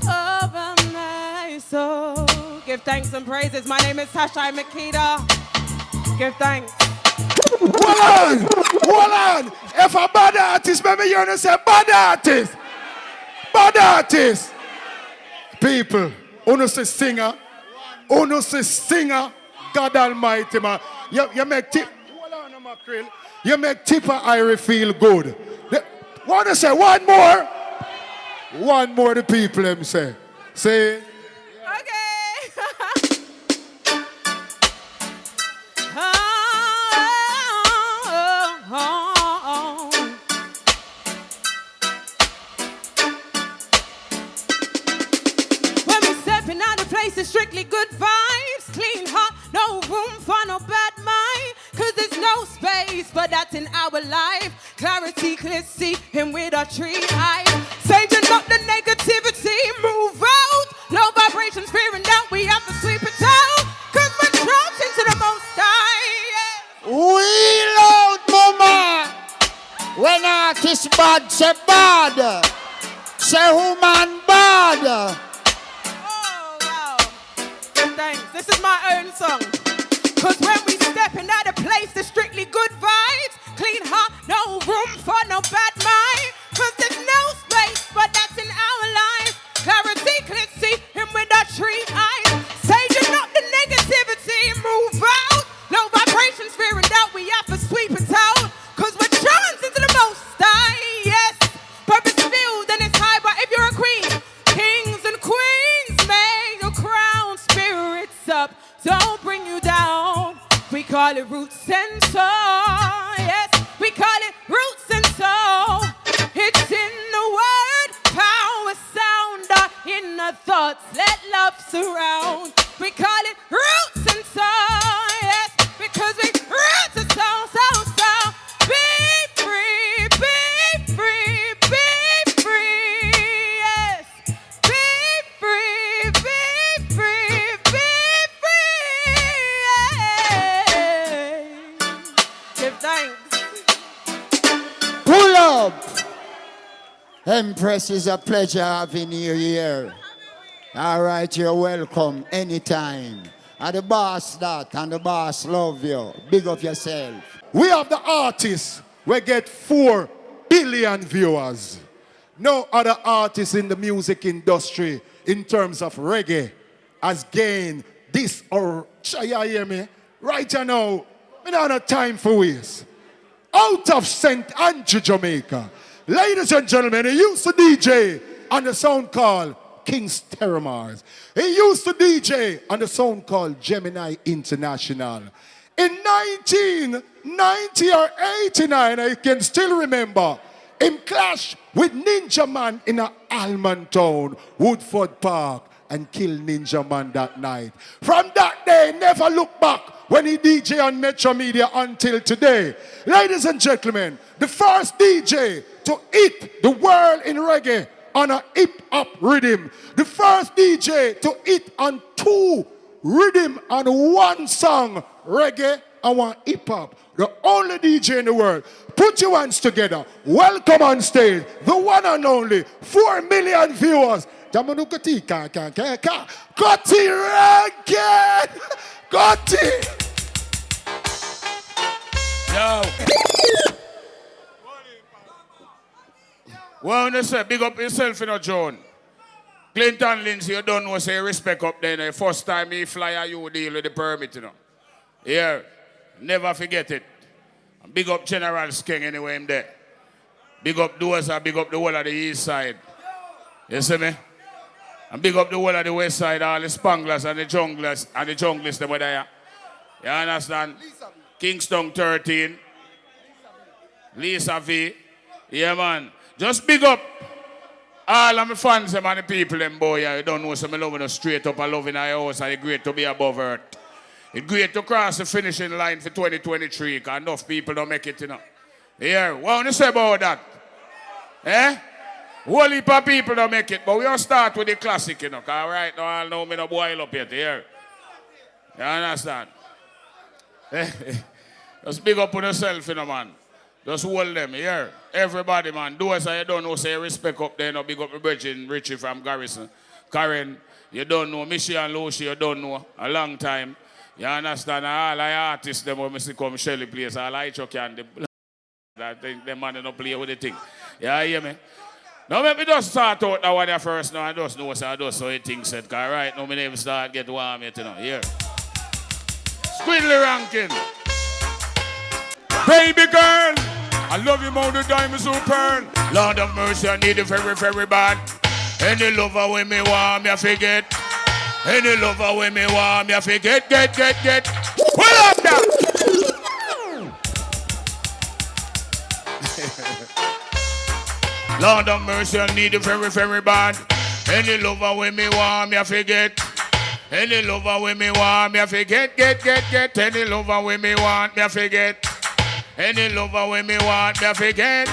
over my soul. Give thanks and praises. My name is Tashai Makida. Give thanks. Hold on. If a bad artist, maybe you're going to say bad artist. Bad artist. People, uno say singer. Uno say singer. God Almighty, man. You make tip. Hold on, Mackerel. You make Tipper Irie feel good. Want to say one more? One more, the people, them say. Say it. It's strictly good vibes, clean heart, no room for no bad mind. Cause there's no space, but that's in our life. Clarity, clear, see him with our tree eyes. Saging up the negativity, move out. Low vibrations, fear and doubt, we have to sweep it out. Cause we're dropped into the most high. Yeah. We loud, mama. When artists bad, say bad. Say woman bad. Thanks. This is my own song. Cause when we step in at a place, there's strictly good vibes. Clean heart, no room for no bad mind. Cause there's no space, but that's in our life. Clarity, clear, see him with our tree eyes. Saging up the negativity, move out. No vibrations, fear and doubt. it roots and soul. Yes, we call it roots and soul. It's in the word, power, sound, in the thoughts, let love surround. We call it roots and soul. Yes, because we roots and soul, soul, soul. Be free, be free, be free. Yes, be free, be free, be free. Yes. Give thanks. Pull up. Empress, is a pleasure having you here. All right, you're welcome anytime. And the boss that, and the boss love you. Big up yourself. We have the artists. We get 4 billion viewers. No other artist in the music industry in terms of reggae has gained this or you hear me? Right now, we don't have time for waste. Out of St. Andrew, Jamaica. Ladies and gentlemen, he used to DJ on the sound called King's Terramars. He used to DJ on the sound called Gemini International. In 1990 or 89, I can still remember, him clash with Ninja Man in a Almond Town, Woodford Park, and kill Ninja Man that night. From that day, never look back when he DJ on Metro Media until today. Ladies and gentlemen, the first DJ to hit the world in reggae on a hip-hop rhythm. The first DJ to hit on 2 rhythm and 1 song, reggae and 1 hip-hop. The only DJ in the world. Put your hands together. Welcome on stage, the one and only 4 million viewers. Cutty Rankin! Cutty! Yo. Well, you say, big up yourself, you know, John. Clinton Lindsay, you don't know, say respect up there. The first time he fly, you deal with the permit, you know. Yeah, never forget it. And big up General Skeng anyway, him there. Big up Dozer, big up the whole of the east side. You see me? And big up the whole of the west side, all the Spanglers and the junglers, them were there. You understand? Kingston 13. Lisa V. Yeah, man. Just big up all of my fans and the people, them boy. You don't know, so I'm loving us straight up. I love in our house, and it's great to be above earth. It's great to cross the finishing line for 2023, because enough people don't make it, you know. Yeah, what do you say about that? Eh? Whole heap of people don't make it, but we all start with the classic, you know, because right now I know me no boil up yet, here. You understand? Just big up on yourself, you know, man. Just hold them, here. Everybody, man. Those you don't know, say respect up there, no big up my Reggie, Richie from Garrison. Karen, you don't know. Michelle and Lucy, you don't know. A long time. You understand? All the artists, them when I see come Shelly place, all Icho can, I think them man don't play with the thing. Yeah, hear me? Now let me just start out that one there first now. I just know so I just so it things said. Cause right now my name start get warm yet, you know. Here. Squidly ranking. Baby girl, I love you more than diamonds or pearl. Lord of mercy, I need it very, very bad. Any lover when me want me, I forget. Any lover when me want me, I forget. Get. Pull up now. Lord of mercy, I need it very, very bad. Any lover when me want me, I forget. Any lover when me want me, I forget. Get. Any lover when me want me, I forget. Any lover when me want me, I forget.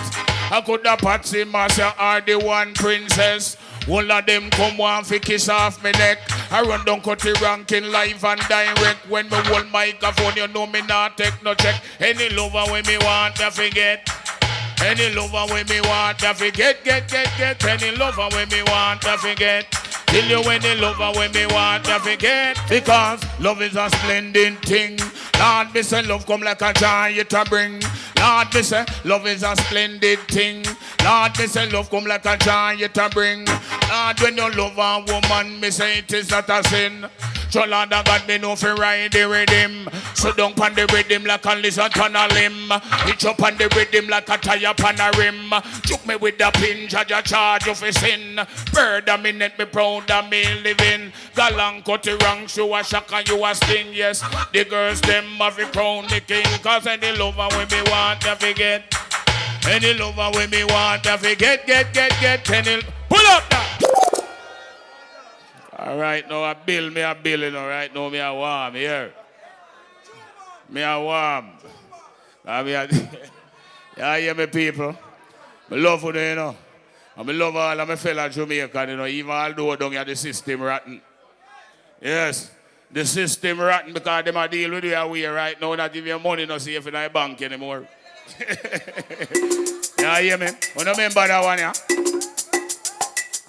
I could have Patsy Master or the one princess. All of them come one fi kiss off me neck. I run down Cutty ranking live and direct. When me hold microphone, you know me not take no check. Any lover when me want me, I forget. Any lover when me want me, I forget. Get. Any lover when me want me, I forget. Till you any lover when me want me, I forget. Because love is a splendid thing. Lord, me say love come like a giant to bring. Lord, me say love is a splendid thing. Lord, me say love come like a giant to bring. Lord, when you love a woman, me say it is not a sin. Jolanda got me no fi ride the rhythm. So don't pan the rhythm like a lizard on a limb. Icho pan the rhythm like a tire pan a rim. Choke me with the pin, Jaja charge you fi sin. Bird a minute, me proud of me living. Galang Cutty rank, you a shock and you a sting, yes. The girls them have a crown the king. Cause any lover when me want to forget. Any lover when me want to forget, get. Any, pull up that. All right, now I bill, you know, right now me a warm here. Me a warm. Yeah, hear me people. I love you, you know. And I love all of my fellow Jamaican, you know, even although down here the system rotten. Yes, the system rotten because them a deal with you away right now, not give you money, no safe in the bank anymore. Yeah, hear me? You don't remember that one, yeah?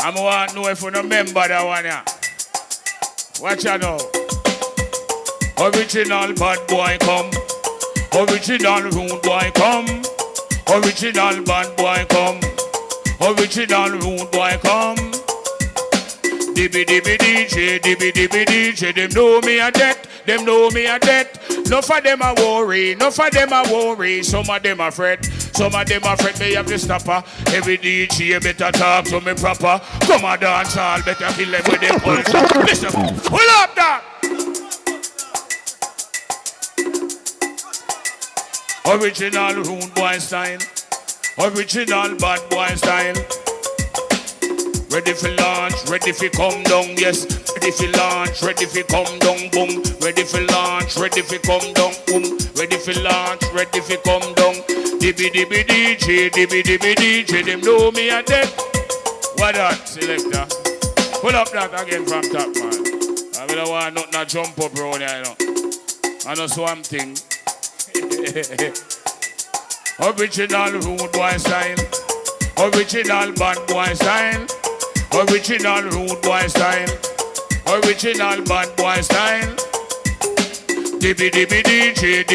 I want to know if you don't remember that one, yeah? Watch out now. Original bad boy come. Original rude boy come. Original bad boy come. Original rude boy come. Dibby DJ, them know me a debt, them know me a debt. No for them a worry, no for them a worry. Some of them a fret, some of them a fret. Me have to stopper. Every DJ better talk to me proper. Come a dance all, better kill them with the culture. Listen, pull up that. Original rude boy style, original bad boy style. Ready for launch, ready for come down, yes. Ready for launch, ready for come down, boom. Ready for launch, ready for come down, boom. Ready for launch, ready for come down. Dibby DJ, them know me a dead. What that, selector? Pull up that again from top, man. I don't want nothing to jump up around here, you know. I know swamp thing. Original rude boy style. Original bad boy style. Original rude boy style. Original bad boy style. Dibby DJ,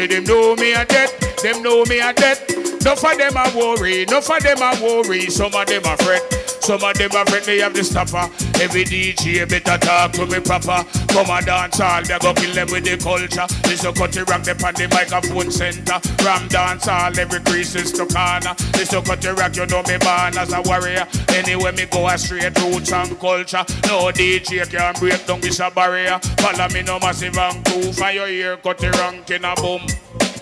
them know me a debt, them know me a debt. No for them a worry, no for them a worry. Some of them a fret, some of them a fret. Me have the stopper. Every DJ better talk to me proper. Come and dance all, they go kill them with the culture. Listen Cutty rock them on the microphone center. Ram dance all, every crease is to corner. Listen Cutty rock, you know me born as a warrior. Anyway me go a straight roots and culture. No DJ can break down this a barrier. Follow me no massive and cool. From your ear Cutty ranking a boom.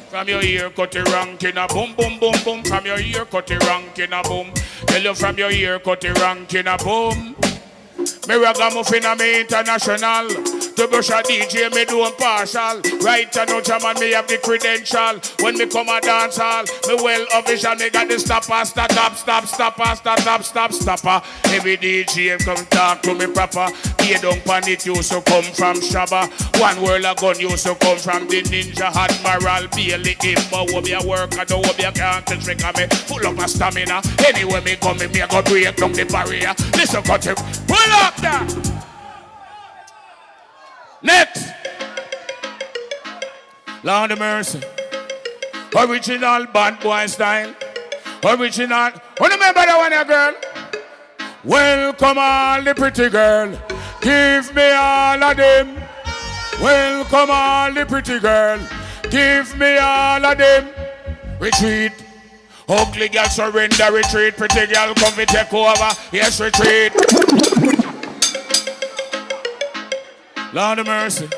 From your ear Cutty ranking a boom, boom, boom, boom. From your ear Cutty ranking a boom. Tell you from your ear Cutty ranking a boom. Me ragamuffin a me international. To brush a DJ me do partial. Right and no jam and me have the credential. When me come a dance hall, me well official. Me got the stopper, stopper. Every DJ come talk to me proper. He don't panic used to come from Shabba. One world of gun used to come from the Ninja Admiral. Barely him, but what be a work and what be a can't trick of me. Full up a stamina. Anyway me come me go break down the barrier. Listen cut him. Pull up that. Next. Lord of mercy. Original bad boy style. Original. Oh, remember that one, girl? Welcome all the pretty girl. Give me all of them. Welcome all the pretty girl. Give me all of them. Retreat. Ugly girl surrender, retreat. Pretty girl come to take over. Yes, retreat. Lord of mercy.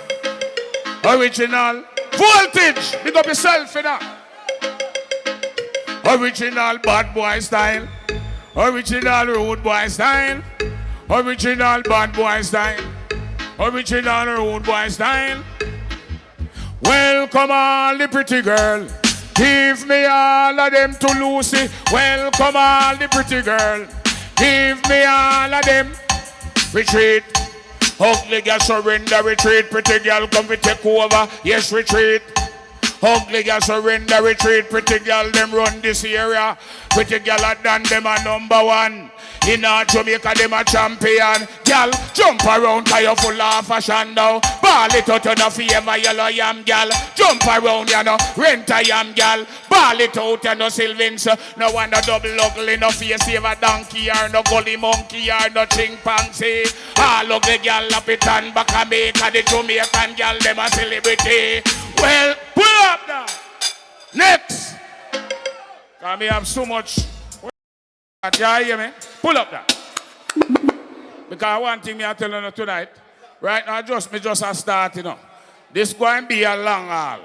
Original. Voltage. Big up yourself in that. Original bad boy style. Original rude boy style. Original bad boy style. Original rude boy style. Welcome all the pretty girl. Give me all of them to Lucy. Welcome all the pretty girl. Give me all of them. Retreat. Ugly girl surrender, retreat. Pretty girl come to take over. Yes, retreat. Ugly girl surrender, retreat. Pretty girl them run this area. Pretty girl are done them a number one. In Jamaica, them a champion. Gal, jump around, cause you full of fashion now. Ball it out, you no favor yellow yam, gal. Jump around, you know, rent a yam, gal. Ball it out, you know, Sylvans. No one no double ugly, no face save a donkey, or no gully monkey, or no chimpanzee. All of the gal up it and back and make the Jamaican gal, them a celebrity. Well, pull up now. Next. Cause me have so much. You hear me? Pull up that. Because one thing me I tell you tonight, right now me just a start, you know. This going to be a long haul.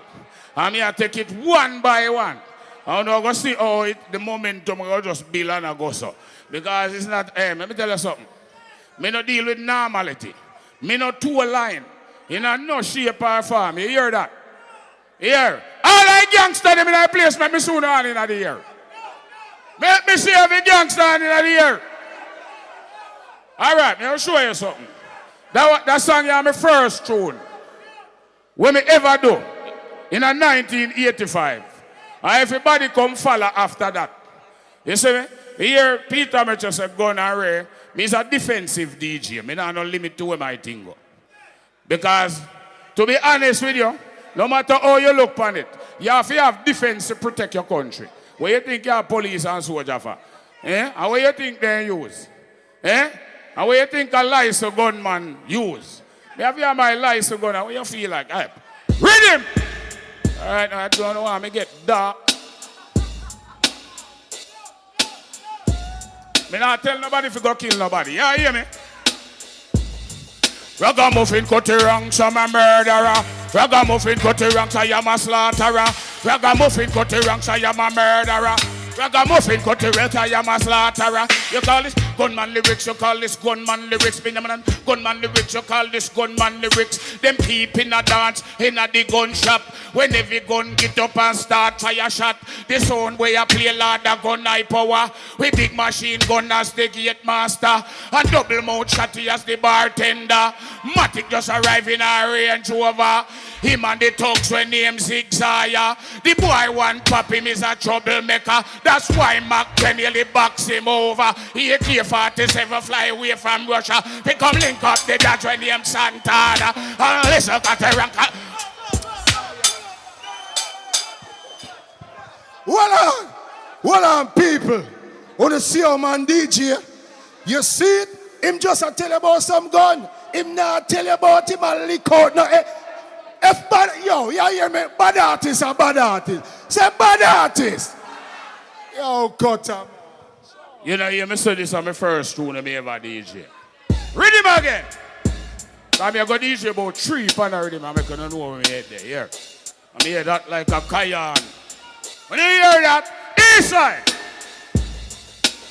And me I take it one by one. I'm not going to see how the momentum will just build and I go so. Because it's not, let me tell you something. Me no deal with normality. Me no two line. You know, no shape or form. You hear that? Here. All the gangsters in that place, make me soon on in the year. Make me see every gangster in the year. All right, I'll show you something. That song is my first tune. When me ever do, in 1985. And everybody come follow after that. You see me? Here, Peter Mitchell said, Gun and Ray, me is a defensive DJ. Me not no limit to where my thing go. Because, to be honest with you, no matter how you look on it, you have to have defense to protect your country. What you think your police and soldier for? Eh? And what you think they use? Eh? And what you think a license gunman use? Me have you my license gun, and what you feel like? Right. Read him! Alright, now I don't know how me get dark. Me not tell nobody if you go kill nobody. You hear me? Ragamuffin cut the ranks, I'm a murderer. Ragamuffin cut the ranks, I am a slaughterer. Ragamuffin cut the ranks, I am a murderer. Ragamuffin cut the ranks, I am a slaughterer. You call this gunman lyrics, you call this gunman lyrics. Gunman lyrics, you call this gunman lyrics. Them keep in a dance, in a the gun shop. When every gun get up and start fire shot. The sound where you play Lord the gun high power. We big machine gun as the gate master. And double mouth shotty as the bartender. Matic just arrive in a Range Rover. Him and the thugs when name zigzag. The boy want pop him is a troublemaker. That's why Mac nearly box him over. AK-47 fly away from Russia. He come link up the Dutch when name Santana. And listen got the rank. Hold on, people. Wanna see how man DJ? You see it? Him just a tell you about some gun. Him not tell you about him a lick out. No, if bad, yo, you hear me? Bad artist a bad artist. Say bad artist. Yo, cut him. You know, you say this on my first tune of me ever DJ. Read him again. I'm going to DJ about 3 pan rhythm. I'm going to know where we head there. Here. I'm hear that like a Kayan. When you hear that, inside.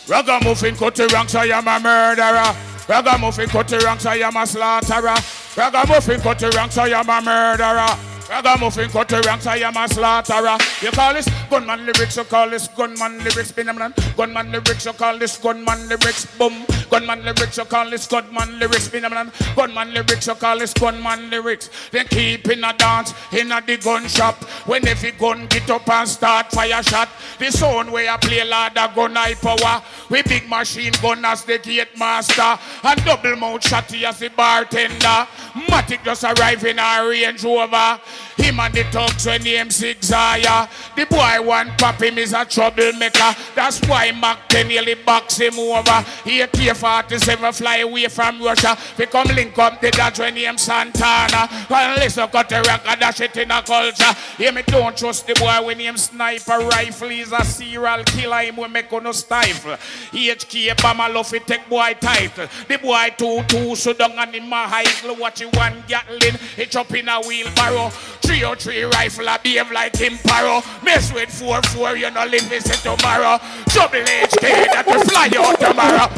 Ragamuffin cut the ranks, I am a murderer. Ragamuffin cut the ranks, I am a slaughterer. Ragamuffin cut the ranks, I am a murderer. Ragamuffin cut the ranks, I am a slaughterer. You call this gunman lyrics, you call this gunman lyrics. Gunman lyrics, you call this gunman lyrics. Boom. Gunman lyrics, you call this gunman lyrics. Gunman lyrics, you call this gunman lyrics. Then keep in a dance, in a the gun shop. When every gun get up and start fire shot. The sound where you play Lord the gun high power. We big machine gun as the gate master. And double mouth shotty as the bartender. Matic just arrive in a Range Rover. Him and the thugs when name zigzag. The boy want pop him is a troublemaker. That's why Mac nearly box him over. AK-47 fly away from Russia. We come link up the Dutch when name Santana. Well, listen, cut the record, dash it in a culture. Hear me, don't trust the boy when name sniper rifle. He's a serial killer, him we make no stifle. HK Bama love it, take boy title. The boy 2-2 so down and in my high. Watch you one Gatling, he chop in a wheelbarrow. 303 rifle, I behave like him paro. Mess with 4-4, you know, live visit tomorrow. Trouble HK, that will fly out tomorrow.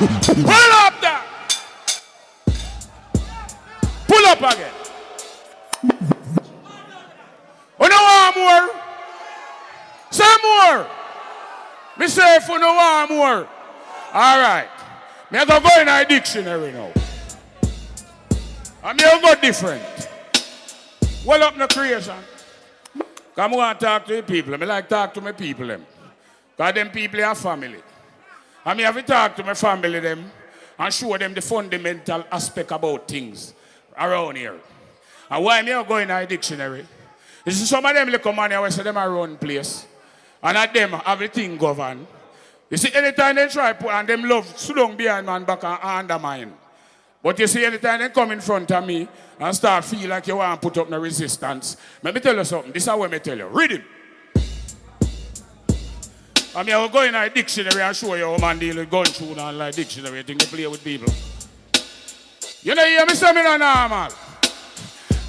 Pull up there. Pull up again. You know what more? Say more. Me say if you know what more. All right. Me I go in a dictionary now. And me I go different. Well up no creation. Come on talk to the people. I like talk to my people them. Because them people are family. I mean, have to talk to my family them and show them the fundamental aspect about things around here. And why me are going to a dictionary? This is some of them little money I say them around place. And at them everything govern. You see, anytime they try put and them love so long behind man back and undermine. But you see, anytime they come in front of me and start feel like you want to put up no resistance, let me tell you something. This is what I tell you. Read it. I mean, I will go in a dictionary and show you how man deal with gun tune and like dictionary. You think they play with people. You know, hear me say me no normal.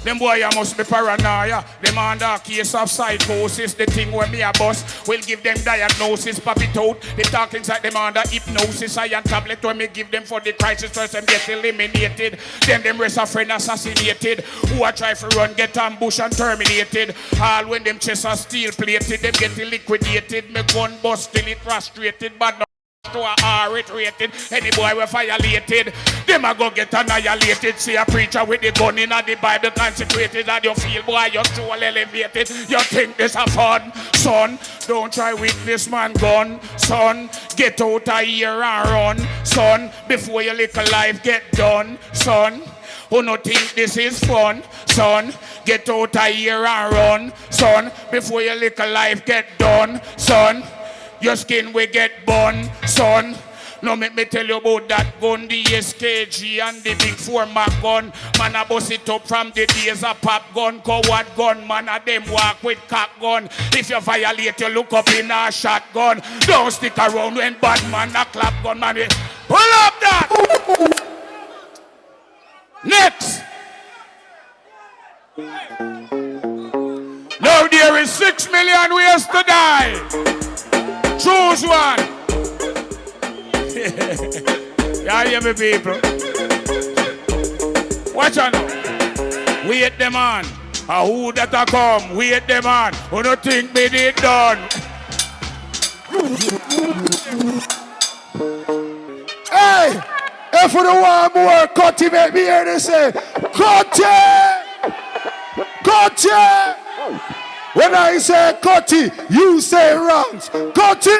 Them boy you must be paranoia. Them under case of psychosis. The thing where me a boss will give them diagnosis. Pop it out. They talk inside them under hypnosis. Iron tablet when me give them for the crisis. First them get eliminated. Then them rest a friend assassinated. Who a try to run get ambushed and terminated. All when them chests are steel plated. Them get liquidated. Me gun bust till it frustrated. But no to a R-rate rated. Any boy we violated, them a go get annihilated. See a preacher with the gun in the Bible consecrated, and you feel boy you're too elevated. You think this a fun, son? Don't try with this man gun, son. Get out of here and run, son. Before your little life get done, son. Who no think this is fun, son? Get out of here and run, son. Before your little life get done, son. Your skin will get burned, son. Now make me tell you about that gun, the SKG and the big format gun. Man, I bust it up from the days of pop gun, coward gun. Man, I them walk with cock gun. If you violate, you look up in a shotgun. Don't stick around when bad man a clap gun, man. Pull up that! Next! Now there is 6 million ways to die. Choose one. Yeah, hear me, people. Watch out now. Wait them on. Who that a come? Wait them on. Who don't think me did done? Hey! If you don't want more, Cutty, make me hear this say, Cutty! Cutty! When I say Cutty, you say wrongs. Cutty!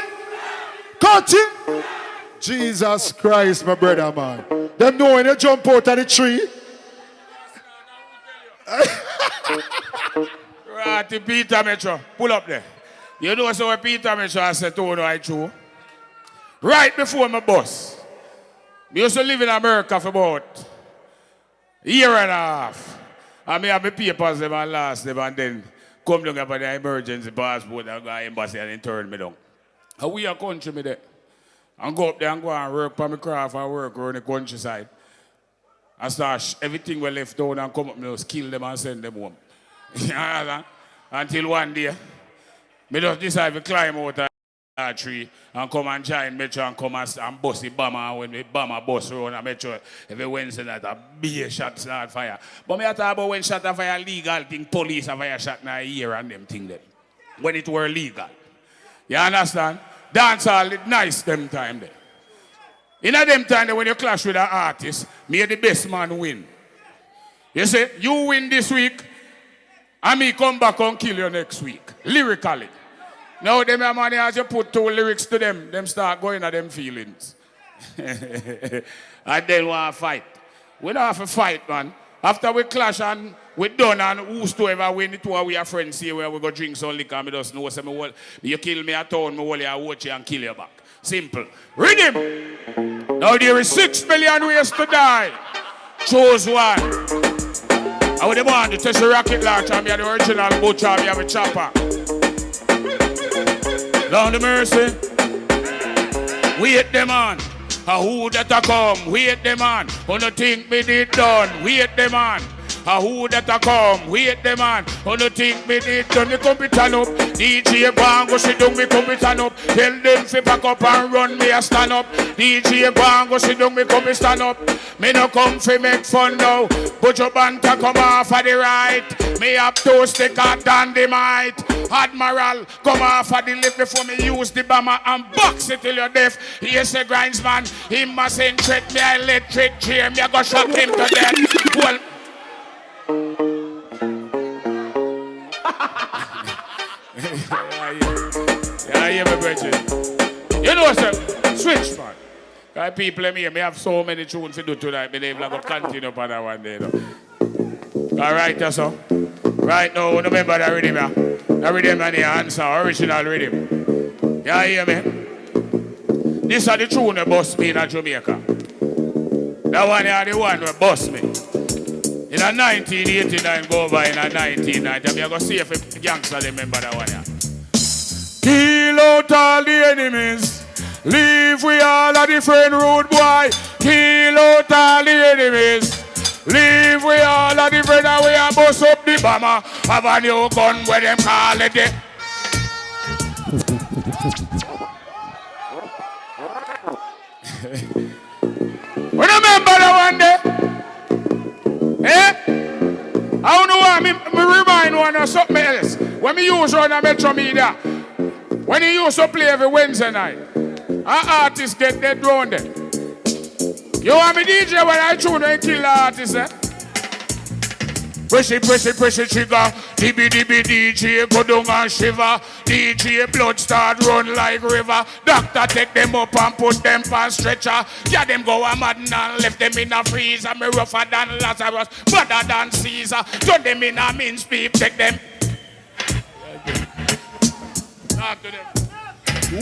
Cutty! Jesus Christ, my brother, man. Them know when you jump out of the tree. Right, Peter Metro. Pull up there. You know so what Peter Metro I said to you, I true. Right before my boss. I used to live in America for about a year and a half. And I have my papers them and last them and then come down about the emergency passport and go to the embassy and then turn me down. And we are country me there. And go up there and go and work for my craft and work around the countryside. And start everything we left down and come up and just kill them and send them home. Until one day, I just decide to climb out of a tree and come and join Metro and come and bust the bomber. And when the bomber bust around a Metro, every Wednesday night, a big shot start fire. But I talk about when shot a fire legal thing, police have fire shot in a year and them thing them. When it were legal. You understand? Dancehall it nice them time there. In a them time when you clash with an artist, may the best man win. You say, you win this week, and me come back and kill you next week. Lyrically. Now them money as you put 2 lyrics to them start going at them feelings. And then want to fight. We don't have to fight, man. After we clash and we done and who's to ever win it, we are friends here where we go drink some liquor and me just know say you kill me at town, me will you watch you and kill you back. Simple. Read him. Now there is 6 million ways to die. Choose one. I would want to test the rocket launcher, I'm the original butcher, I'm the chopper. Down the mercy. Wait them on. Who that a come? Wait them on. Who no think me did done? Wait them on. Who that a come? Wait them on. Who no think me did done? Me come turn up. DJ Bango sit down, me come turn up. Tell them fi pack up and run, me a stand up. DJ Bango sit down, me come stand up. Me no come fi make fun now. Put your banter come off of the right. Me have to stick out dynamite. Admiral come off of the left before me use the bomber and box it till you're deaf. Yes, a grindsman. He mustn't treat me electric chair. Me a go shot him to death. Well. Yeah, me, Reggie. You know, sir. Switch, man. Because people here, me have so many tunes to do tonight. Me name like go continue up on that one day. All right, that's all. Right now, remember that rhythm, yeah? That rhythm and the answer, original rhythm. Yeah, hear me? This are the tune that bust me in Jamaica. That one is the one that bust me. In a 1989, go over in a 1990. I'm going to see if a gangster remember that one, yeah. Kill out all the enemies. Leave we all a different road, boy. Kill out all the enemies. Leave we all a different and we a bust up the bomber. Have a new gun where them call it the... We remember that one day? Eh? I don't know why me remind one of something else. When me use on a Metro Media, when he used to play every Wednesday night, our artists get dead round there. You want me DJ when I tune and kill the artist, eh? Press it, trigger. DB, DJ, go down and shiver. DJ, blood start run like river. Doctor take them up and put them on stretcher. Yeah, them go a mad and left them in a freezer. Me rougher than Lazarus, better than Caesar. Turn them in a mince beef, take them. Talk to them.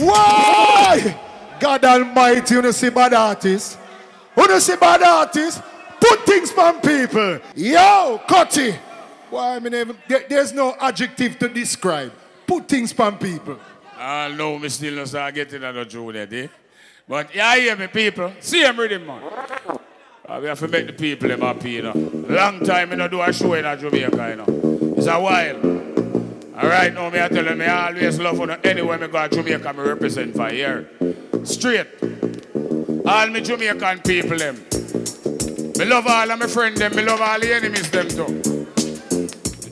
Why? God Almighty, you see bad artists. You see bad artists. Put things on people. Yo, Cutty. Why, there's no adjective to describe. Put things on people. No, me still not start getting another junior day. But yeah, hear me, people. See him rhythm, man. We have to make the people them happy, you know. Long time I don't do a show in Jamaica, you know. It's a while. All right, now me I tell you, me always love you. Anywhere me go to Jamaica, me represent for here. Straight. All me Jamaican people them. Me love all of my friends them, me love all the enemies them too.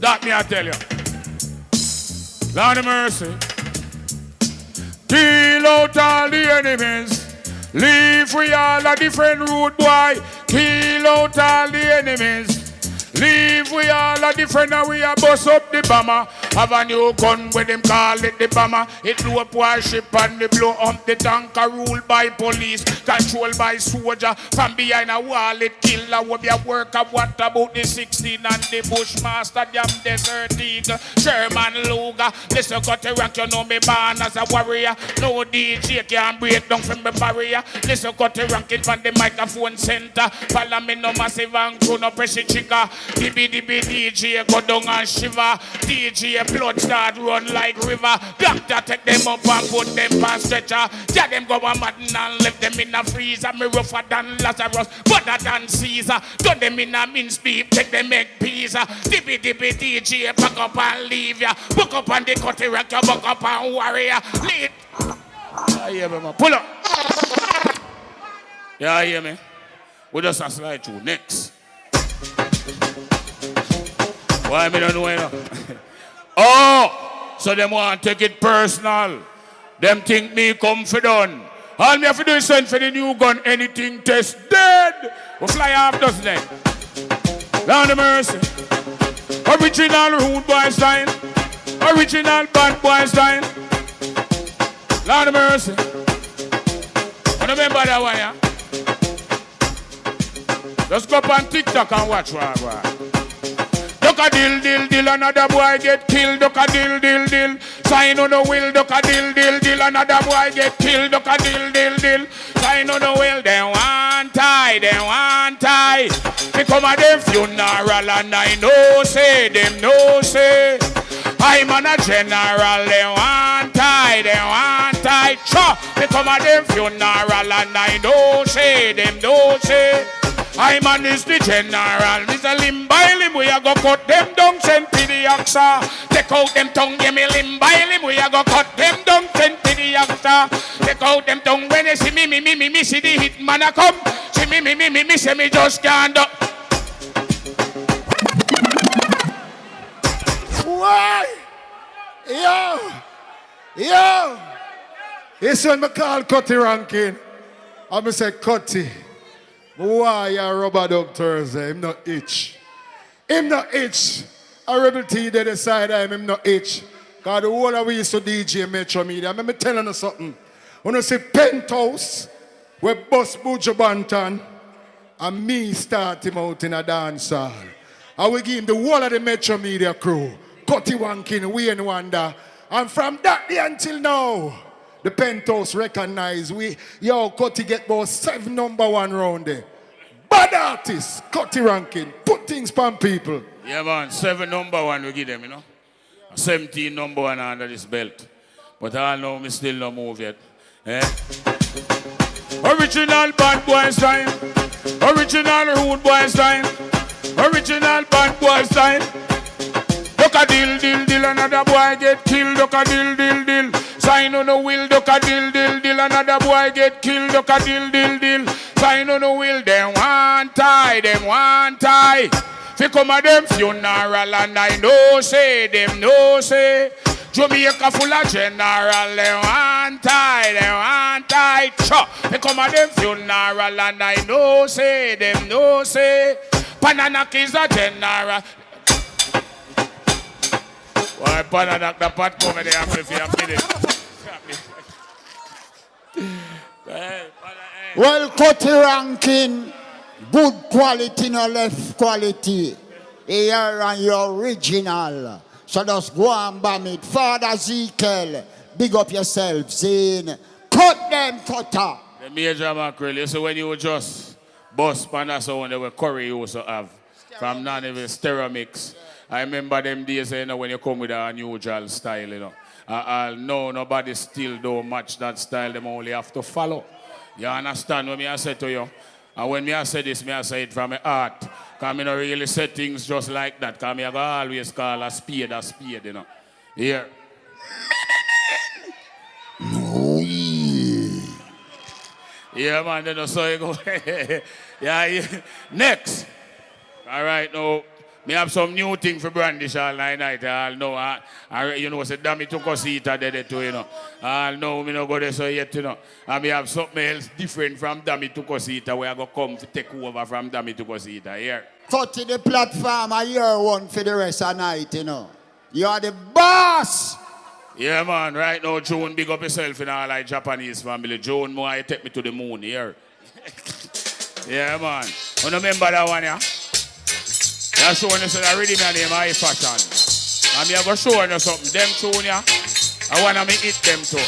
That me I tell you. Lord of mercy. Kill out all the enemies. Leave we all a different road, boy. Kill out all the enemies. Leave we all a different and we a bust up the bomber. Have a new gun where them call it the bomber. It blew up warship and they blow up the tanker. Ruled by police, controlled by soldier. From behind a wall it kill a would be a worker. What about the 16 and the Bushmaster? Damn Desert Eagle, Sherman Luger. Listen cut the rank, you know me born as a warrior. No DJ can break down from the barrier. Listen cut the rank it from the microphone center. Follow me no massive and crew no press the trigger. DB DJ go down and shiver. DJ blood start run like river. Doctor take them up and put them on stretcher. Yeah, them go a mad and left them in a freezer. Me rougher than Lazarus, better than Caesar. Turn them in a mince beef, take them egg pizza. DB DJ back up and leave ya. Book up on the Cutty rack, you back up and warrior. Lead. Yeah, hear me, man. Pull up. Yeah, hear me. We just a slide through next. Why me don't know, you know? Oh, so them want to take it personal. Them think me come for done. All me have to do is send for the new gun. Anything test dead. We fly off doesn't it? Lord of mercy. Original rude boy style. Original bad boy style. Lord of mercy. I remember that one, yeah? Just go up on TikTok and watch what. Duck a dill, another boy get killed. Duck a dill. Sign on the will, duck a dill, another boy get killed. Duck a dill. Sign on the will, they want tie. Become a them funeral and I know say, them no say. I'm on a general, they want tie. Chop, become a them funeral and I know say, them no say. I'm on this the general, Mr. Limb by limb, we a go cut them down, send to the oxa. Take out them tongue, give me limb by limb, we a go cut them down, send to the oxa. Take out them tongue, when they see me, see the hit man a come. See me, see me just can't do. Why? Yo. This when me call Cutty ranking. I'm going to say Cutty. Why you rubber dub Thursday? Him not itch. A rebel T they decide him not itch. Because the whole of we used to DJ Metro Media. Let me tell you something. When you see Penthouse, where Boss Buju Banton and me start him out in a dancehall. I will give him the whole of the Metro Media crew. Cutty Wankin, Wayne Wonder. And from that day until now, the Penthouse recognize Cutty get about 7 number 1 round there. Bad artists, Cutty ranking, put things on people. Yeah, man, 7 number 1 we give them, 17 number 1 under this belt. But I know me still no move yet. Eh? Original bad boy style. Original rude boy style. Original bad boy style. Duck a deal, deal, deal, another boy get killed. Duck a deal, deal, deal. Sign on the will, duck a deal, deal, deal, another boy get killed. Duck a deal, deal, deal. Sign on the will, them one tie, them one tie. Fi come a them funeral and I know say, them no say. Jamaica full of general, them one tie, them one tie. Cha, fi come a them funeral and I know say, them no say. Pananak is a general. Why Pananak the pot come and they have to feel a minute. Well, Cutty ranking, good quality, no left quality. Here and your original. So just go and bomb it. Father Ezekiel, big up yourself, saying, cut them, cutter. The major mackerel, you see when you just bust panda sound, they were curry you used to have. From none of the Stereomix. I remember them days, when you come with an unusual style, no, nobody still don't match that style. Them only have to follow. You understand what I say to you? And when I say this, I say it from my heart. Because I don't really say things just like that. Because I always call a spade, Here. Yeah, man, then so you go. Yeah. Next. All right, now. Me have some new thing for brandish all night. I'll know. Say damn it took us eat there too, I'll know me no go there so yet, And me have something else different from damn it took us eat where I go come to take over from damn it took us eat here. Cut to the platform a year one for the rest of the night, You are the boss. Yeah, man. Right now, June, big up yourself in all like Japanese family. June, more you take me to the moon here. Yeah, man. You remember that one, yeah? That's showing you that ready my name high fashion. And me go show you something. Them tune ya. I wanna me eat them too.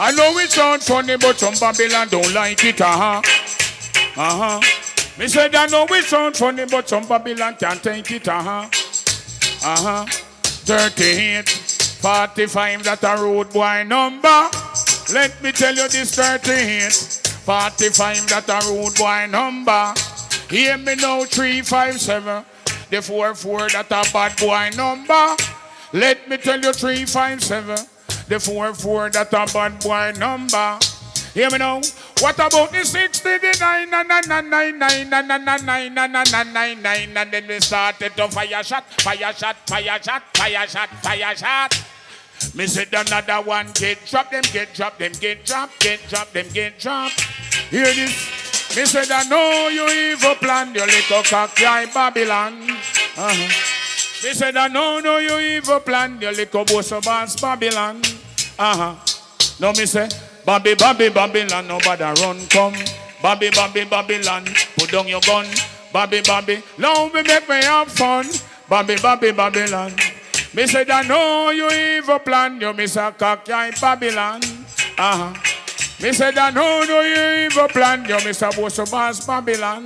I know it sound funny, but some Babylon don't like it, Me said I know it sound funny, but some Babylon can't take it, 38, 45, that a road boy number. Let me tell you this 38, 45, that a road boy number. Hear me now, 357. The 44, that a bad boy number. Let me tell you, 357. The 44, that a bad boy number. Hear me now. What about the 69 and then we started to fire shot. Me said another one get drop. Hear this. Me said I know you evil plan, your little cocky Babylon. Me said I know you evil plan, your little boss of Babylon. No, me say Babylon, nobody run come. Babylon, put down your gun. Now me make me have fun. Babylon. Me said I know you evil plan, you miss a cocky Babylon. Me said I know you evil plan, you miss a boss of Babylon.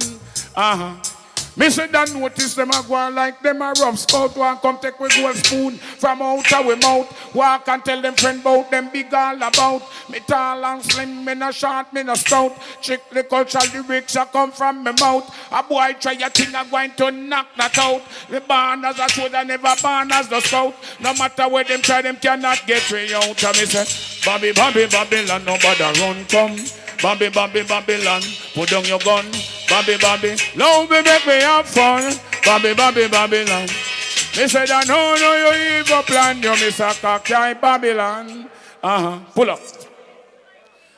Me said I notice them a go like them a rough scout. One come take with gold spoon from out of we mouth. Walk and tell them friend about them big all about. Me tall and slim, me no short, me no stout. Chick the cultural lyrics a come from me mouth. A boy try a thing a going to knock that out. The born as a soldier, never born as the scout. No matter where them try, them cannot get me out. And me say, Babylon, nobody run come. Babylon, put down your gun. Now me make me have fun. Babylon. Me said I know you evil plan. You miss a cocky Babylon. Pull up.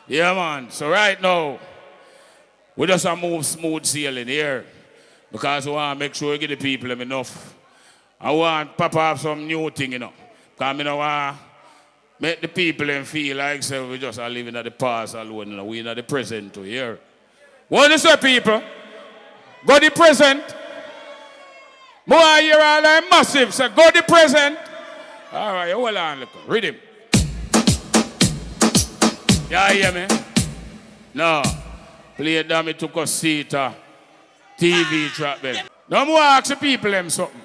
Yeah, man. So right now, we just a move smooth sailing here. Because we want to make sure we give the people enough. I want Papa have some new thing, Because I don't want Make the people them feel like say we just are living at the past alone. We in the present to here. What do you say, people? Go the present. More here all like massive. So go the present. All right, hold on, look. Read him. Yeah, hear me? No. Play it down, me took a seat. TV trap them. No more ask the people them something.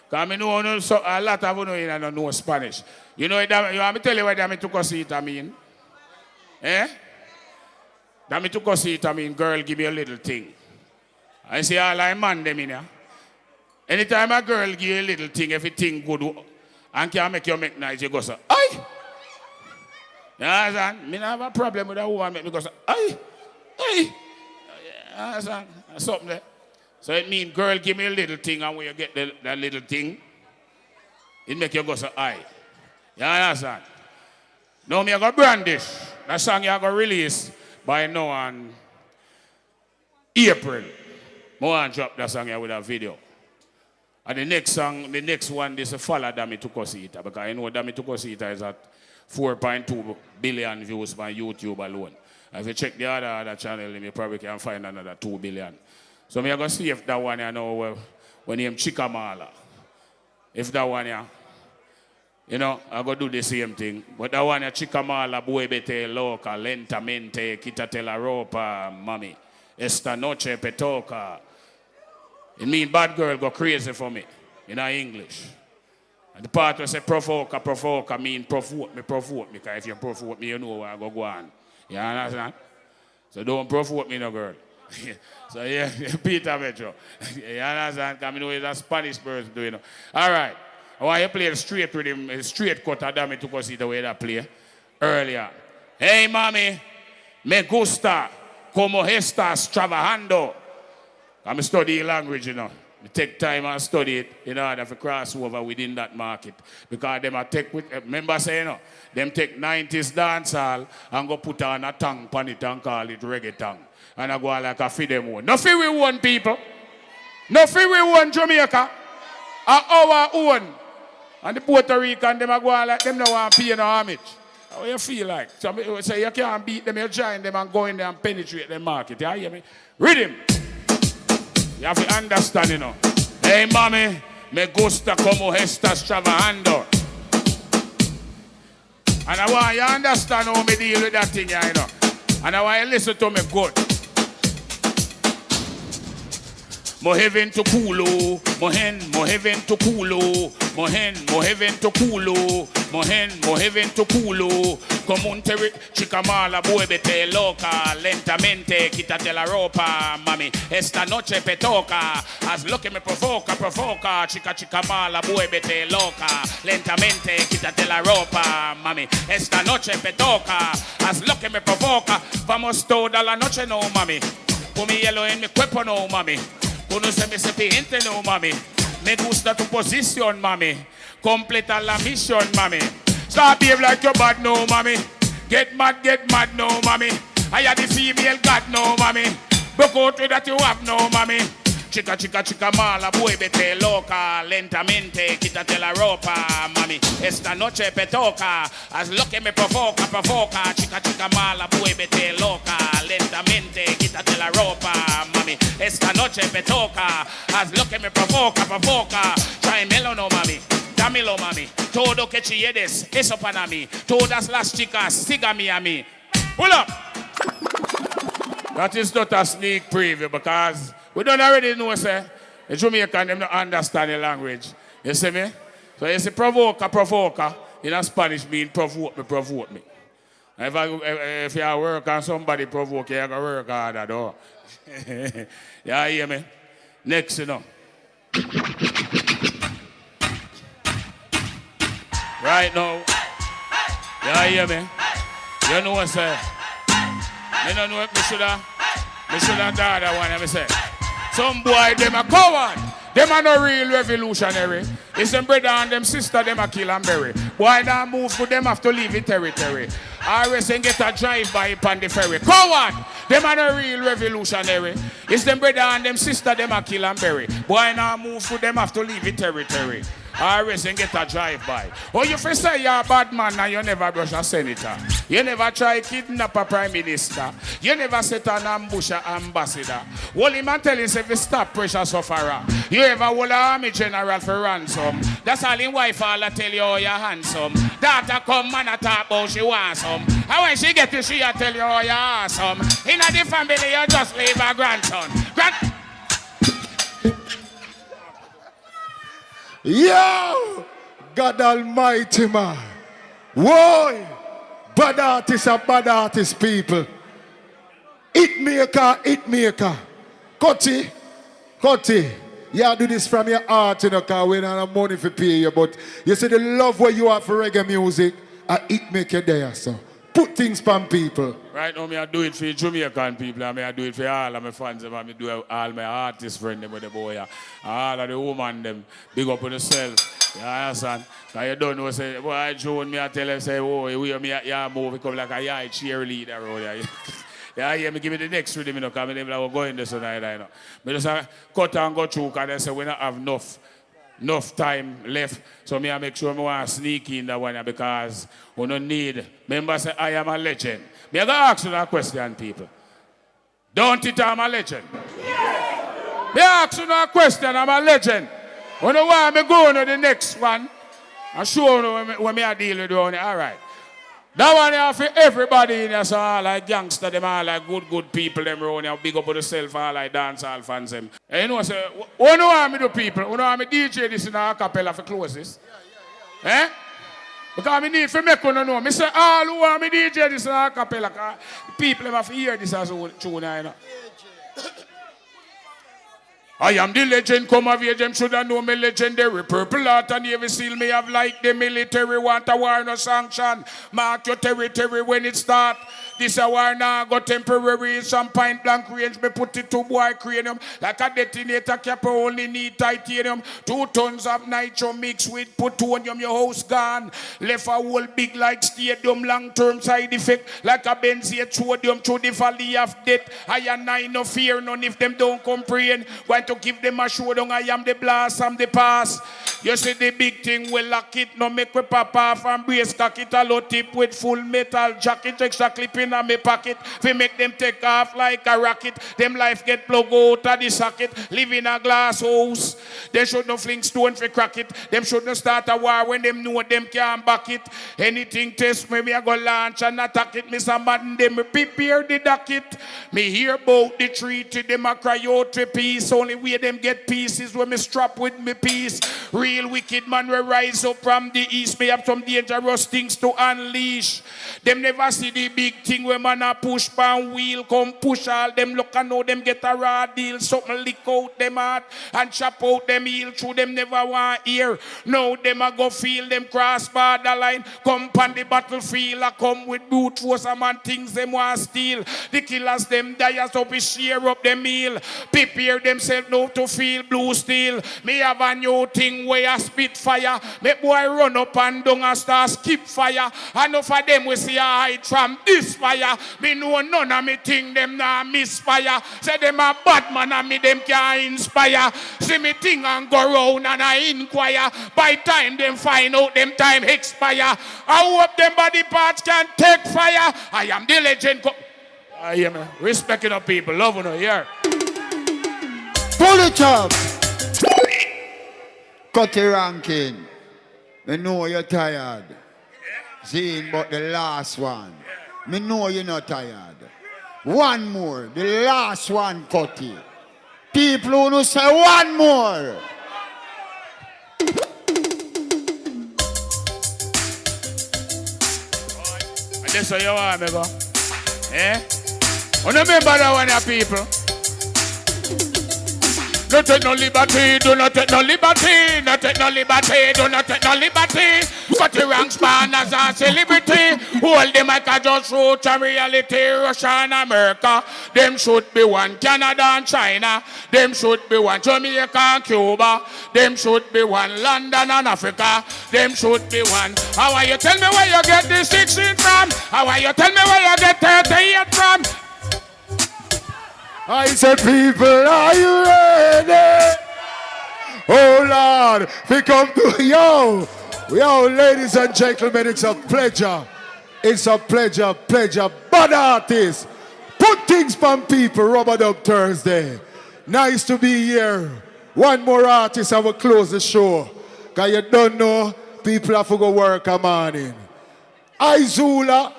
Because I know a lot of you don't know Spanish. You know, you want me tell you what that me took a seat I mean? Eh? That me took a seat I mean, girl, give me a little thing. I say all I man them in here. Anytime a girl give you a little thing, everything good and can make you make nice, you go so, aye! You understand? Me don't have a problem with a woman make me go so, aye! Aye! You understand? That's something there. So it means, girl, give me a little thing, and when you get that little thing, it make you go so, aye. You understand? Now me I go brandish. That song you go release by now on April. More and drop that song here with a video. And the next song, the next one, this is follow Dami Tukosita. Because I know Dami Tukosita is at 4.2 billion views by YouTube alone. And if you check the other channel, you probably can find another 2 billion. So I'm going to see if that one you know when name Chikamala. If that one you know, I'm going to do the same thing. But that one Chikamala, Buebete, Loca, Lentamente, Kitatela Ropa, Mami. Esta noche petoka. It means bad girl go crazy for me in English. And the part where say provoke mean provoke me. Because if you provoke me, you know where I go on. You understand? So don't provoke me, no girl. So yeah, Peter Metro. You understand? Because I know it's a Spanish person doing it. All right. I want you to play the straight rhythm, straight cut of Dami to go see the way that play earlier. Hey, mami, me gusta como estás trabajando. I'm studying language, you know. I take time and study it in order to cross over within that market. Because them are take with, remember saying, you know, them take 90s dancehall and go put on a tongue pan it and call it reggae tongue. And I go like a feed them one. No feed we one people. No feed we one Jamaica. Our own. And the Puerto Rican, them are going like them no want to pay no homage. How you feel like? So you can't beat them, you join them and go in there and penetrate the market. You hear me? Read him. You have to understand, you know. Hey, mami, me gusta como estás trabajando. And I want you to understand how me deal with that thing, you know. And I want you to listen to me good. Mo heaven to culo, mo heaven to culo, mo heaven to culo, mo heaven to culo. Como un chicamala, muévete loca, lentamente, quítate la ropa, mami. Esta noche me toca, haz lo que me provoca, chicamala, muévete loca, lentamente, quítate la ropa, mami. Esta noche me toca, haz lo que me provoca. Vamos toda la noche, no, mami. Pon mi hielo en mi cuerpo, no, mami. Conoce mi serpiente, no, mami. Me gusta tu posición, mami. Completa la misión, mami. Stop behave like you're bad, no, mami. Get mad, no, mami. I am the female god, no, mami. Broke out with that you have, no, mami. Chica, mala, muévete loca, lentamente, quítate la ropa, mami. Esta noche me toca, haz lo que me provoca. Chica, mala, muévete loca, lentamente, quítate la ropa, mami. Esta noche me toca, haz lo que me provoca. Tráemelo, no, mami. Dámelo, mami. Todo que chilledes, eso para mí. Todas las chicas, sígame a mí. Pull up. That is not a sneak preview because we don't already know, sir. The Jamaican, them don't understand the language. You see me? So you see provoker, in a Spanish mean provoke me. If you work on somebody provoke you, you gotta work harder, though. You hear me? Next, you know. Right now, you hear me? You know what, sir? I don't know if me should have done that one, I say. Some boy, them a coward. Them are no real revolutionary. It's them brother and them sister, them a kill and bury. Boy, that move for them have to leave the territory. RS and get a drive-by upon the ferry. Coward! Them are no real revolutionary. It's them brother and them sister, them a kill and bury. Boy, now move for them have to leave the territory. or rest and get a drive-by. Or you first say you're a bad man and you never brush a senator. You never try kidnap a prime minister. You never set an ambush a ambassador. Well, him and tell himself to stop pressure sufferer. You ever hold an army general for ransom. That's all in wife all I tell you how you're handsome. Daughter come man a talk about she wants some. And when she get to she a tell you how you're awesome. In a the family you just leave a grandson. Yo! God Almighty, man. Whoa! Bad artists are bad artists, people. It maker. Cutty. You do this from your heart, you know, because we don't have money to pay you. But you see the love where you have for reggae music, and it make you there, so. Put things from people. Right now, I do it for Jamaican people, and I do it for all of my fans, and I do all my artist friends them with the boy, and all of the women them big up on themselves. You understand? Because you don't know, say, boy, Joan, me I tell him, say, oh, you me yeah, move, come like a yeah, cheerleader around there. Yeah, me give me the next rhythm, you know, because I'm like, going this tonight, you know. But just cut and go through, because they say we don't have enough time left. So me I make sure I want to sneak in that one because we don't need. Remember say I am a legend. Me I go ask you that question, people. Don't it I'm a legend? Yes. Me ask you that question, I'm a legend. When you want me go to the next one, I show you when me I deal with you. All right. That one here for everybody in here, so all like gangster, them all like good people, them around here, big up on themselves, all like dancehall fans, them. And you know, say, what do want me do, people? What do want me DJ this in a cappella for close this? Eh? Because I need to make one know. I say, all who want me DJ this in a cappella, because people have to hear this as a tune, you know. I am the legend, come of age, them shoulda know me legendary. Purple heart and Navy seal me have like the military. Want a war no sanction. Mark your territory when it start. This a war now got temporary. Some point blank range, me put it to boy cranium. Like a detonator cap only need titanium. 2 tons of nitro mixed with plutonium, your house gone. Left a whole big like stadium, long-term side effect. Like a benzene sodium through the valley of death. I and I no fear none if them don't comprehend. Want to give them a showdown, I am the blast, I'm the pass. You see the big thing, we lock it, no make we pop off and brace cock it a low tip with full metal jacket, extra clip in my pocket. We make them take off like a rocket. Them life get plug out of the socket. Live in a glass house. They should not fling stone for crack it. Them should not start a war when them know them can't back it. Anything test me I go launch and attack it. Me somebody them prepare the docket. Me hear about the treaty, them a cry out for peace. Only way them get pieces when me strap with me peace. Real wicked man will rise up from the east. Me have some dangerous things to unleash. Them never see the big thing when man a push pan wheel. Come push all them look and know them get a raw deal. Something lick out them heart and chop out them heel. Through them never want hear. Now them a go feel them cross borderline. Come pan the battlefield. A come with brute force and man things them want steal. The killers them die so we share up them meal. Prepare themselves now to feel blue steel. Me have a new thing where I spit fire. Make boy run up and down and start skip fire. Enough of them we see a hide from this fire. Me know none of me think them now misfire. Say them a bad man and me them can inspire. See me thing and go round and I inquire. By time them find out them time expire. I hope them body parts can take fire. I am the legend. I am respecting of people, loving her here. Pull it up. Cutty ranking. Me know you're tired. Seeing but the last one. Me know you're not tired. One more. The last one, Cutty. People who say one more. That's what you want me go. Eh? Remember that one, people. No take no liberty, do not take no liberty, no take no liberty, do not take no liberty. Got the ranks man as a celebrity. Hold the mic and just shoot a reality. Russia and America, them should be one. Canada and China, them should be one. Jamaica and Cuba, them should be one. London and Africa, them should be one. How are you tell me where you get the 16 from? How are you tell me where you get 38 from? I said, people, are you ready? Oh, Lord. God, we come to yo, ladies and gentlemen, it's a pleasure. It's a pleasure. Bad artists, put things from people. Rubber Dub Thursday. Nice to be here. One more artist, I will close the show. Cause you don't know, people have to go work a morning. Izula,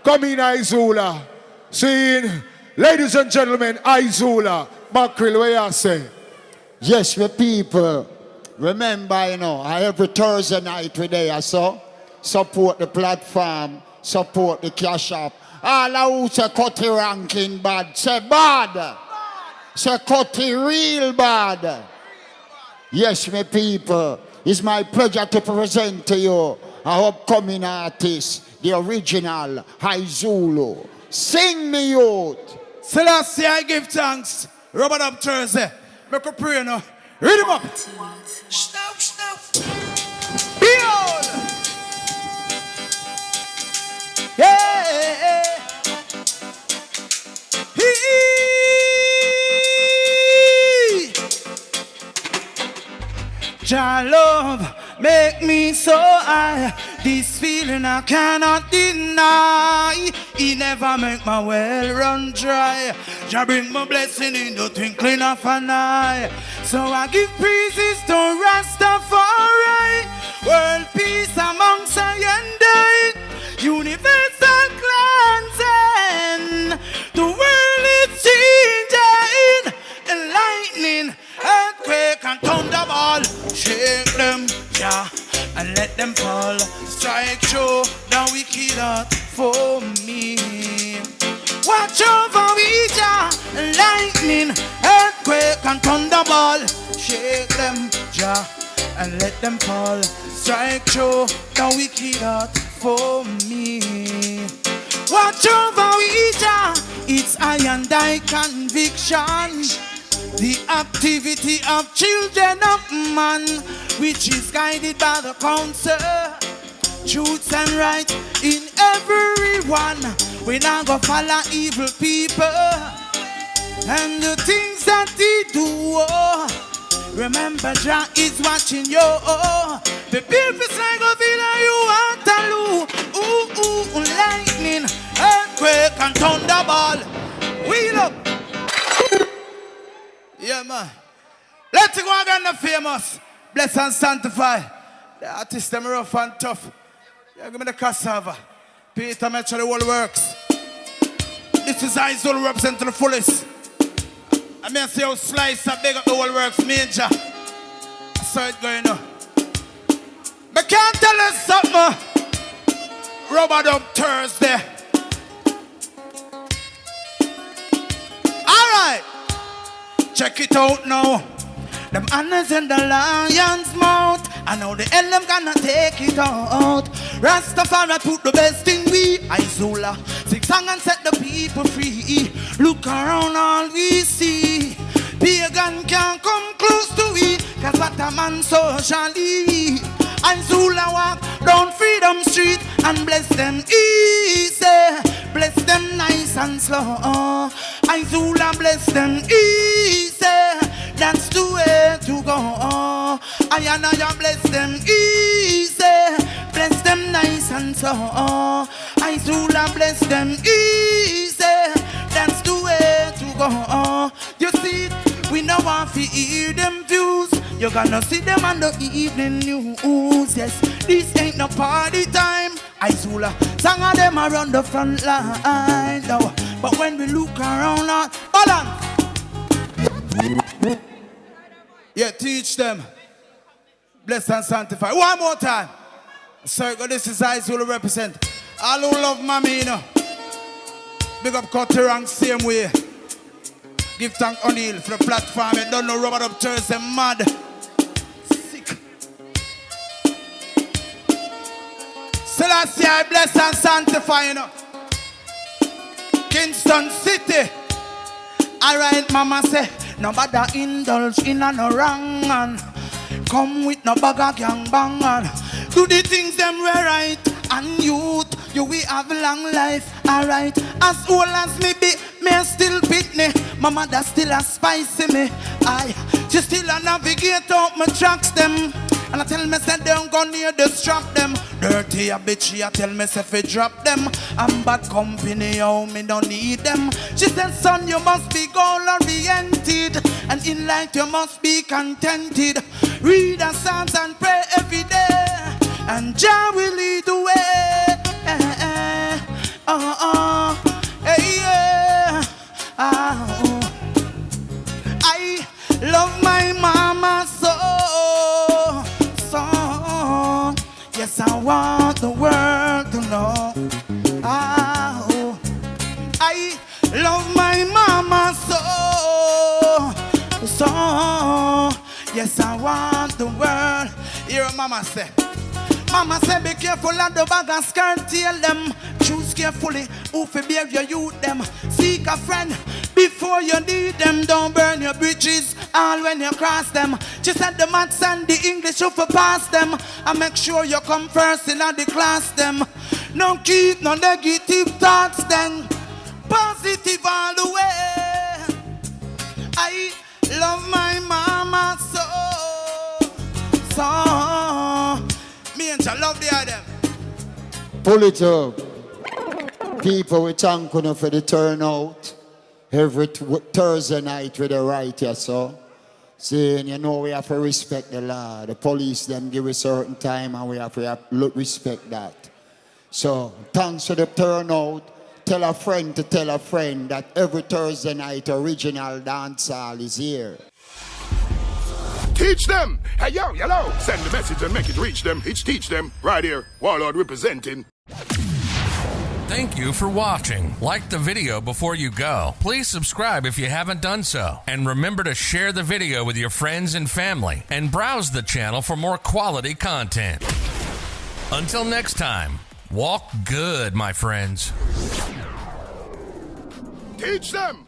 come in Izula. Seeing, ladies and gentlemen, Izula, Mackerel, what you say? Yes, my people. Remember, every Thursday night we there, so support the platform, support the cash app. All who say Cutty ranking bad, say bad. Say Cutty real bad. Yes, my people. It's my pleasure to present to you our upcoming artist, the original High Zulu. Sing me youth. Selassie, I give thanks. Rubber Dub Thursday. Make a prayer now. Read him up. Behold. Yeah. Jah love make me so high. This feeling I cannot deny. He never make my well run dry. Jah bring my blessing in the twinkling of an eye. So I give praises to Rastafari. World peace amongst I and I. Universal cleansing. The world is changing. Lightning, earthquake and thunderball. Shake them, yeah, and let them fall. Strike through the wicked heart for me. Watch over me, yeah. Lightning, earthquake and thunderball. Shake them, yeah, and let them fall. Strike through the wicked heart for me. Watch over me, yeah. It's I and I conviction. The activity of children of man, which is guided by the counsel, truth and right in everyone. We not go follow evil people and the things that they do. Remember, Jah is watching you. The people like a villa, you Waterloo. Ooh, lightning, earthquake and thunderball. Wheel up. Yeah, man. Let's go again, the famous. Bless and sanctify. The artists, them rough and tough. Yeah, give me the cassava. Peter, make sure the whole works. This is Izul represent to the fullest. I mean, see how slice and big up the whole works, major. I saw it going on. I can't tell you something. Rubber Dub Thursday. All right. Check it out now. Them honors in the lion's mouth. I know the hell them gonna take it out. Rastafari put the best in we. Izula sing song and set the people free. Look around, all we see. Pagan can't come close to we. Cause what a man socially. Izula walk down Freedom Street and bless them easy. Bless them nice and slow. Izula bless them easy. That's the way to go. I bless them easy. Bless them nice and slow. Izula bless them easy. That's the way to go. You see, we know want to hear them views. You're gonna see them on the evening news. Yes, this ain't no party time. Izula, some of them are on the front line. No. But when we look around, hold on. Yeah, teach them. Bless and sanctify. One more time. Circle, this is Izula represent. All who love mommy, you know. Big up Cutty rank same way. Give thank O'Neal for the platform. You don't know Rubber Dub Thursday, mad. Sick. Selassie, I bless and sanctify, you know. Kingston City. Alright, mama say, nobody indulge in a no wrong man. Come with no bag of gang bang man. Do the things them were right. And youth, you will have a long life. Alright, as old as me be, me still pitney. My mother still a spicy me. She still a navigate out my tracks them. And I tell me say don't go near distract them. Dirty a bitch, she a tell me say fi drop them. I'm bad company, oh me don't need them. She said son you must be goal oriented, and in life you must be contented. Read the Psalms and pray every day, and Jah will lead the way. I love my mama so. Yes, I want the world to know. I love my mama so. Yes, I want the world. Hear what mama say. Mama say be careful of the bag and skirt tail them. Choose carefully who fi bear your youth them. Seek a friend before you need them. Don't burn your bridges all when you cross them. She said the maths and the English you fi pass them. And make sure you come first in the class them. No keep no negative thoughts then. Positive all the way. I love my mama so. Me and I love the other. Pull it up. People, we thank you for the turnout. Every Thursday night with the right here, so. Saying, you know, we have to respect the law. The police, them give a certain time and we have to respect that. So, thanks for the turnout. Tell a friend to tell a friend that every Thursday night original dancehall is here. Teach them. Hey, yo, hello. Send the message and make it reach them. It's teach them. Right here. Warlord representing. Thank you for watching. Like the video before you go. Please subscribe if you haven't done so. And remember to share the video with your friends and family. And browse the channel for more quality content. Until next time, walk good, my friends. Teach them.